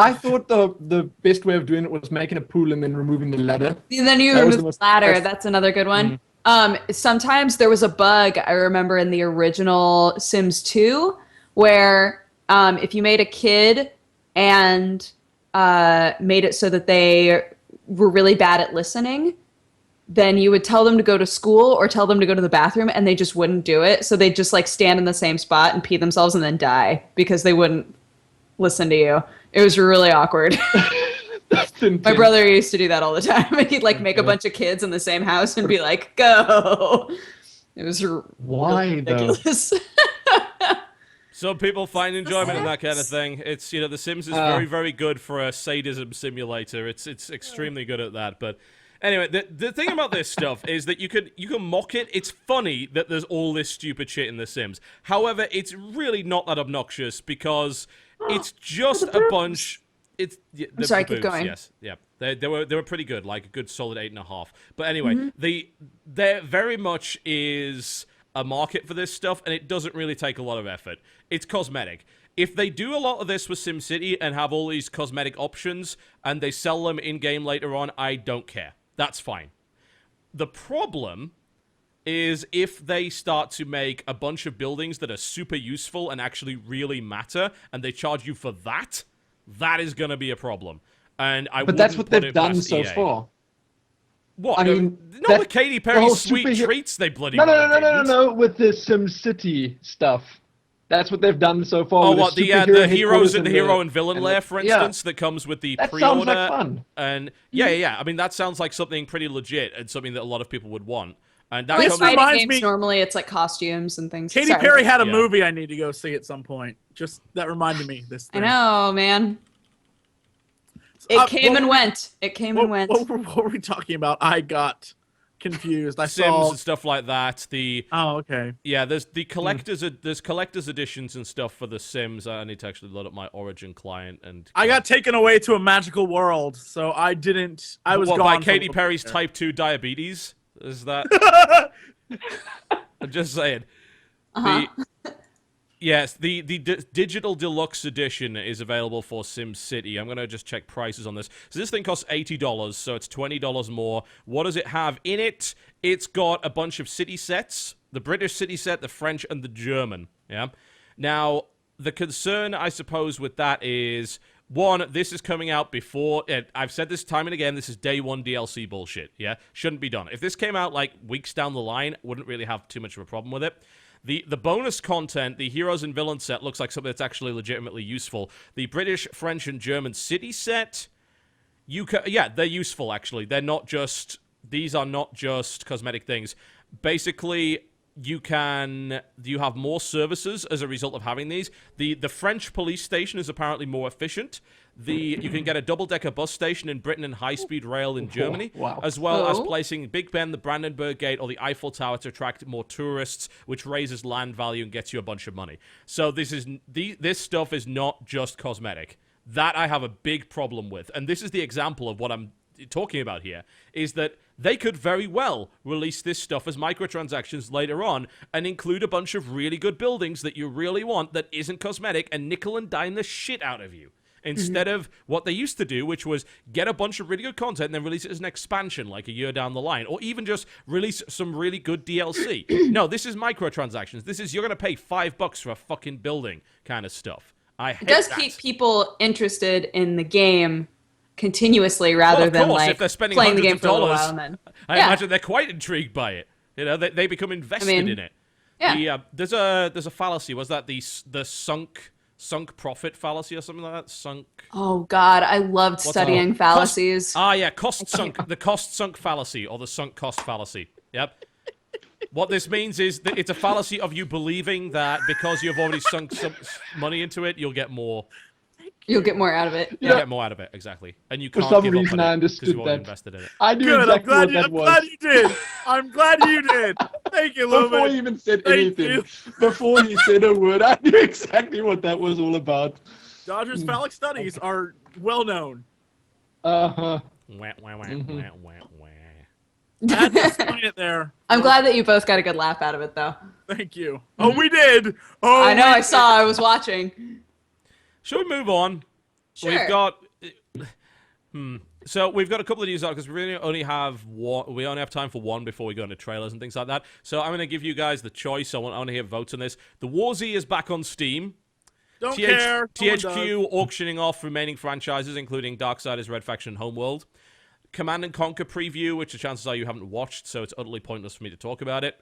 I thought the best way of doing it was making a pool and then removing the ladder. And then you That was remove the the most- ladder. that's- That's another good one. Sometimes there was a bug I remember in the original Sims 2 where if you made a kid and made it so that they were really bad at listening, then you would tell them to go to school or tell them to go to the bathroom, and they just wouldn't do it. So they'd just like stand in the same spot and pee themselves and then die because they wouldn't listen to you. It was really awkward. That's intense. My brother used to do that all the time. He'd like make a bunch of kids in the same house and be like, "Go." It was Why though? ridiculous. Some people find enjoyment in that kind of thing. It's The Sims is very, very good for a sadism simulator. It's extremely good at that. But anyway, the thing about this stuff is that you can mock it. It's funny that there's all this stupid shit in The Sims. However, it's really not that obnoxious because it's just a bunch. I'm sorry, keep going. Yes, yeah, they were pretty good, like a good solid 8.5. But anyway, there very much is a market for this stuff, and it doesn't really take a lot of effort. It's cosmetic. If they do a lot of this with SimCity and have all these cosmetic options, and they sell them in game later on, I don't care. That's fine. The problem is if they start to make a bunch of buildings that are super useful and actually really matter, and they charge you for that. That is going to be a problem. And But that's what they've done so EA. far. What? I mean, not with Katy the whole Perry's sweet superhero- treats they bloody No, well didn't. no. With the SimCity stuff, that's what they've done so far. Oh, with what the superhero heroes in the headquarters hero and villain and lair, for yeah. instance, that comes with the That pre-order. sounds like fun. And yeah. I mean, that sounds like something pretty legit and something that a lot of people would want. And that Like This comes, fighting reminds games, me- normally it's like costumes and things. Katy Sorry. Perry had a Yeah. movie I need to go see at some point. Just that reminded me of this I thing. know, man. It came and went. It came and went. What were we talking about? I got confused. I Sims saw. and stuff like that. Oh, okay. Yeah, there's the collectors. There's collectors editions and stuff for the Sims. I need to actually load up my Origin client and. I got taken away to a magical world, so I didn't. I was what, gone by for a Katy little Perry's bit type 2 diabetes. Is that? I'm just saying. Yes, the digital deluxe edition is available for SimCity. I'm gonna just check prices on this. So this thing costs $80, so it's $20 more. What does it have in it? It's got a bunch of city sets: the British city set, the French, and the German. Yeah. Now, the concern, I suppose, with that is, one, this is coming out before. I've said this time and again. This is day one DLC bullshit. Yeah, shouldn't be done. If this came out like weeks down the line, wouldn't really have too much of a problem with it. The bonus content, the heroes and villains set, looks like something that's actually legitimately useful. The British, French, and German city set, they're useful actually. They're not just. These are not just cosmetic things. Basically, you have more services as a result of having these. The French police station is apparently more efficient. You can get a double-decker bus station in Britain and high-speed rail in Germany, wow. as well as Oh. placing Big Ben, the Brandenburg Gate, or the Eiffel Tower to attract more tourists, which raises land value and gets you a bunch of money. So this stuff is not just cosmetic. That I have a big problem with, and this is the example of what I'm talking about here, is that they could very well release this stuff as microtransactions later on and include a bunch of really good buildings that you really want that isn't cosmetic and nickel and dime the shit out of you. Instead of what they used to do, which was get a bunch of really good content and then release it as an expansion like a year down the line, or even just release some really good DLC. No, this is microtransactions. This is, you're going to pay $5 for a fucking building kind of stuff. I hate It does that. keep people interested in the game continuously rather of than course, like if they're spending playing the hundreds game of for a little dollars, while and then. I Yeah. imagine they're quite intrigued by it. You know, they become invested mean, in it. yeah. There's a fallacy. Was that the sunk sunk profit fallacy or something like that. Sunk. Oh God, I loved studying fallacies. Yeah, the cost sunk fallacy or the sunk cost fallacy. Yep. What this means is that it's a fallacy of you believing that because you've already sunk some money into it, you'll get more. You'll get more out of it. You'll get more out of it, exactly. And you For can't some give reason, up on I it because understood you've already that. invested in it. I knew Good. exactly what that I'm was. glad you did. I'm glad you did. Thank you, Lumin. Before he even said Thank anything, you. before he said a word, I knew exactly what that was all about. Dodger's phallic studies are well known. Uh-huh. Wah, wah, wah, Mhm. wah, wah, wah. I had to explain it there. I'm glad that you both got a good laugh out of it, though. Thank you. Oh, we did. Oh, I know. we I did. saw. I was watching. Shall we move on? Sure. We've got. So we've got a couple of news articles. We really only have one. We only have time for one before we go into trailers and things like that. So I'm going to give you guys the choice. I want to hear votes on this. The War Z is back on Steam. Don't care. No one does. THQ auctioning off remaining franchises, including Darksiders, Red Faction, and Homeworld. Command and Conquer preview, which the chances are you haven't watched, so it's utterly pointless for me to talk about it.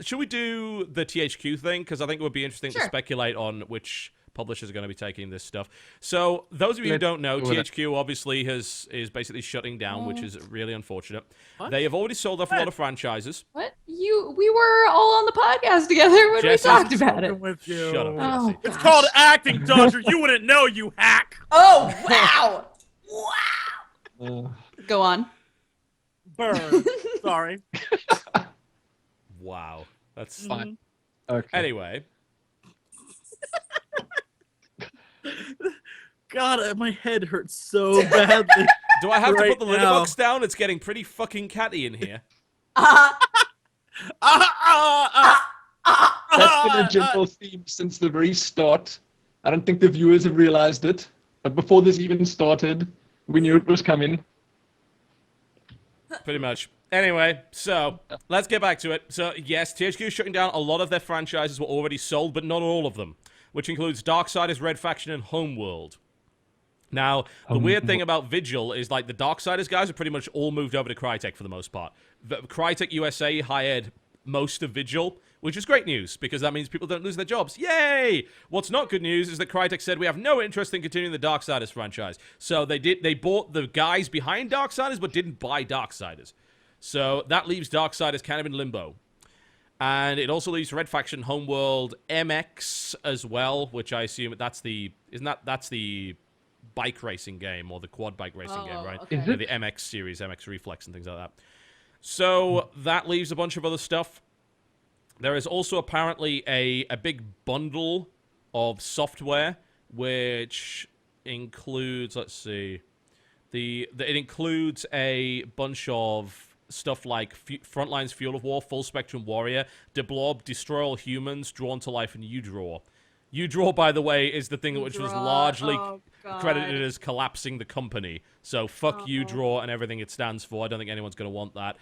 Should we do the THQ thing? Because I think it would be interesting to speculate on which publishers are going to be taking this stuff. So, those of you who don't know, THQ obviously is basically shutting down, which is really unfortunate. What? They have already sold off a lot of franchises. What? We were all on the podcast together when Jesse, we talked about it. With you. Shut up, Oh, Jesse. It's called acting, Dodger. You wouldn't know, you hack. Oh wow! Wow. Go on. Burn. Sorry. Wow. That's Fine. Okay. Anyway. God, my head hurts so badly. Do I have to Right put the litter now. box down? It's getting pretty fucking catty in here. That's been a general theme since the very start. I don't think the viewers have realized it, but before this even started, we knew it was coming. Pretty much. Anyway, so let's get back to it. So yes, THQ is shutting down. A lot of their franchises were already sold, but not all of them, which includes Darksiders, Red Faction, and Homeworld. Now, the weird thing about Vigil is like the Darksiders guys are pretty much all moved over to Crytek for the most part. Crytek USA hired most of Vigil, which is great news because that means people don't lose their jobs. Yay! What's not good news is that Crytek said we have no interest in continuing the Darksiders franchise. So they bought the guys behind Darksiders but didn't buy Darksiders. So that leaves Darksiders kind of in limbo. And it also leaves Red Faction, Homeworld, MX as well, which I assume that's the bike racing game or the quad bike racing game, right? Okay. Is Yeah, it? the MX series, MX Reflex and things like that. So that leaves a bunch of other stuff. There is also apparently a big bundle of software which includes, let's see, it includes a bunch of stuff like Frontlines Fuel of War, Full Spectrum Warrior, Deblob, Destroy All Humans, Drawn to Life, and U-Draw. U-Draw, by the way, is the thing which was largely credited as collapsing the company. So fuck U-Draw and everything it stands for. I don't think anyone's going to want that.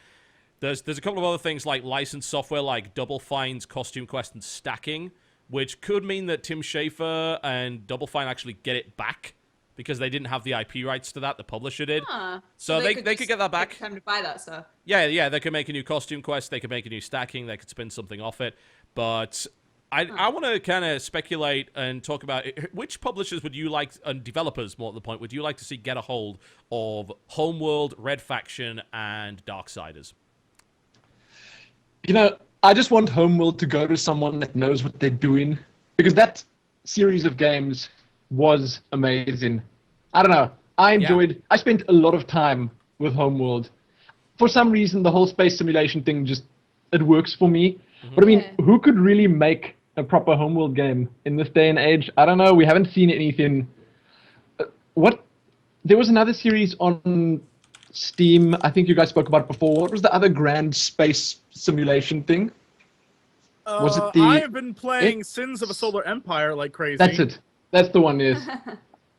There's a couple of other things like licensed software like Double Fine's Costume Quest and Stacking, which could mean that Tim Schafer and Double Fine actually get it back because they didn't have the IP rights to that. The publisher did. Huh. So they could get that back. Take time to buy that stuff. Yeah, they could make a new Costume Quest, they could make a new Stacking, they could spin something off it. But I want to kind of speculate and talk about which publishers would you like, and developers more at the point, would you like to see get a hold of Homeworld, Red Faction, and Darksiders? You know, I just want Homeworld to go to someone that knows what they're doing, because that series of games was amazing. I don't know. I enjoyed. I spent a lot of time with Homeworld. For some reason, the whole space simulation thing it works for me. But I mean, who could really make a proper Homeworld game in this day and age? I don't know. We haven't seen anything. There was another series on Steam. I think you guys spoke about it before. What was the other grand space simulation thing? Was it the? I have been playing Sins of a Solar Empire like crazy. That's it. That's the one. Yes.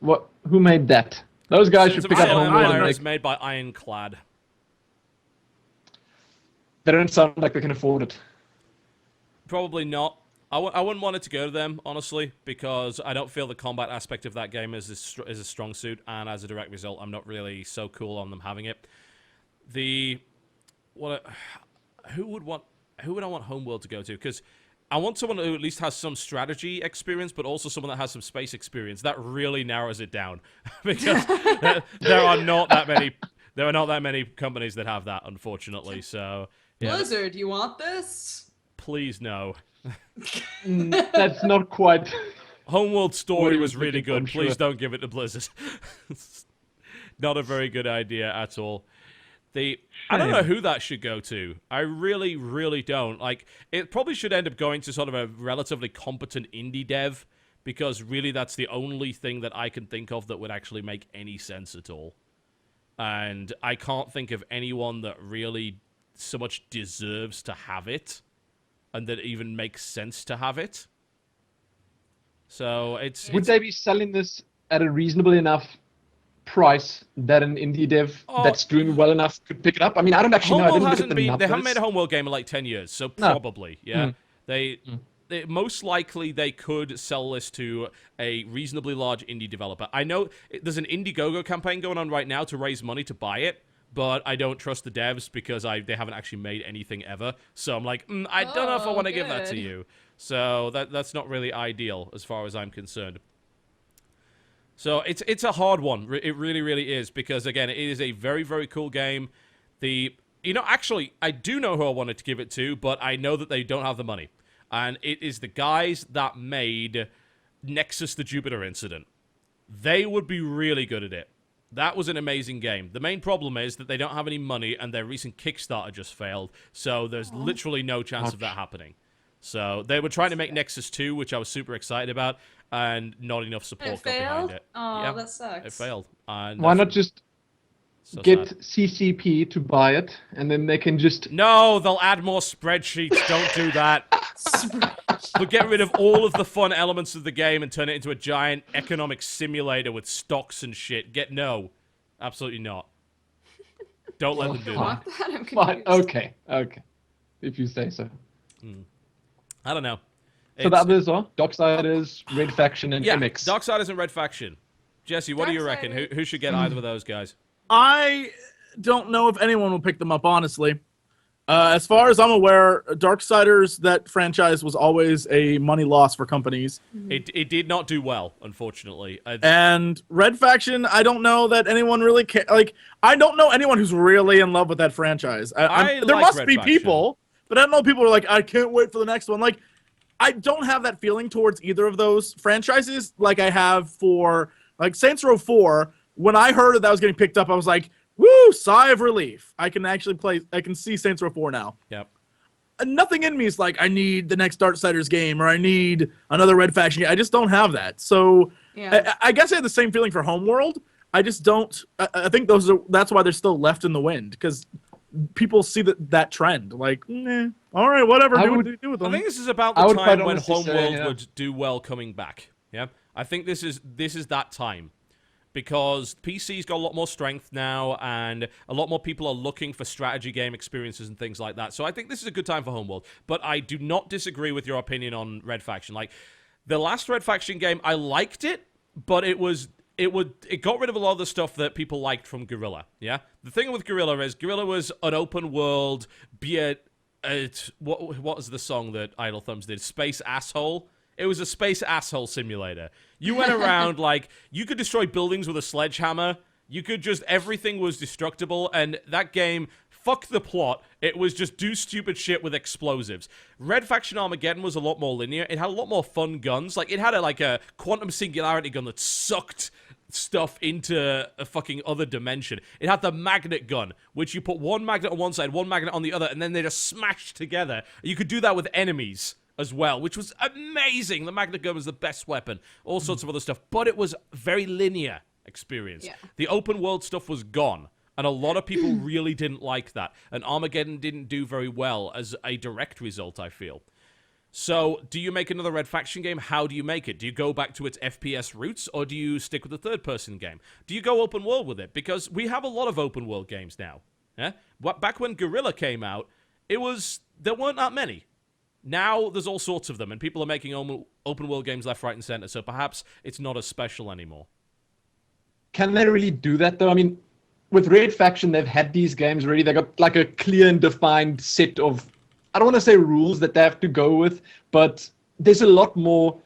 What? Who made that? Those guys Sins should of pick up Solar Homeworld. Empire And is made by Ironclad. they don't sound like they can afford it. Probably not. I wouldn't want it to go to them, honestly, because I don't feel the combat aspect of that game is a strong suit, and as a direct result, I'm not really so cool on them having it. Who would I want Homeworld to go to? Because I want someone who at least has some strategy experience, but also someone that has some space experience. That really narrows it down because there are not that many. There are not that many companies that have that, unfortunately. So, yeah. Blizzard, you want this? Please no. That's not quite. Homeworld story What was he was really looking for, good. I'm sure. Please don't give it to Blizzard. Not a very good idea at all. I don't know who that should go to. I really, really don't. Like, it probably should end up going to sort of a relatively competent indie dev, because really that's the only thing that I can think of that would actually make any sense at all. And I can't think of anyone that really so much deserves to have it, and that even makes sense to have it. So Would they be selling this at a reasonable enough price that an indie dev that's doing well enough could pick it up? I mean, I don't actually know. I Homeworld didn't look at the numbers. they haven't made a Homeworld game in like 10 years, so probably, yeah. They most likely they could sell this to a reasonably large indie developer. I know there's an Indiegogo campaign going on right now to raise money to buy it, but I don't trust the devs because they haven't actually made anything ever. So I'm like, I don't know if I want to give that to you. So that's not really ideal as far as I'm concerned. So it's a hard one. It really, really is, because again, it is a very, very cool game. Actually, I do know who I wanted to give it to, but I know that they don't have the money. And it is the guys that made Nexus: The Jupiter Incident. They would be really good at it. That was an amazing game. The main problem is that they don't have any money, and their recent Kickstarter just failed. So there's literally no chance of that happening. So they were trying to make Nexus 2, which I was super excited about, and not enough support got behind it. Oh, Yeah, that sucks. it failed. And Why not just so get sad. CCP to buy it, and then they can just... No, they'll add more spreadsheets. Don't do that. They'll get rid of all of the fun elements of the game and turn it into a giant economic simulator with stocks and shit. No. Absolutely not. Don't let them do that. Want that? I'm Fine. confused. Okay. If you say so. I don't know. So the others are Darksiders, Red Faction, and Yeah, MX. Darksiders and Red Faction. Jesse, what do you reckon? Darksiders. Who should get either of those guys? I don't know if anyone will pick them up, honestly. As far as I'm aware, Darksiders, that franchise was always a money loss for companies. It did not do well, unfortunately. And Red Faction, I don't know that anyone really I don't know anyone who's really in love with that franchise. There like must Red be Faction. people, but I don't know people who are like, I can't wait for the next one. Like, I don't have that feeling towards either of those franchises like I have for, like, Saints Row 4. When I heard that was getting picked up, I was like, woo, sigh of relief. I can see Saints Row 4 now. Yep. And nothing in me is like, I need the next Darksiders game, or I need another Red Faction game. I just don't have that. So Yeah. I guess I had the same feeling for Homeworld. I just don't. I think that's why they're still left in the wind, because people see that trend. Like, all right, whatever. Do what you do with them. I think this is about I the would time quite when honestly say, Homeworld yeah. would do well coming back. Yeah, I think this is that time, because PC's got a lot more strength now, and a lot more people are looking for strategy game experiences and things like that. So I think this is a good time for Homeworld. But I do not disagree with your opinion on Red Faction. Like, the last Red Faction game, I liked it, but it got rid of a lot of the stuff that people liked from Guerrilla. Yeah, the thing with Guerrilla is Guerrilla was an open world, what was the song that Idle Thumbs did? Space Asshole. It was a space asshole simulator. You went around, like, you could destroy buildings with a sledgehammer. You could everything was destructible, and that game, fuck the plot. It was just do stupid shit with explosives. Red Faction Armageddon was a lot more linear. It had a lot more fun guns. Like, it had a quantum singularity gun that sucked stuff into a fucking other dimension. It had the magnet gun, which you put one magnet on one side, one magnet on the other, and then they just smashed together. You could do that with enemies as well, which was amazing. The magnet gun was the best weapon. All sorts of other stuff. But it was very linear experience. Yeah. The open world stuff was gone. And a lot of people really didn't like that. And Armageddon didn't do very well as a direct result, I feel. So, do you make another Red Faction game? How do you make it? Do you go back to its FPS roots, or do you stick with the third-person game? Do you go open world with it? Because we have a lot of open world games now. Yeah? Back when Guerrilla came out, there weren't that many. Now, there's all sorts of them, and people are making open world games left, right, and center, so perhaps it's not as special anymore. Can they really do that, though? I mean, with Red Faction, they've had these games already. They got like a clear and defined set of I don't want to say rules that they have to go with, but there's a lot more.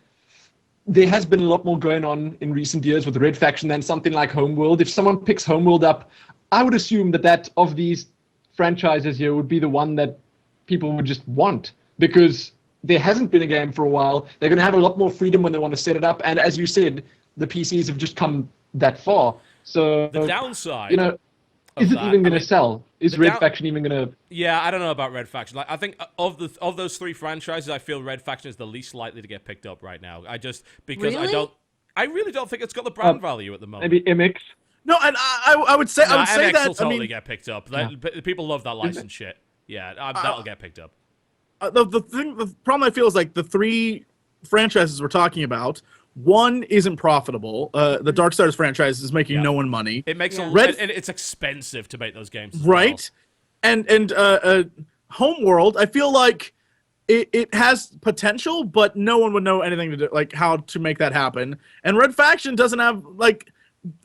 There has been a lot more going on in recent years with Red Faction than something like Homeworld. If someone picks Homeworld up, I would assume that of these franchises here would be the one that people would just want, because there hasn't been a game for a while. They're going to have a lot more freedom when they want to set it up. And as you said, the PCs have just come that far. So The downside, you know, is it that, even going to sell? Is the Red Faction even going to? Yeah, I don't know about Red Faction. Like, I think of those three franchises, I feel Red Faction is the least likely to get picked up right now. Because Really? I really don't think it's got the brand value at the moment. Maybe MX. No, and I would say MX that will totally I mean, get picked up. People love that license shit. Yeah, that'll get picked up. the problem I feel is like the three franchises we're talking about. One isn't profitable. The Darksiders franchise is making no one money. It makes Yeah. and it's expensive to make those games, as Right? And Homeworld, I feel like it has potential, but no one would know anything to do, like how to make that happen. And Red Faction doesn't have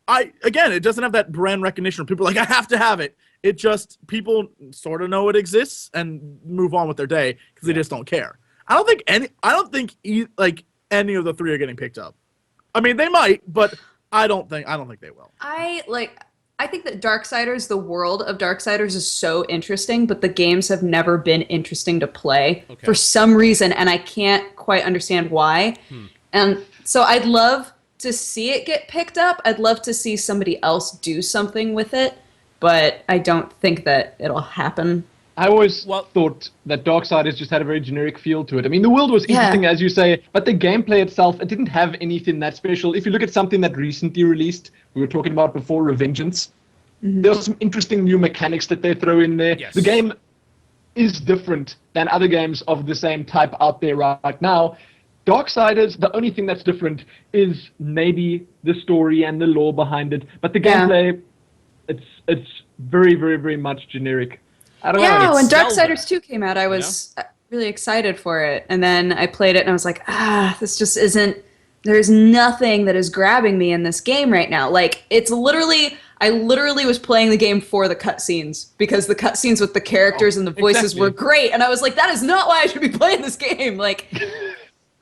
it doesn't have that brand recognition. People are like, I have to have it. It just people sort of know it exists and move on with their day because they just don't care. I don't think any of the three are getting picked up. I mean, they might, but I don't think they will. I think that Darksiders, the world of Darksiders is so interesting, but the games have never been interesting to play for some reason, and I can't quite understand why. And so I'd love to see it get picked up. I'd love to see somebody else do something with it, but I don't think that it'll happen. I always thought that Darksiders just had a very generic feel to it. I mean, the world was interesting, as you say, but the gameplay itself, it didn't have anything that special. If you look at something that recently released, we were talking about before, Revengeance, there are some interesting new mechanics that they throw in there. Yes. The game is different than other games of the same type out there right now. Darksiders, the only thing that's different is maybe the story and the lore behind it, but the gameplay, it's very, very, very much generic. I don't know. Yeah, when Zelda. Darksiders 2 came out, I was really excited for it. And then I played it and I was like, this just isn't, there's nothing that is grabbing me in this game right now. Like, I literally was playing the game for the cutscenes because the cutscenes with the characters and the voices were great. And I was like, that is not why I should be playing this game. Like,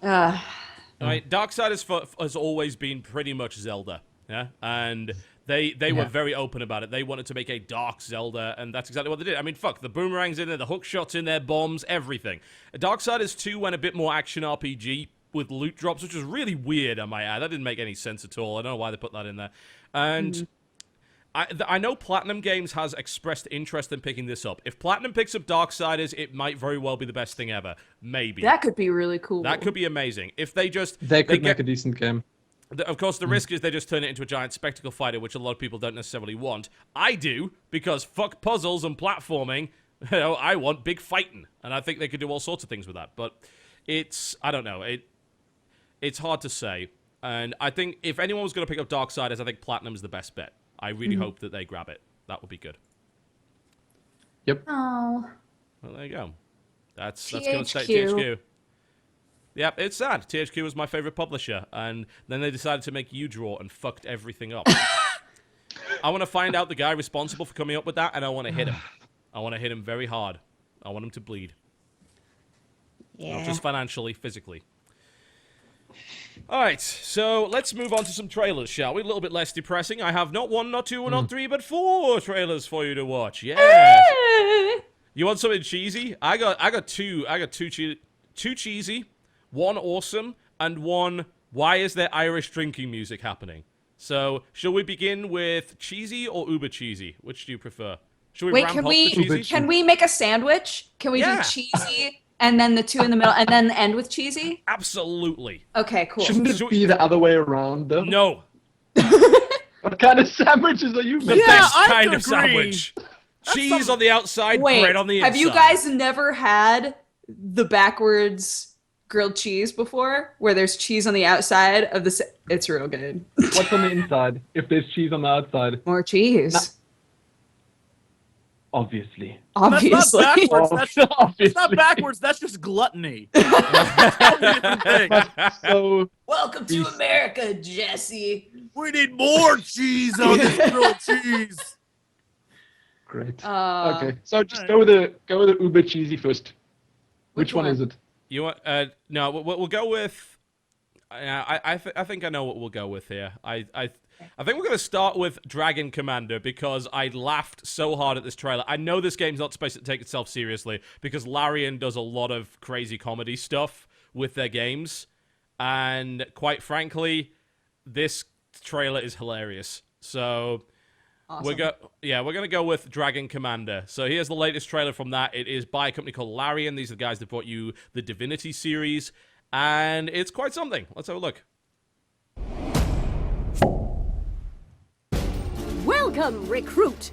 Darksiders has always been pretty much Zelda, yeah? And they were very open about it. They wanted to make a dark Zelda, and that's exactly what they did. I mean, fuck, the boomerangs in there, the hook shots in there, bombs, everything. Darksiders 2 went a bit more action RPG with loot drops, which was really weird, I might add. That didn't make any sense at all. I don't know why they put that in there. And I know Platinum Games has expressed interest in picking this up. If Platinum picks up Darksiders, it might very well be the best thing ever. Maybe. that could be really cool. That could be amazing. If they just... They could make a decent game. Of course, the risk is they just turn it into a giant spectacle fighter, which a lot of people don't necessarily want. I do, because fuck puzzles and platforming. You know, I want big fighting, and I think they could do all sorts of things with that. But I don't know. It's hard to say. And I think if anyone was going to pick up Darksiders, I think Platinum's the best bet. I really hope that they grab it. That would be good. Yep. Oh. Well, there you go. That's going to stay THQ. Yep, it's sad. THQ was my favorite publisher, and then they decided to make U-Draw and fucked everything up. I want to find out the guy responsible for coming up with that, and I want to hit him. I want to hit him very hard. I want him to bleed. Yeah. Not just financially, physically. All right, so let's move on to some trailers, shall we? A little bit less depressing. I have not one, not two, not three, but 4 trailers for you to watch. Yes. You want something cheesy? I got two. I got two cheesy, one awesome, and one, why is there Irish drinking music happening? So, shall we begin with cheesy or uber cheesy? Which do you prefer? Should we Wait, ramp up the cheesy? can we make a sandwich? Can we do cheesy and then the 2 in the middle and then end with cheesy? Absolutely. Okay, cool. Shouldn't it be the other way around, though? No. What kind of sandwiches are you The making? best I kind agree. of sandwich. Cheese on the outside, bread on the inside. Have you guys never had the backwards grilled cheese before, where there's cheese on the outside of the? It's real good. What's on the inside if there's cheese on the outside? More cheese. Obviously. Obviously. That's not backwards. Obviously. It's not backwards. That's just gluttony. That's a totally different thing. So Welcome to America, Jesse. We need more cheese on this grilled cheese. great. Uh, Okay, so just go with the uber cheesy first. Which one is it? You want? No, we'll go with. I think I know what we'll go with here. I think we're going to start with Dragon Commander because I laughed so hard at this trailer. I know this game's not supposed to take itself seriously because Larian does a lot of crazy comedy stuff with their games, and quite frankly, this trailer is hilarious. So. Awesome. We're gonna go with Dragon Commander. So here's the latest trailer from that. It is by a company called Larian. These are the guys that brought you the Divinity series, and it's quite something. Let's have a look. Welcome, recruit,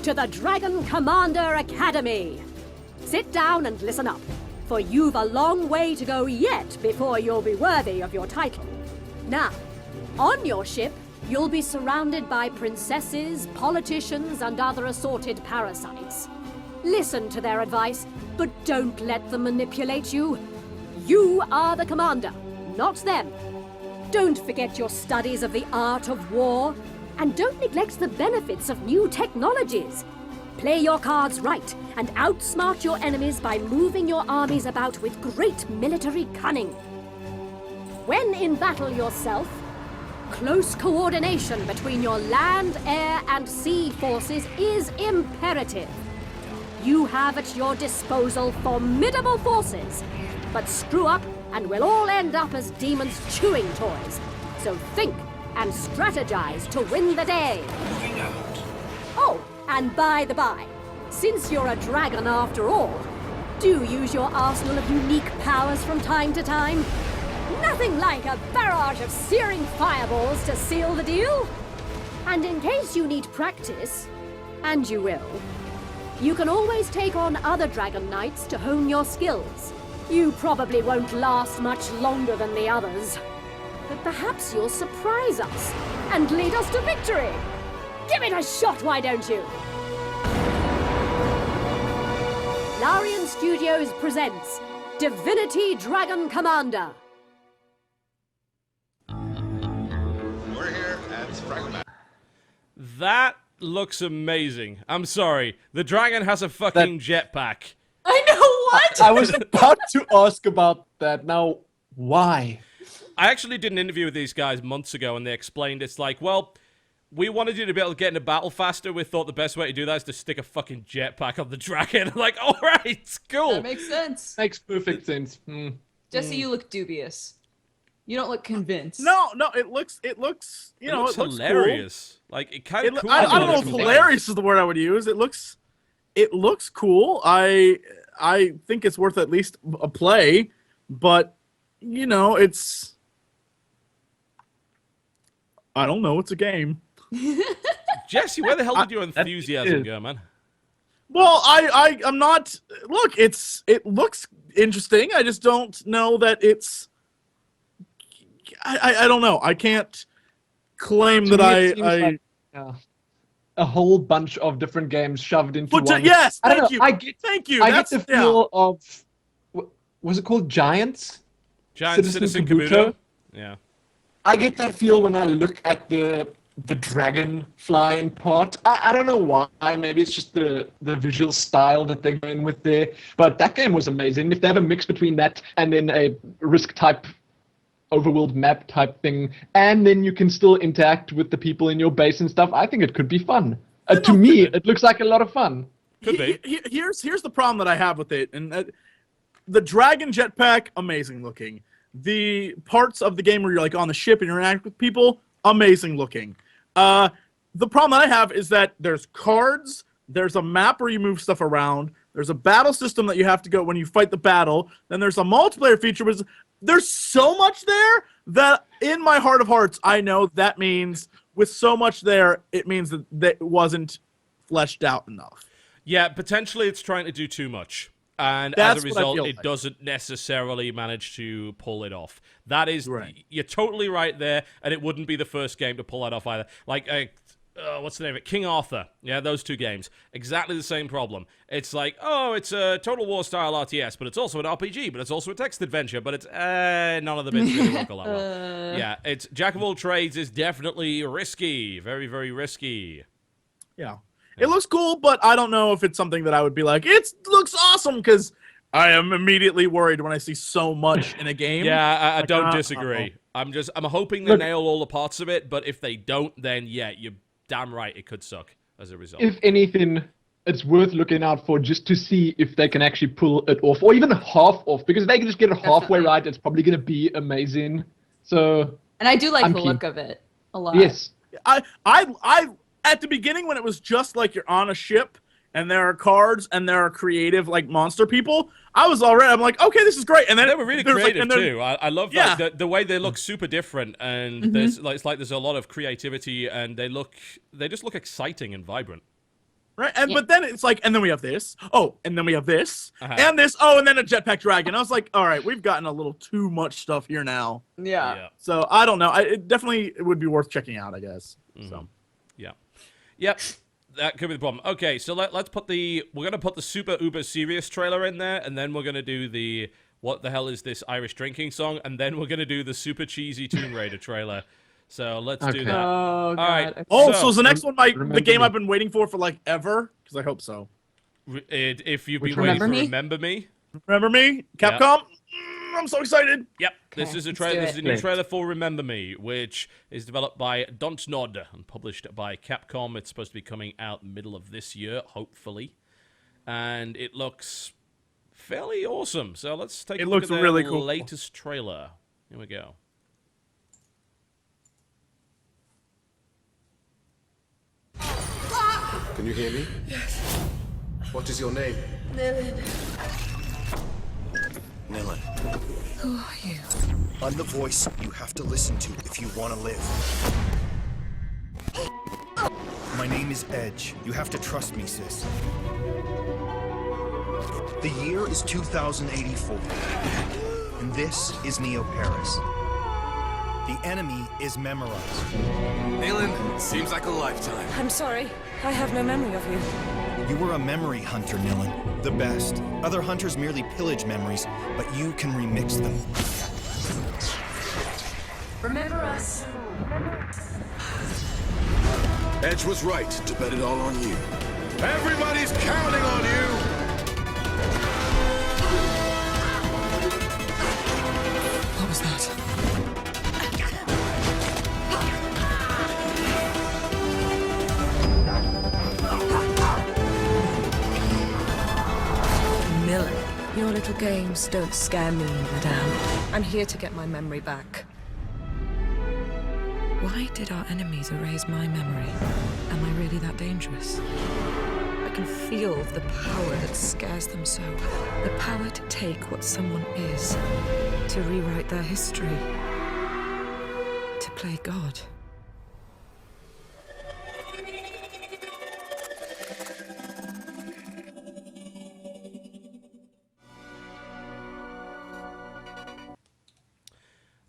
to the Dragon Commander Academy. Sit down and listen up, for you've a long way to go yet before you'll be worthy of your title. Now, on your ship, you'll be surrounded by princesses, politicians, and other assorted parasites. Listen to their advice, but don't let them manipulate you. You are the commander, not them. Don't forget your studies of the art of war, and don't neglect the benefits of new technologies. Play your cards right and outsmart your enemies by moving your armies about with great military cunning. When in battle yourself, close coordination between your land, air, and sea forces is imperative. You have at your disposal formidable forces, but screw up and we'll all end up as demons chewing toys. So think and strategize to win the day. Oh, and by the by, since you're a dragon after all, do use your arsenal of unique powers from time to time. Nothing like a barrage of searing fireballs to seal the deal. And in case you need practice, and you will, you can always take on other Dragon Knights to hone your skills. You probably won't last much longer than the others. But perhaps you'll surprise us and lead us to victory. Give it a shot, why don't you? Larian Studios presents Divinity Dragon Commander. We're here at Fragment. That looks amazing. I'm sorry. The dragon has a fucking jetpack. I know what. I was about to ask about that. Now, why? I actually did an interview with these guys months ago, and they explained it's like, well, we wanted you to be able to get into battle faster. We thought the best way to do that is to stick a fucking jetpack on the dragon. I'm like, all right, cool. That makes sense. Makes perfect sense. Jesse, you look dubious. You don't look convinced. No, it looks, you know, looks it looks hilarious. Like, it kind of cool. I don't know if hilarious is the word I would use. It looks cool. I think it's worth at least a play, but you know, I don't know. It's a game. Jesse, where the hell did your enthusiasm go, man? Well, I'm not. Look, it looks interesting. I just don't know that it's. I don't know. I can't claim To that me, it seems I. like, a whole bunch of different games shoved into But one. yes, I don't thank know, you. I get, Thank you. I That's get the feel of. Was it called Giants? Giant Citizen Kabuto? Yeah. I get that feel when I look at the dragon flying part. I don't know why. Maybe it's just the visual style that they're going with there. But that game was amazing. If they have a mix between that and then a Risk type overworld map type thing, and then you can still interact with the people in your base and stuff, I think it could be fun. To me, it looks like a lot of fun. Could be. Here's the problem that I have with it, and the dragon jetpack, amazing looking. The parts of the game where you're like on the ship and interact with people, amazing looking. The problem that I have is that there's cards, there's a map where you move stuff around, there's a battle system that you have to go when you fight the battle, then there's a multiplayer feature. There's so much there that in my heart of hearts, I know that means with so much there, it means that it wasn't fleshed out enough. Yeah, potentially it's trying to do too much. And That's as a what I result, feel it like. doesn't necessarily manage to pull it off. That is, Right. You're totally right there, and it wouldn't be the first game to pull that off either. Like, what's the name of it? King Arthur. Yeah, those two games. Exactly the same problem. It's like, oh, it's a Total War style RTS, but it's also an RPG, but it's also a text adventure, but it's, none of the bits really work all that well. Yeah, it's Jack of all trades is definitely risky. Very, very risky. Yeah. It looks cool, but I don't know if it's something that I would be like, it looks awesome, because I am immediately worried when I see so much in a game. Yeah, I don't uh-oh. disagree. I'm hoping they Look- nail all the parts of it, but if they don't, then yeah, you're damn right it could suck as a result. If anything, it's worth looking out for just to see if they can actually pull it off, or even half off. Because if they can just get it halfway Definitely. right, it's probably going to be amazing. So And I do like I'm the keen. look of it a lot. yes, I at the beginning when it was just like you're on a ship and there are cards and there are creative like monster people, I was already I'm like, okay, this is great. And then They were really there's, like, creative and then- too. I love Yeah. the way they look super different, and there's like there's a lot of creativity, and they just look exciting and vibrant. Right, and but then it's like, and then we have this. Oh, and then we have this, Uh-huh. and this. Oh, and then a jetpack dragon. I was like, all right, we've gotten a little too much stuff here now. Yeah. So I don't know. It would be worth checking out, I guess. So Yep, that could be the problem. Okay, so we're gonna put the super uber serious trailer in there, and then we're gonna do the what the hell is this Irish drinking song, and then we're gonna do the super cheesy Tomb Raider trailer. So let's do Okay. that. Oh, God. right. Okay. Oh, So, so is the next one the Remember game Me. I've been waiting for like ever? Because I hope so. If you've Which been waiting Remember for Me? Remember Me, Remember me, Capcom? I'm so excited. yep, this Okay, is a let's trailer. do This is a it. new Great. trailer for Remember Me, which is developed by Dontnod and published by Capcom. It's supposed to be coming out middle of this year, hopefully, and it looks fairly awesome. So let's take a It look looks at their really cool. latest trailer. Here we go. Can you hear me? Yes. What is your name? Nilin. Who are you? I'm the voice you have to listen to if you want to live. My name is Edge. You have to trust me, sis. The year is 2084. And this is Neo Paris. The enemy is memorized. Nayland, seems like a lifetime. I'm sorry. I have no memory of you. You were a memory hunter, Nilin. The best. Other hunters merely pillage memories, but you can remix them. Remember us. Edge was right to bet it all on you. Everybody's counting on you! What was that? Miller, your little games don't scare me, madame. I'm here to get my memory back. Why did our enemies erase my memory? Am I really that dangerous? I can feel the power that scares them so. The power to take what someone is, to rewrite their history, to play God.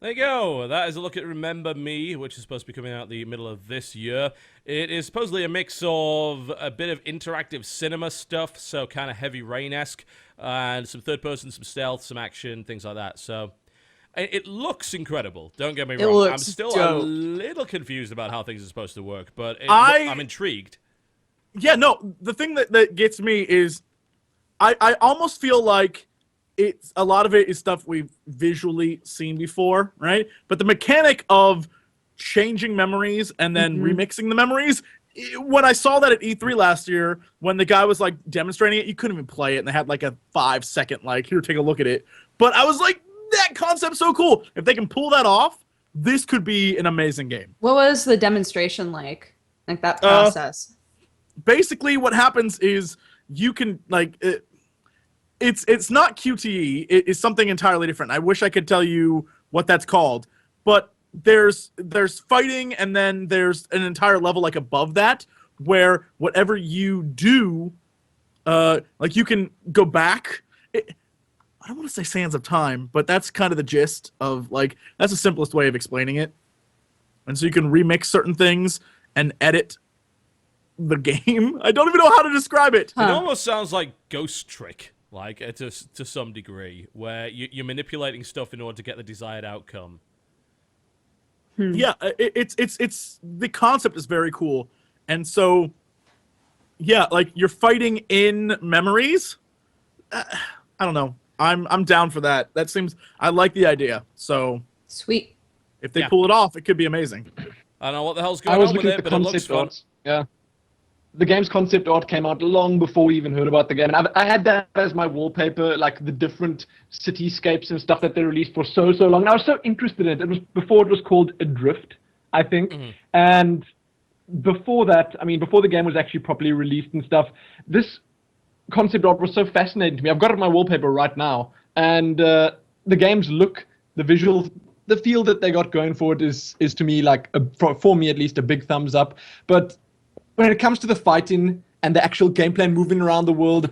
There you go. That is a look at Remember Me, which is supposed to be coming out the middle of this year. It is supposedly a mix of a bit of interactive cinema stuff, so kind of Heavy Rain-esque, and some third-person, some stealth, some action, things like that. So it looks incredible. Don't get me It wrong. looks I'm still dope. a little confused about how things are supposed to work, but I'm intrigued. Yeah, no, the thing that gets me is I almost feel like it's a lot of it is stuff we've visually seen before, right? But the mechanic of changing memories and then remixing the memories, when I saw that at E3 last year, when the guy was like demonstrating it, you couldn't even play it, and they had like a 5-second like, here, take a look at it. But I was like, that concept's so cool. If they can pull that off, this could be an amazing game. What was the demonstration like? Like that process? Basically what happens is you can like it's not QTE, it is something entirely different. I wish I could tell you what that's called, but there's fighting, and then there's an entire level like above that where whatever you do, like you can go back. I don't want to say Sands of Time, but that's kind of the gist of like that's the simplest way of explaining it. And so you can remix certain things and edit the game. I don't even know how to describe it. It almost sounds like Ghost Trick, like to some degree, where you're manipulating stuff in order to get the desired outcome. Yeah, it's the concept is very cool, and so yeah, like you're fighting in memories. I don't know. I'm down for that. That seems, I like the idea. So Sweet. if they pull it off, it could be amazing. I don't know what the hell's I going was on with looking it, at the but it looks concept fun. art. Yeah. The game's concept art came out long before we even heard about the game. And I had that as my wallpaper, like the different cityscapes and stuff that they released for so long. And I was so interested in it. It was before it was called Adrift, I think. And before that, I mean, before the game was actually properly released and stuff, this concept art was so fascinating to me. I've got it on my wallpaper right now. And the game's look, the visuals, the feel that they got going for it is to me, like, for me at least, a big thumbs up. But when it comes to the fighting and the actual gameplay moving around the world,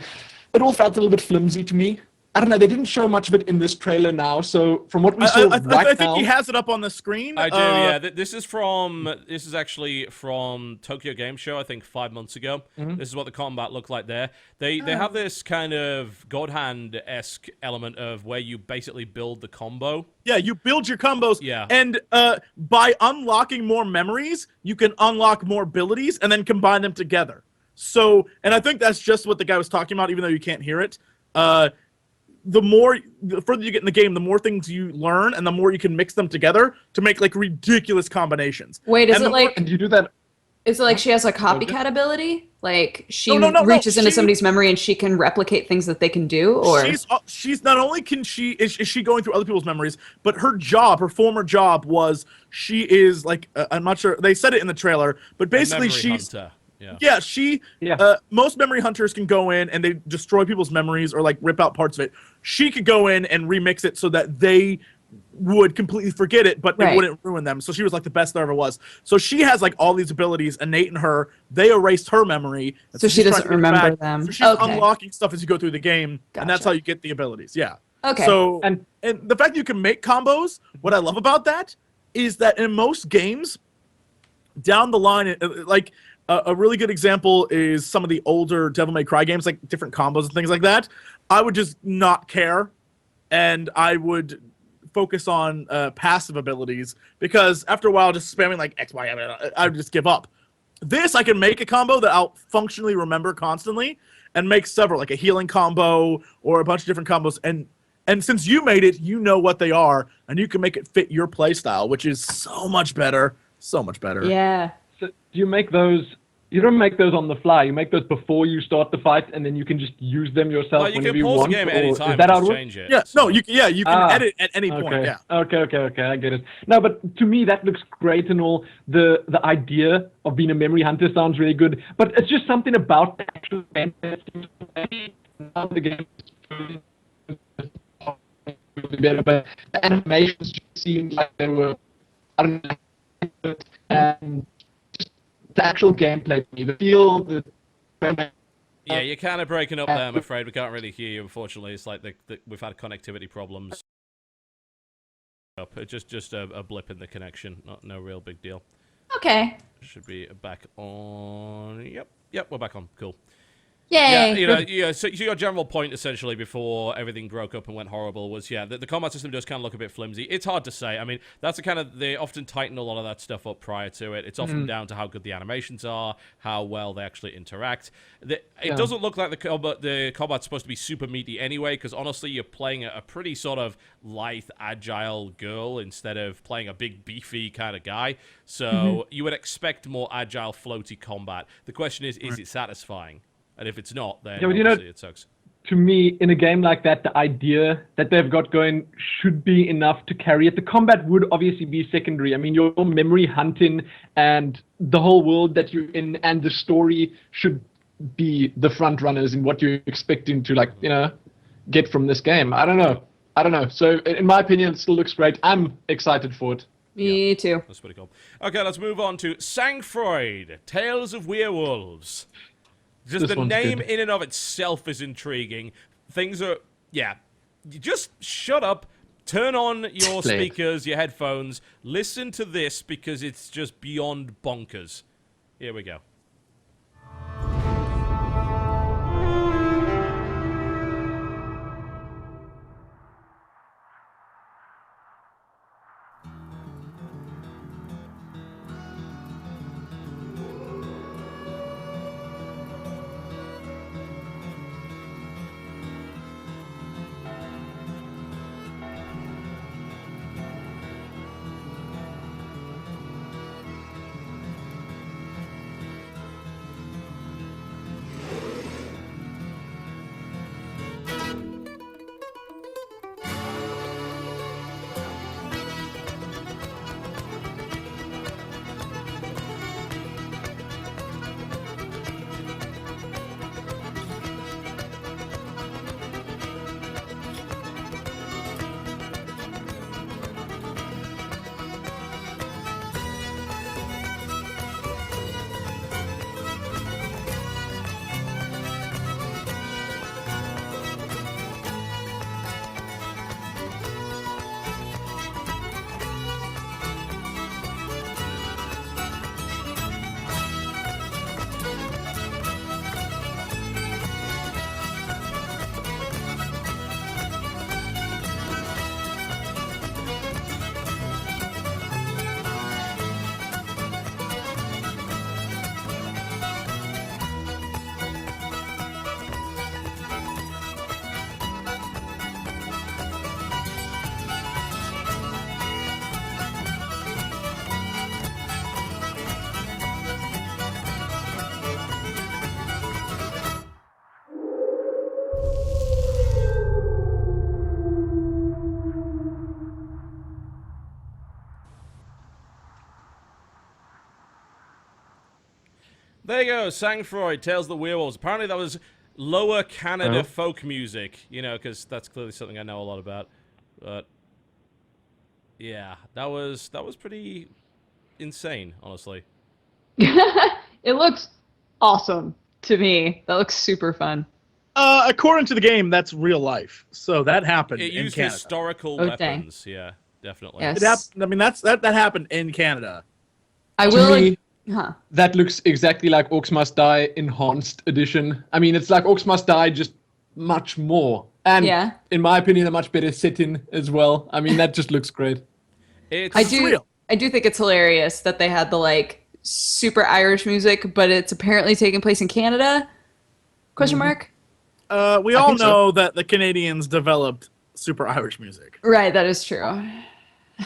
it all felt a little bit flimsy to me. I don't know, they didn't show much of it in this trailer now, so from what we saw I think he has it up on the screen. I do, yeah. This is actually from Tokyo Game Show, I think 5 months ago. This is what the combat looked like there. They have this kind of God Hand-esque element of where you basically build the combo. Yeah, you build your combos, Yeah. and by unlocking more memories, you can unlock more abilities and then combine them together. So, and I think that's just what the guy was talking about, even though you can't hear it. The further you get in the game, the more things you learn, and the more you can mix them together to make like ridiculous combinations. Wait, is And it the more- like? And you do that. Is it like she has a copycat ability? Like she No, reaches into she- somebody's memory and she can replicate things that they can do? Or she's not only is she going through other people's memories, but her former job was she is like I'm not sure they said it in the trailer, but basically Memory she's hunter. most memory hunters can go in and they destroy people's memories or like rip out parts of it. She could go in and remix it so that they would completely forget it, but it wouldn't ruin them. So she was like the best there ever was. So she has like all these abilities innate in her. They erased her memory, and So she she's trying doesn't to get it remember back. them. So she's Okay. unlocking stuff as you go through the game, and that's Gotcha. how you get the abilities. Yeah. Okay. So And- and the fact that you can make combos, what I love about that is that in most games, down the line, like a really good example is some of the older Devil May Cry games, like different combos and things like that. I would just not care, and I would focus on passive abilities because after a while, just spamming like X, Y, I would just give up. This, I can make a combo that I'll functionally remember constantly and make several, like a healing combo or a bunch of different combos. And since you made it, you know what they are, and you can make it fit your play style, which is so much better. So much better. yeah. So do you make those? You don't make those on the fly. You make those before you start the fight, and then you can just use them yourself Well, you whenever can you pause want. the game at or any is time that and how it just works? change it. Yeah, so. no, you can edit at any point. Okay. Yeah. Okay, I get it. No, but to me that looks great and all. The idea of being a memory hunter sounds really good, but it's just something about the actual game that seems to me now the game is better, but the animations just seemed like they were, I don't know, and just the actual gameplay to me, the feel, the Yeah, you're kind of breaking up there, I'm afraid. We can't really hear you, unfortunately. It's like we've had connectivity problems. Just a blip in the connection. No real big deal. Okay. Should be back on. Yep, we're back on. Cool. Yay. So your general point, essentially, before everything broke up and went horrible was, the combat system does kind of look a bit flimsy. It's hard to say. I mean, that's they often tighten a lot of that stuff up prior to it. It's often down to how good the animations are, how well they actually interact. It doesn't look like the combat's supposed to be super meaty anyway, because honestly, you're playing a pretty sort of lithe, agile girl instead of playing a big, beefy kind of guy. So you would expect more agile, floaty combat. The question is it satisfying? And if it's not, then obviously it sucks. To me, in a game like that, the idea that they've got going should be enough to carry it. The combat would obviously be secondary. I mean, your memory hunting and the whole world that you're in and the story should be the front runners in what you're expecting to, get from this game. I don't know. So, in my opinion, it still looks great. I'm excited for it. Me too. That's pretty cool. Okay, let's move on to Sangfroid, Tales of Werewolves. Just This the one's name good. in and of itself is intriguing. Things are, you just shut up, turn on your Play it. speakers, your headphones, listen to this because it's just beyond bonkers. Here we go. There you go, Sangfroid, Tales of the Werewolves. Apparently that was Lower Canada folk music, you know, because that's clearly something I know a lot about. But yeah, that was pretty insane, honestly. It looks awesome to me. That looks super fun. According to the game, that's real life. So that happened It in used Canada. historical dang. weapons, yeah, definitely. Yes. I mean, that happened in Canada. I To will. me, Huh. that looks exactly like Orcs Must Die Enhanced Edition. I mean, it's like Orcs Must Die, just much more. And Yeah. in my opinion, a much better sit-in as well. I mean, that just looks great. I do think it's hilarious that they had the like super Irish music, but it's apparently taking place in Canada? Question mark? We all know that the Canadians developed super Irish music. Right, that is true.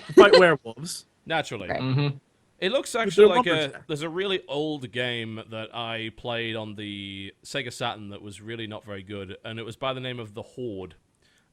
To fight werewolves. Naturally. Right. It looks actually like bumpers there. there's a really old game that I played on the Sega Saturn that was really not very good, and it was by the name of The Horde.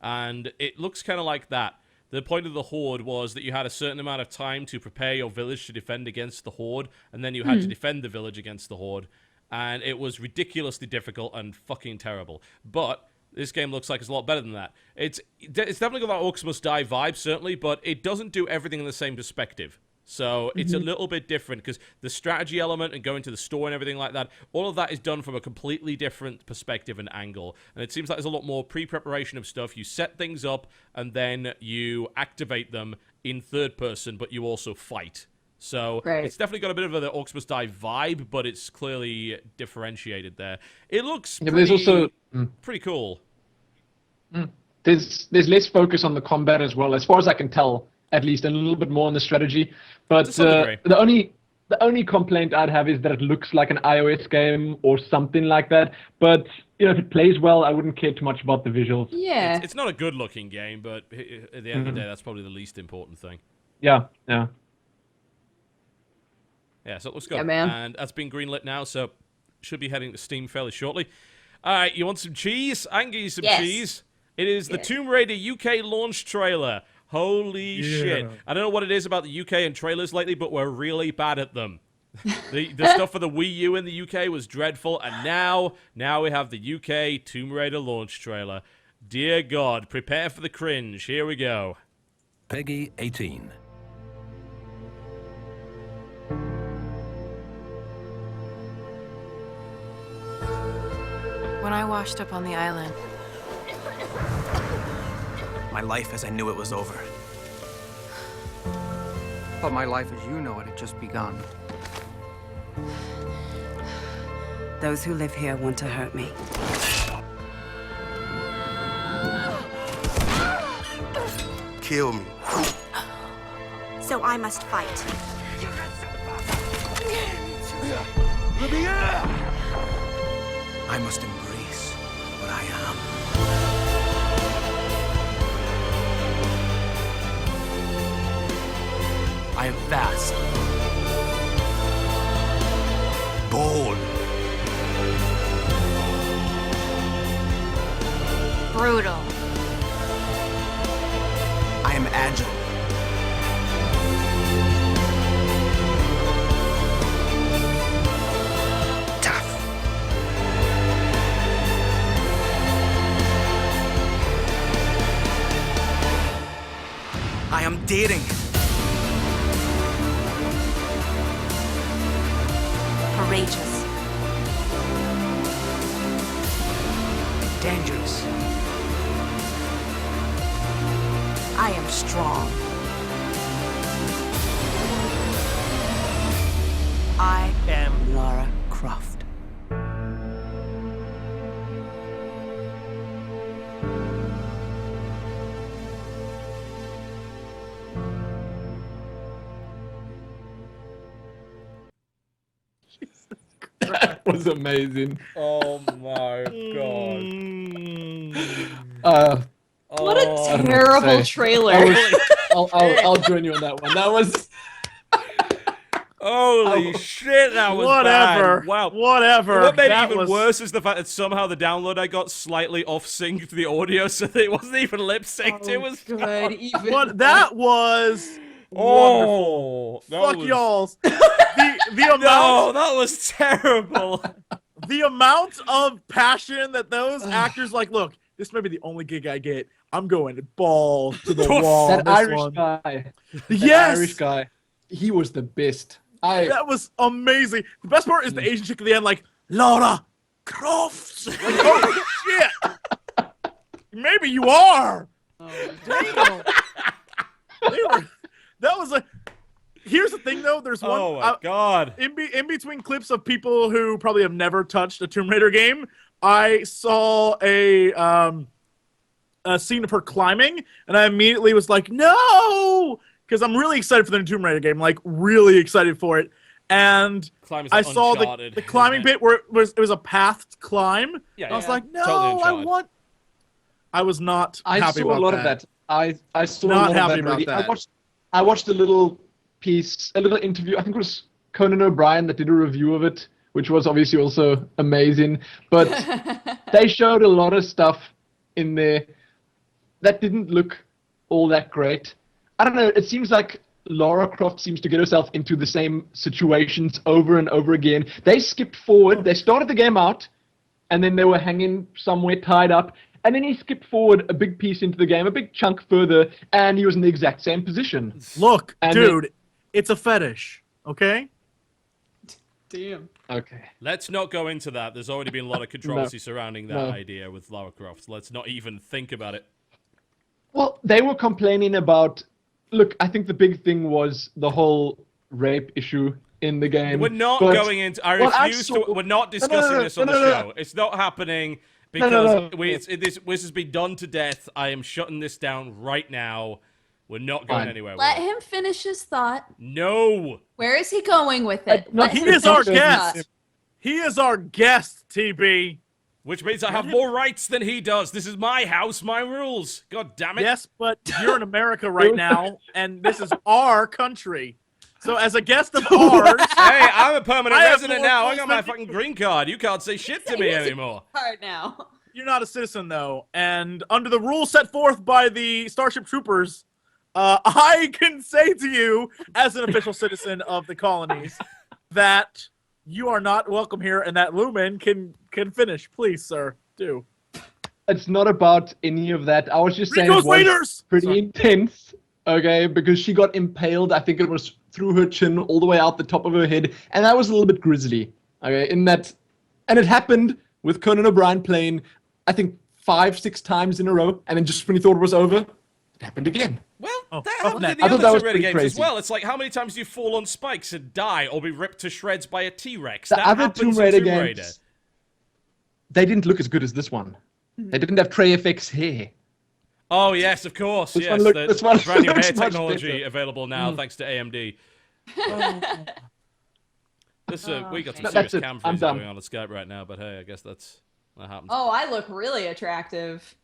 And it looks kind of like that. The point of the Horde was that you had a certain amount of time to prepare your village to defend against the Horde, and then you had to defend the village against the Horde. And it was ridiculously difficult and fucking terrible. But this game looks like it's a lot better than that. It's definitely got that Orcs Must Die vibe, certainly, but it doesn't do everything in the same perspective. So it's a little bit different, because the strategy element and going to the store and everything like that, all of that is done from a completely different perspective and angle. And it seems like there's a lot more pre-preparation of stuff. You set things up, and then you activate them in third person, but you also fight. So it's definitely got a bit of the Orcs Must Die vibe, but it's clearly differentiated there. It looks pretty cool. There's less focus on the combat as well, as far as I can tell, at least, and a little bit more on the strategy. But the only complaint I'd have is that it looks like an iOS game or something like that. But you know, if it plays well, I wouldn't care too much about the visuals. Yeah. It's not a good-looking game, but at the end of the day, that's probably the least important thing. Yeah. Yeah, so it looks good. Yeah, man. And that's been greenlit now, so should be heading to Steam fairly shortly. All right, you want some cheese? I can give you some cheese. It is the Tomb Raider UK launch trailer. Holy shit. I don't know what it is about the UK and trailers lately, but we're really bad at them. The stuff for the Wii U in the UK was dreadful, and now we have the UK Tomb Raider launch trailer. Dear God, prepare for the cringe. Here we go. Peggy 18. When I washed up on the island, my life as I knew it was over. But my life as you know it had just begun. Those who live here want to hurt me. Kill me. So I must fight. I must embrace what I am. I am fast. Bold. brutal. I am agile. I am daring. Courageous. Dangerous. I am strong. I am Lara Croft. That was amazing. Oh my god. What a terrible trailer. I'll join you on that one. That was. Holy shit, that was Whatever. bad. Wow. Whatever. What made That it even was- worse is the fact that somehow the download I got slightly off-synced the audio, so that it wasn't even lip-synced. It was good. Even What that was Oh, that Fuck was- y'all. No, that was terrible. The amount of passion that those actors look, this may be the only gig I get. I'm going ball to the wall. That this Irish one. guy. Yes! Irish guy. He was the best. That was amazing. The best part is the Asian chick at the end, Laura Croft. Oh, shit. Maybe you are. Damn. That was Here's the thing, though. There's one. Oh my god! In between clips of people who probably have never touched a Tomb Raider game, I saw a scene of her climbing, and I immediately was like, "No!" Because I'm really excited for the new Tomb Raider game, really excited for it. And I saw the climbing bit where it was a pathed climb. Yeah, I was like, "No, totally I was not. I happy saw about a lot that. of that. I saw Not a lot happy of that. about Already. that. I watched a little piece, a little interview. I think it was Conan O'Brien that did a review of it, which was obviously also amazing. But they showed a lot of stuff in there that didn't look all that great. I don't know. It seems like Lara Croft seems to get herself into the same situations over and over again. They skipped forward. They started the game out, and then they were hanging somewhere tied up. And then he skipped forward a big piece into the game, a big chunk further, and he was in the exact same position. Look, dude, it's a fetish, okay? Damn. Okay. Let's not go into that. There's already been a lot of controversy surrounding that idea with Lara Croft. Let's not even think about it. Well, they were complaining about... Look, I think the big thing was the whole rape issue in the game. We're not going into... I refuse to... We're not discussing this on the show. It's not happening... Because this has been done to death. I am shutting this down right now. We're not going anywhere with Let it. him finish his thought. No. Where is he going with it? He is our guest. He is our guest, TB. Which means I have more rights than he does. This is my house, my rules. God damn it. Yes, but you're in America right now, and this is our country. So as a guest of ours... Hey, I'm a permanent resident now. I rules got my than fucking green card. You can't say shit to me anymore. Hard now. You're not a citizen, though. And under the rules set forth by the Starship Troopers, I can say to you, as an official citizen of the colonies, that you are not welcome here, and that Lumin can finish. Please, sir, do. It's not about any of that. I was just saying Rico's it was Raiders! pretty intense, okay, because she got impaled. I think it was through her chin all the way out the top of her head, and that was a little bit grisly, okay, in that, and it happened with Conan O'Brien playing, I think, 5-6 times in a row, and then just when he thought it was over, it happened again. Well, that happened in the I thought that other was Tomb Raider pretty games crazy. as well. It's like, how many times do you fall on spikes and die or be ripped to shreds by a T-Rex? The That other happens Tomb in Raider Tomb games, Raider. they didn't look as good as this one. They didn't have Trey FX hair. Oh, yes, of course. This Yes, one look- the this one brand new looks hair much technology better. available now, thanks to AMD. We got some That's serious it. cam I'm freezing done. going on Skype right now, but hey, I guess that happens. Oh, I look really attractive.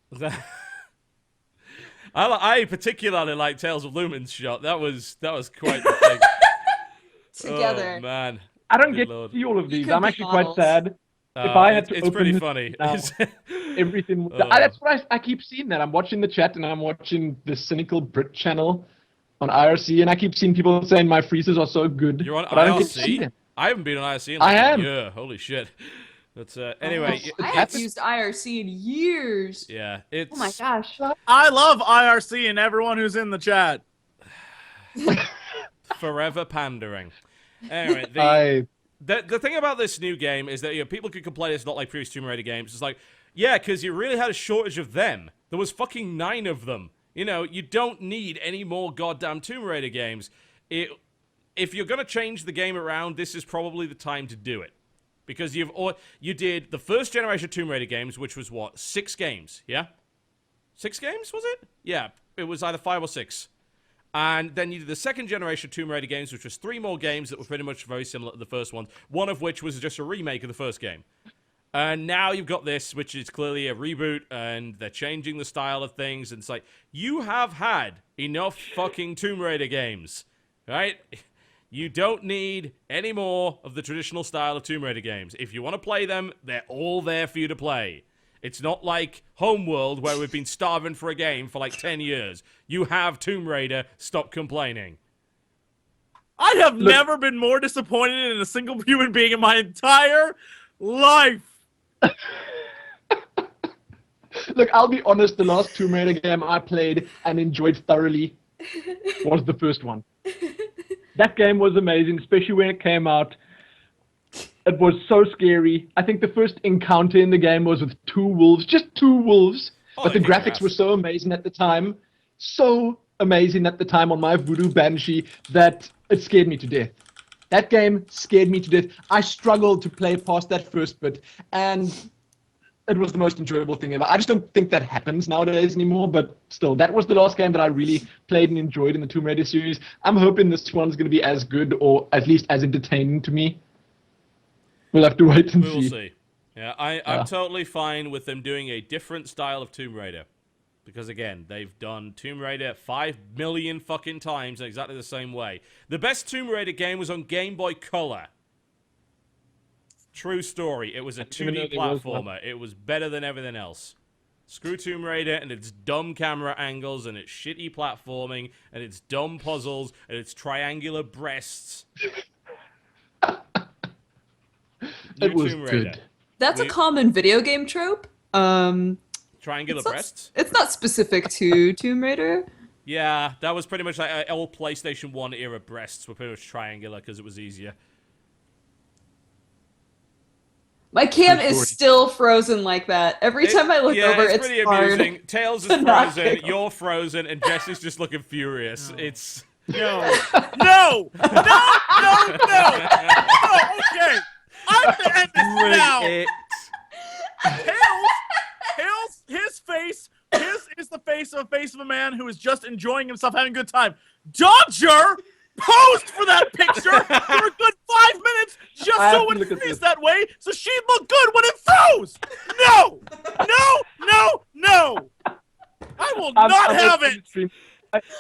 I particularly like Tales of Lumin's shot. That was quite the thing. Together. Oh, man. I don't Good get Lord. to see all of these. could I'm be actually quite models. sad. If I had to it's open pretty this funny. now, everything. Oh. That's what I keep seeing that. I'm watching the chat and I'm watching the Cynical Brit channel on IRC, and I keep seeing people saying my freezes are so good. You're on but I don't get to see IRC? them. I haven't been on IRC in I like a am. year. Holy shit. But anyway, I haven't used IRC in years. yeah, it's Oh my gosh. I love IRC and everyone who's in the chat. forever pandering. Anyway, the thing about this new game is that people could complain it's not like previous Tomb Raider games. It's like, yeah, because you really had a shortage of them. There was fucking 9 of them. You know, you don't need any more goddamn Tomb Raider games. If you're going to change the game around, this is probably the time to do it. Because you did the first generation Tomb Raider games, which was what, 6 games, yeah? 6 games, was it? Yeah, it was either 5 or 6. And then you did the second generation Tomb Raider games, which was 3 more games that were pretty much very similar to the first one, one of which was just a remake of the first game. And now you've got this, which is clearly a reboot, and they're changing the style of things, and it's like, you have had enough fucking Tomb Raider games, right? You don't need any more of the traditional style of Tomb Raider games. If you want to play them, they're all there for you to play. It's not like Homeworld, where we've been starving for a game for like 10 years. You have Tomb Raider, stop complaining. I have never been more disappointed in a single human being in my entire life. Look, I'll be honest, the last Tomb Raider game I played and enjoyed thoroughly was the first one. That game was amazing, especially when it came out. It was so scary. I think the first encounter in the game was with 2 wolves, just 2 wolves. But the graphics were so amazing at the time, so amazing at the time on my Voodoo Banshee that it scared me to death. That game scared me to death. I struggled to play past that first bit, and it was the most enjoyable thing ever. I just don't think that happens nowadays anymore, but still, that was the last game that I really played and enjoyed in the Tomb Raider series. I'm hoping this one's going to be as good, or at least as entertaining to me. We'll have to wait and We'll see. see. Yeah, I'm totally fine with them doing a different style of Tomb Raider. Because, again, they've done Tomb Raider 5 million fucking times in exactly the same way. The best Tomb Raider game was on Game Boy Color. True story. It was a 2D platformer. It was better than everything else. Screw Tomb Raider and its dumb camera angles and its shitty platforming and its dumb puzzles and its triangular breasts. It was good. That's a common video game trope. Triangular breasts? It's not specific to Tomb Raider. Yeah, that was pretty much like all PlayStation 1 era breasts were pretty much triangular because it was easier. My cam is still frozen like that. Every time I look over, it's pretty hard. amusing. Tails is frozen, you're frozen, and Jesse's just looking furious. No. It's... No. No! No! No! No! No! Okay! I'm gonna end this now! Tails, his face is the face of a man who is just enjoying himself, having a good time. Dodger posed for that picture for a good 5 minutes just so it stays that way, so she'd look good when it froze! No! No! No! No! I will not have it!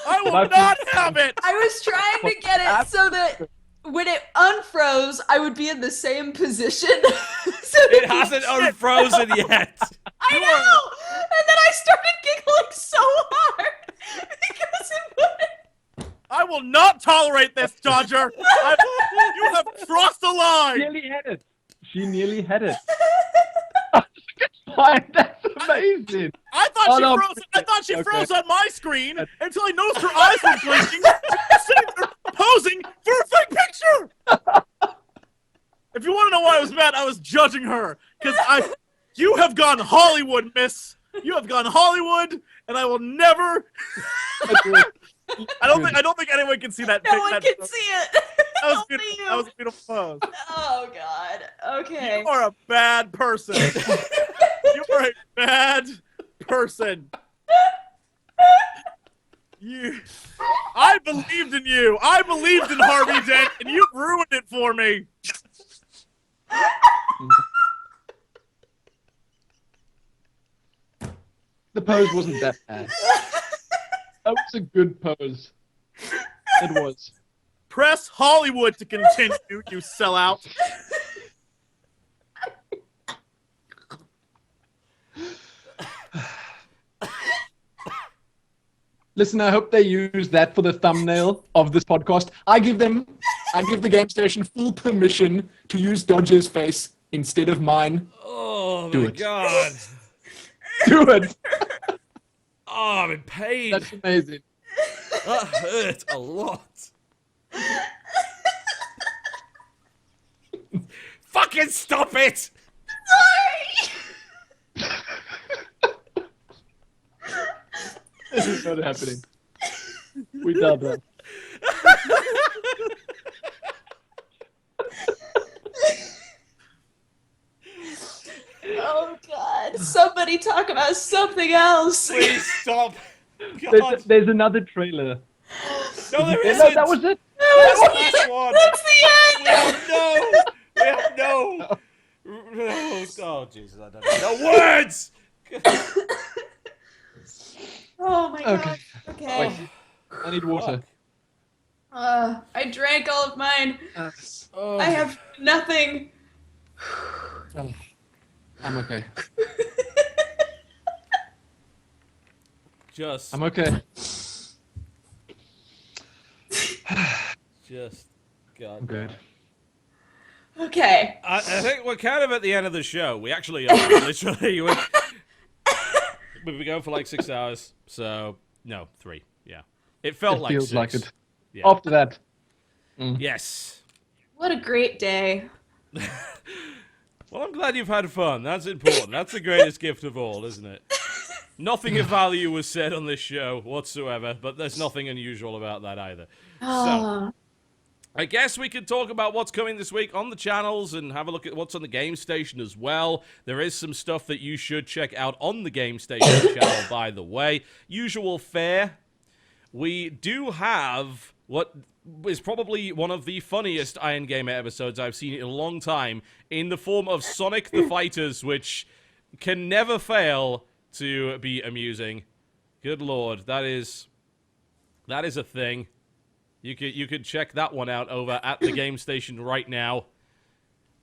I will not have it! I was trying to get it so that when it unfroze, I would be in the same position. It hasn't unfrozen yet. I know! And then I started giggling so hard because it wouldn't. I will not tolerate this, Dodger! You have crossed the line! She nearly had it. That's amazing. I thought she froze on my screen until I noticed her eyes were blinking. She was sitting there posing for a fake picture. If you want to know why I was mad, I was judging her because you have gone Hollywood, miss. You have gone Hollywood, and I will never. I don't think anyone can see that. No one can see it. That was beautiful. That was a beautiful pose. Oh God. Okay. You are a bad person. You are a bad person. I believed in you. I believed in Harvey Dent, and you ruined it for me. The pose wasn't that bad. That was a good pose. It was. Press Hollywood to continue, you sellout. Listen, I hope they use that for the thumbnail of this podcast. I give the game station full permission to use Dodger's face instead of mine. Oh my God. Do it. Oh, I'm in pain. That's amazing. That hurt a lot. Fucking stop it! Sorry. This is not happening. We done that. Oh God! Somebody talk about something else. Please stop. God. There's another trailer. No, there isn't. No, that was it. That was the last one. That's the end. We have no. Oh Jesus! I don't know the words. Oh my God. Okay. I need water. I drank all of mine. I have nothing. I'm okay. Just. I'm okay. Just, God. Good. Okay. I think we're kind of at the end of the show. We actually are, literally. We've been going for like 6 hours, so, no, 3, yeah. It felt like feels 6. like it. Yeah. After that. Yes. What a great day. Well, I'm glad you've had fun. That's important. That's the greatest gift of all, isn't it? Nothing of value was said on this show whatsoever, but there's nothing unusual about that either. So, I guess we could talk about what's coming this week on the channels and have a look at what's on the Game Station as well. There is some stuff that you should check out on the Game Station channel, by the way. Usual fare. We do have what is probably one of the funniest Iron Gamer episodes I've seen in a long time, in the form of Sonic the Fighters, which can never fail to be amusing. Good lord, that is a thing. You could check that one out over at the Game Station right now.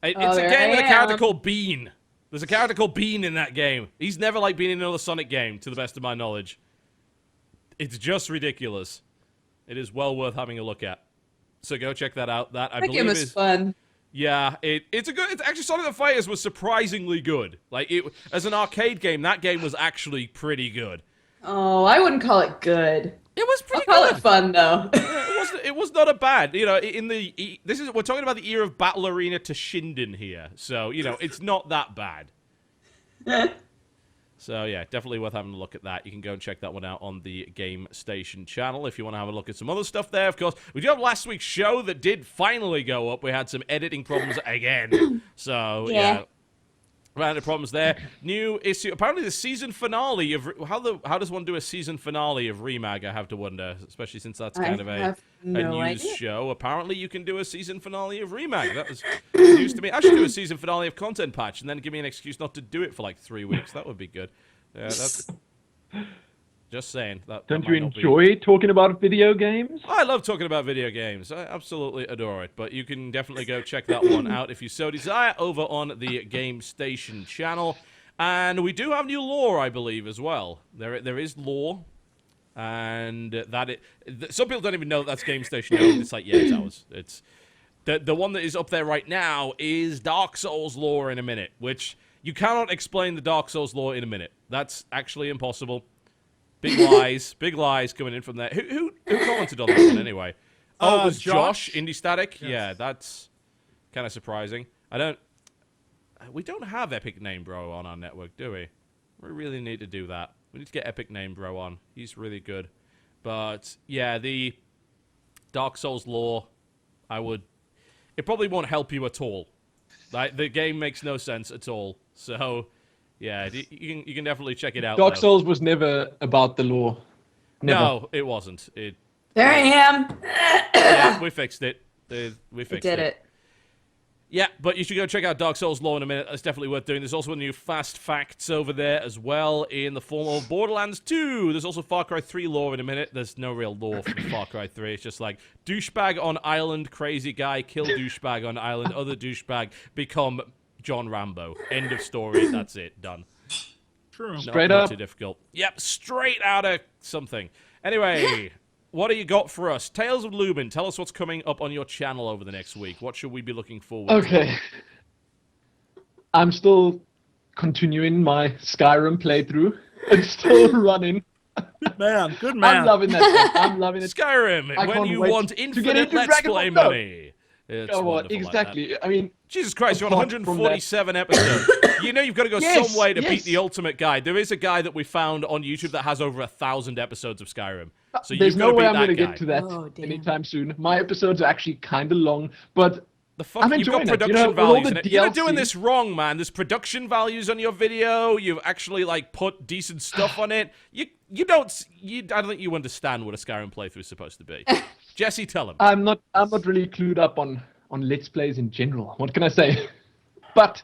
It's a game with a character called Bean. There's a character called Bean in that game. He's never like been in another Sonic game, to the best of my knowledge. It's just ridiculous. It is well worth having a look at. So go check that out. That That game was fun. Yeah, it's actually Sonic the Fighters was surprisingly good. Like as an arcade game, that game was actually pretty good. Oh, I wouldn't call it good. It was pretty I'll call good. it fun though. It was not a bad. You know, we're talking about the era of Battle Arena to Shinden here. So, you know, it's not that bad. So, yeah, definitely worth having a look at that. You can go and check that one out on the Game Station channel if you want to have a look at some other stuff there, of course. We do have last week's show that did finally go up. We had some editing problems again. So, yeah. Random problems there. New issue. Apparently, the season finale of how does one do a season finale of Remag? I have to wonder, especially since that's kind of a news show. Apparently, you can do a season finale of Remag. That was news to me. I should do a season finale of Content Patch, and then give me an excuse not to do it for like 3 weeks. That would be good. Yeah, that's just saying. Don't you enjoy talking about video games? I love talking about video games. I absolutely adore it. But you can definitely go check that one out if you so desire over on the Game Station channel. And we do have new lore, I believe, as well. There is lore. And some people don't even know that's Game Station owned. It's like, yeah, it's ours. It's the one that is up there right now is Dark Souls lore in a minute, which you cannot explain the Dark Souls lore in a minute. That's actually impossible. Big lies coming in from there. Who commented on that one anyway? Oh, it was Josh Indie Static. Yes. Yeah, that's kind of surprising. We don't have Epic Name Bro on our network, do we? We really need to do that. We need to get Epic Name Bro on. He's really good. But yeah, the Dark Souls lore, it probably won't help you at all. Like the game makes no sense at all. So. Yeah, you can definitely check it out. Dark Souls was never about the lore. Never. No, it wasn't. There I am. Yeah, we fixed it. We fixed it. Yeah, but you should go check out Dark Souls lore in a minute. That's definitely worth doing. There's also a new Fast Facts over there as well in the form of Borderlands 2. There's also Far Cry 3 lore in a minute. There's no real lore for Far Cry 3. It's just like, douchebag on island, crazy guy, kill douchebag on island, other douchebag, become John Rambo. End of story. That's it. Done. True. Straight up. Not too difficult. Yep, straight out of something. Anyway, what do you got for us? Tales of Lumin, tell us what's coming up on your channel over the next week. What should we be looking forward to? Okay. I'm still continuing my Skyrim playthrough. It's still running. Good man. I'm loving that. I'm loving it. Skyrim, when you want infinite Let's Play money. Exactly. I mean, Jesus Christ, you're on 147 episodes. You know you've got to go some way to beat the ultimate guy. There is a guy that we found on YouTube that has over 1,000 episodes of Skyrim. So there's no way I'm going to guy. get to that anytime soon. My episodes are actually kind of long, but the fuck, I'm you've got enjoying production values in it. You're DLC. doing this wrong, man. There's production values on your video. You've actually like put decent stuff on it. I don't think you understand what a Skyrim playthrough is supposed to be. Jesse, tell him. I'm not really clued up on Let's Plays in general. What can I say? But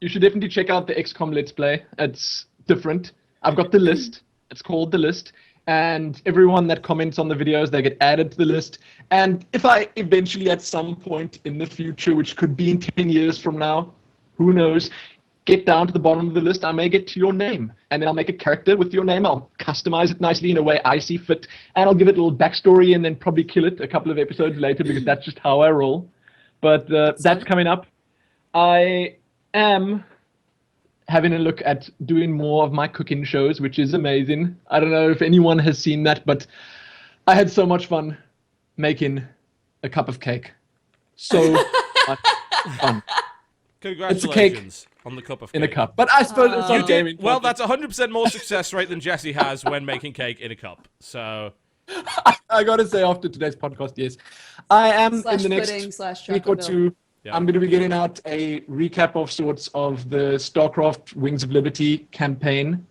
you should definitely check out the XCOM Let's Play. It's different. I've got the list. It's called The List. And everyone that comments on the videos, they get added to the list. And if I eventually at some point in the future, which could be in 10 years from now, who knows, get down to the bottom of the list, I may get to your name. And then I'll make a character with your name. I'll customize it nicely in a way I see fit. And I'll give it a little backstory and then probably kill it a couple of episodes later because that's just how I roll. But that's coming up. I am having a look at doing more of my cooking shows, which is amazing. I don't know if anyone has seen that, but I had so much fun making a cup of cake. So much fun. Congratulations on the cup of cake. In a cup. But I suppose it's not gaming. Well, that's 100% more success rate than Jesse has when making cake in a cup. So I gotta say, after today's podcast, yes. I am in the next week or two. Yeah. I'm going to be getting out a recap of sorts of the StarCraft Wings of Liberty campaign.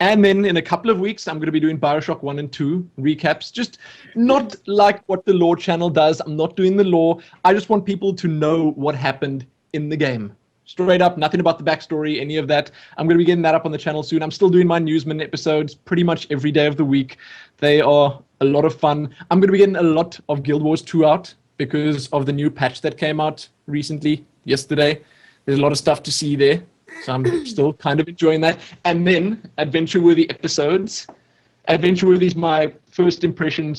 And then in a couple of weeks, I'm going to be doing Bioshock 1 and 2 recaps. Just not like what the lore channel does. I'm not doing the lore. I just want people to know what happened in the game. Straight up, nothing about the backstory, any of that. I'm going to be getting that up on the channel soon. I'm still doing my Newsman episodes pretty much every day of the week. They are a lot of fun. I'm going to be getting a lot of Guild Wars 2 out because of the new patch that came out recently, yesterday. There's a lot of stuff to see there. So I'm still kind of enjoying that. And then Adventure-worthy episodes. Adventure-worthy is my first impression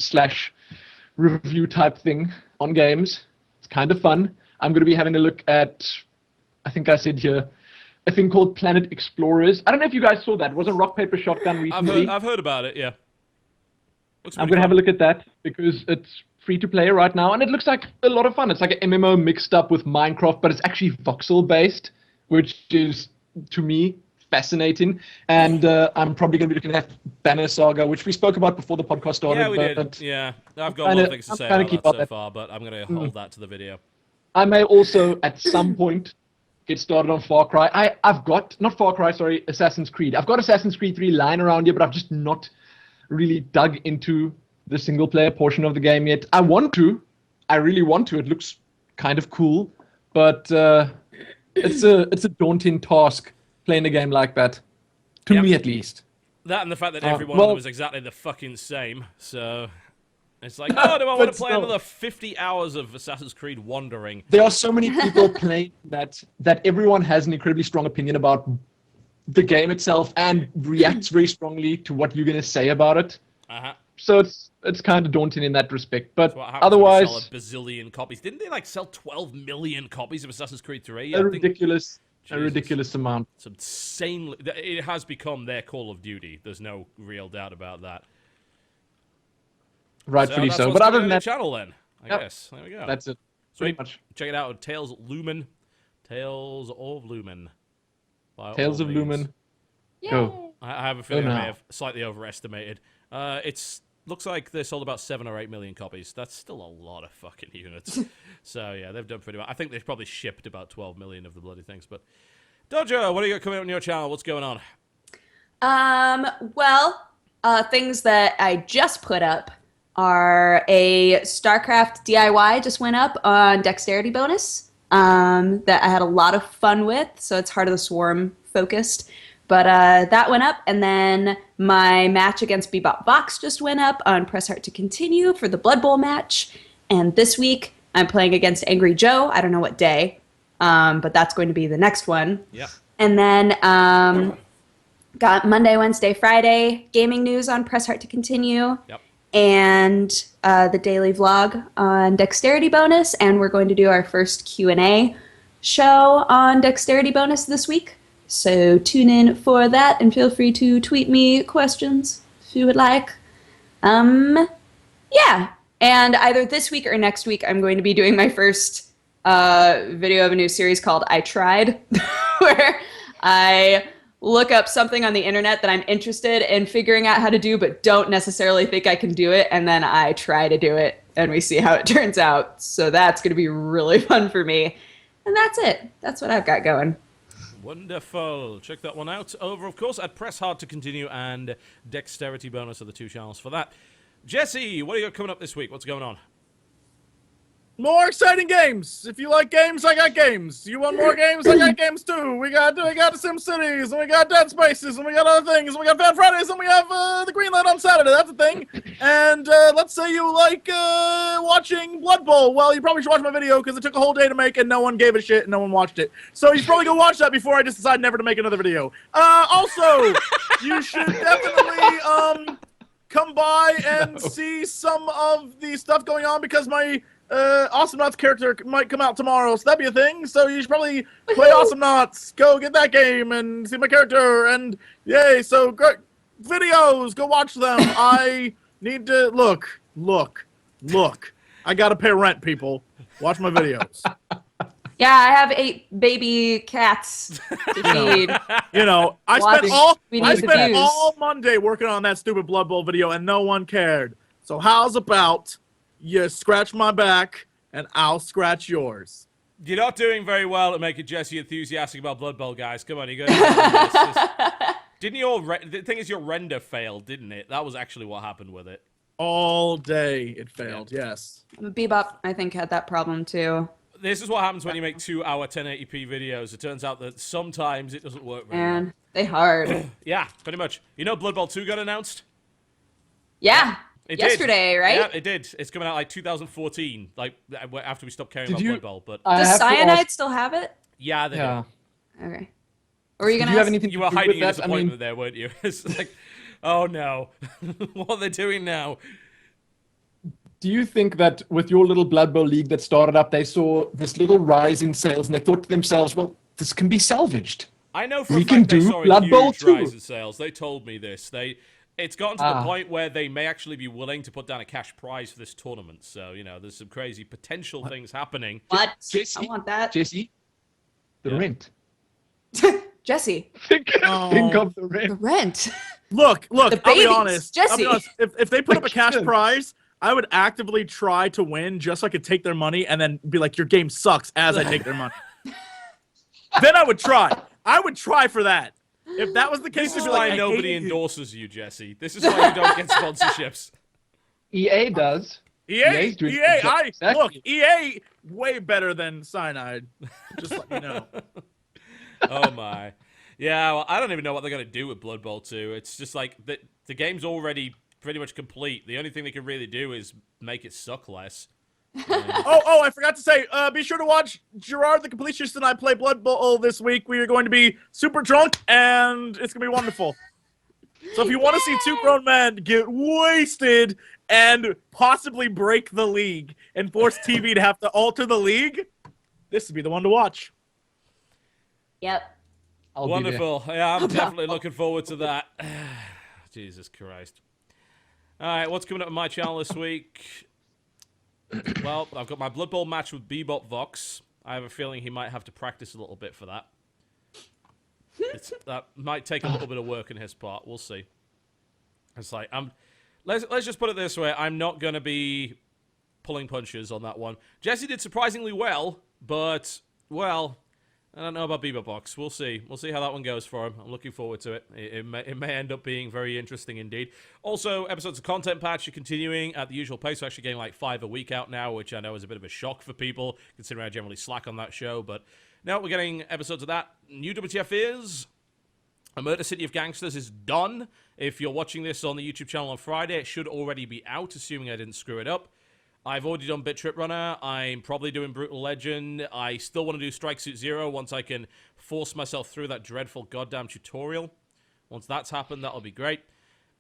/ review type thing on games. It's kind of fun. I'm going to be having a look at, I think I said here, a thing called Planet Explorers. I don't know if you guys saw that. It was a rock, paper, shotgun recently. I've heard about it, yeah. I'm going to have a look at that because it's free to play right now. And it looks like a lot of fun. It's like an MMO mixed up with Minecraft, but it's actually voxel based, which is, to me, fascinating. And I'm probably going to be looking at Banner Saga, which we spoke about before the podcast started. Yeah, we did. Yeah, I've got a lot of things to say about that so far, but I'm going to hold that to the video. I may also, at some point, get started on Far Cry. I've got, not Far Cry, sorry, Assassin's Creed. I've got Assassin's Creed 3 lying around here, but I've just not really dug into the single-player portion of the game yet. I want to. I really want to. It looks kind of cool, but it's a daunting task playing a game like that. To me, at least. That and the fact that every one of them was exactly the fucking same, so... It's like, oh, do I want to play another 50 hours of Assassin's Creed wandering? There are so many people playing that everyone has an incredibly strong opinion about the game itself and reacts very strongly to what you're going to say about it. So it's kind of daunting in that respect. But otherwise... Sell a bazillion copies. Didn't they sell 12 million copies of Assassin's Creed 3? A ridiculous amount. It's insanely... It has become their Call of Duty. There's no real doubt about that. Rightfully so. But other than that, channel then, I guess. There we go. That's it. Pretty much. Check it out on TalesOfLumin. TalesOfLumin. TalesOfLumin. Go. I have a feeling I may have slightly overestimated. Looks like they sold about 7 or 8 million copies. That's still a lot of fucking units. So yeah, they've done pretty well. I think they've probably shipped about 12 million of the bloody things. But Dojo, what do you got coming out on your channel? What's going on? Things that I just put up are a StarCraft DIY just went up on Dexterity bonus that I had a lot of fun with. So it's Heart of the Swarm focused. But that went up. And then my match against Bebop Vox just went up on Press Heart to Continue for the Blood Bowl match. And this week I'm playing against Angry Joe. I don't know what day, but that's going to be the next one. Yeah. And then got Monday, Wednesday, Friday gaming news on Press Heart to Continue. Yep. And the daily vlog on Dexterity bonus, and we're going to do our first Q&A show on Dexterity bonus this week. So tune in for that, and feel free to tweet me questions if you would like. Yeah, and either this week or next week, I'm going to be doing my first video of a new series called I Tried, where I look up something on the internet that I'm interested in figuring out how to do, but don't necessarily think I can do it, and then I try to do it, and we see how it turns out. So that's going to be really fun for me. And that's it. That's what I've got going. Wonderful. Check that one out. Over, of course, at Press Hard to Continue and Dexterity Bonus are the two channels for that. Jesse, what do you got coming up this week? What's going on? More exciting games. If you like games, I got games. You want more games? I got games too. We got the Sim Cities, and we got Dead Spaces, and we got other things, and we got Fan Fridays, and we have the Greenlight on Saturday. That's a thing. And let's say you like watching Blood Bowl. Well, you probably should watch my video because it took a whole day to make, and no one gave a shit, and no one watched it. So you should probably go watch that before I just decide never to make another video. Also, you should definitely come by and see some of the stuff going on because my Awesome Knots character might come out tomorrow, so that'd be a thing. So you should probably play Awesome Knots. Go get that game and see my character, and yay! So great videos. Go watch them. I need to look. I gotta pay rent, people. Watch my videos. Yeah, I have 8 baby cats to feed. You know, I spent views. all Monday working on that stupid Blood Bowl video, and no one cared. So how's about you scratch my back, and I'll scratch yours? You're not doing very well at making Jesse enthusiastic about Blood Bowl, guys. Come on, you got. Didn't the thing is your render failed, didn't it? That was actually what happened with it. All day it failed. Yes. Bebop, I think, had that problem too. This is what happens when you make 2-hour 1080p videos. It turns out that sometimes it doesn't work very well. And they hard. Yeah, pretty much. You know Blood Bowl 2 got announced? Yeah. It yesterday, did. right? Yeah, it did. It's coming out like 2014, like after we stopped caring about Blood Bowl. But does Cyanide still have it? Yeah, they do. Okay. Or are you gonna? Do you have anything? You were hiding your disappointment there, weren't you? It's like, oh no, what are they doing now? Do you think that with your little Blood Bowl league that started up, they saw this little rise in sales and they thought to themselves, well, this can be salvaged. I know for we a fact can they do saw Blood a Bowl huge too. rise in sales. They told me this. It's gotten to the point where they may actually be willing to put down a cash prize for this tournament. So, you know, there's some crazy potential things happening. What? Jesse, I want that. Jesse, the rent. Jesse. Think of the rent. The rent. Look, The I'll be babies. honest. Jesse. I'll be honest. If they put up a cash prize, I would actively try to win just so I could take their money and then be like, your game sucks as I take their money. Then I would try. I would try for that. If that was the case, This is I'd be why like, nobody endorses you, Jesse. This is why you don't get sponsorships. EA does. EA, doing look, EA way better than Cyanide. Just let me know. Oh my. Yeah, well, I don't even know what they're going to do with Blood Bowl 2. It's just like the game's already pretty much complete. The only thing they can really do is make it suck less. Oh, I forgot to say, be sure to watch Gerard the Completionist and I play Blood Bowl this week. We are going to be super drunk, and it's going to be wonderful. So if you want to see two grown men get wasted and possibly break the league and force TV to have to alter the league, this would be the one to watch. Yep. Wonderful. Yeah, I'm definitely looking forward to that. Jesus Christ. All right, what's coming up on my channel this week? Well, I've got my Blood Bowl match with Bebop Vox. I have a feeling he might have to practice a little bit for that. That might take a little bit of work on his part. We'll see. It's like let's just put it this way: I'm not gonna be pulling punches on that one. Jesse did surprisingly well, but well, I don't know about Bebop Vox. We'll see. We'll see how that one goes for him. I'm looking forward to it. It may end up being very interesting indeed. Also, episodes of Content Patch are continuing at the usual pace. We're actually getting like 5 a week out now, which I know is a bit of a shock for people, considering I generally slack on that show. But now we're getting episodes of that. New WTF is A Murder City of Gangsters is done. If you're watching this on the YouTube channel on Friday, it should already be out, assuming I didn't screw it up. I've already done Bit Trip Runner. I'm probably doing Brutal Legend. I still want to do Strike Suit Zero once I can force myself through that dreadful goddamn tutorial. Once that's happened, that'll be great.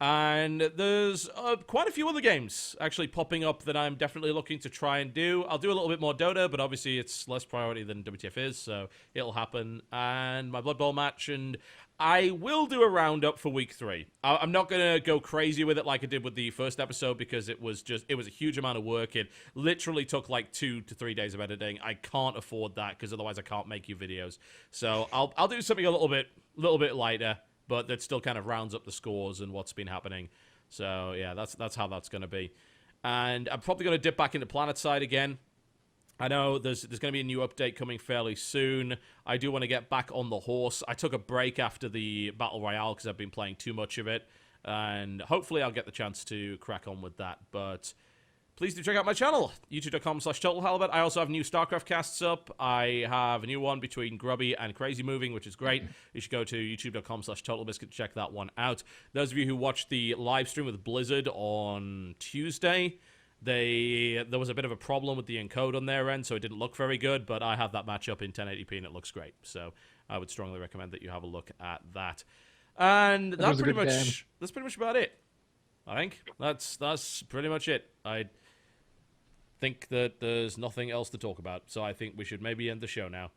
And there's quite a few other games actually popping up that I'm definitely looking to try and do. I'll do a little bit more Dota, but obviously it's less priority than WTF is, so it'll happen. And my Blood Bowl match, and I will do a roundup for week 3. I'm not going to go crazy with it like I did with the first episode because it was a huge amount of work. It literally took like 2 to 3 days of editing. I can't afford that because otherwise I can't make you videos. So I'll do something a little bit lighter, but that still kind of rounds up the scores and what's been happening. So yeah, that's how that's going to be. And I'm probably going to dip back into PlanetSide again. I know there's going to be a new update coming fairly soon. I do want to get back on the horse. I took a break after the Battle Royale because I've been playing too much of it. And hopefully I'll get the chance to crack on with that. But please do check out my channel, youtube.com/TotalHalibut. I also have new StarCraft casts up. I have a new one between Grubby and Crazy Moving, which is great. You should go to youtube.com/TotalBiscuit to check that one out. Those of you who watched the live stream with Blizzard on Tuesday, there was a bit of a problem with the encode on their end, so it didn't look very good, but I have that match up in 1080p and it looks great. So I would strongly recommend that you have a look at that. And that's pretty much about it. I think that's pretty much it. I think that there's nothing else to talk about, so I think we should maybe end the show now.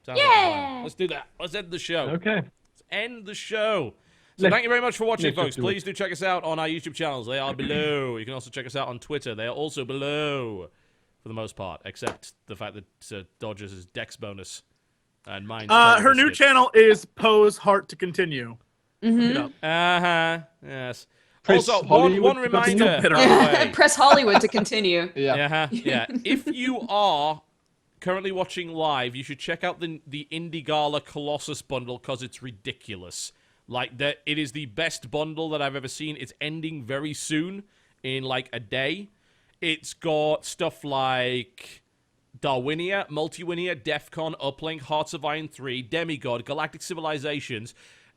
Sounds like a plan. Let's do that. Let's end the show. Okay. Let's end the show. So thank you very much for watching, folks. Please do check us out on our YouTube channels. They are below. You can also check us out on Twitter. They are also below, for the most part, except the fact that Dodgers' Dex bonus and mine. Her new channel is Pose Heart to Continue. Yes. Press Also, Hollywood one to reminder. continue. by the way. Press Hollywood to continue. Yeah. Yeah. If you are currently watching live, you should check out the Indie Gala Colossus bundle because it's ridiculous. Like, it is the best bundle that I've ever seen. It's ending very soon, in like a day. It's got stuff like Darwinia, Multiwinia, Defcon, Uplink, Hearts of Iron 3, Demigod, Galactic Civilizations.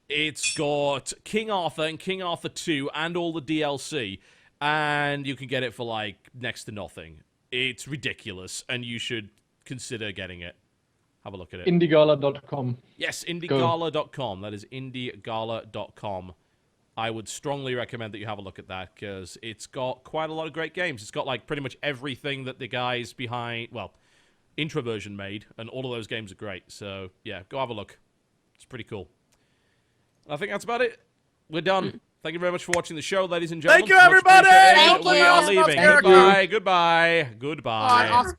It's got King Arthur and King Arthur 2 and all the DLC. And you can get it for, like, next to nothing. It's ridiculous, and you should consider getting it. Have a look at it. Indiegala.com. Yes, indiegala.com. That is indiegala.com. I would strongly recommend that you have a look at that, because it's got quite a lot of great games. It's got, like, pretty much everything that the guys behind, well, Introversion made, and all of those games are great. So, yeah, go have a look. It's pretty cool. I think that's about it. We're done. Thank you very much for watching the show, ladies and gentlemen. Thank you, everybody! We are leaving. Goodbye. Goodbye. Awesome.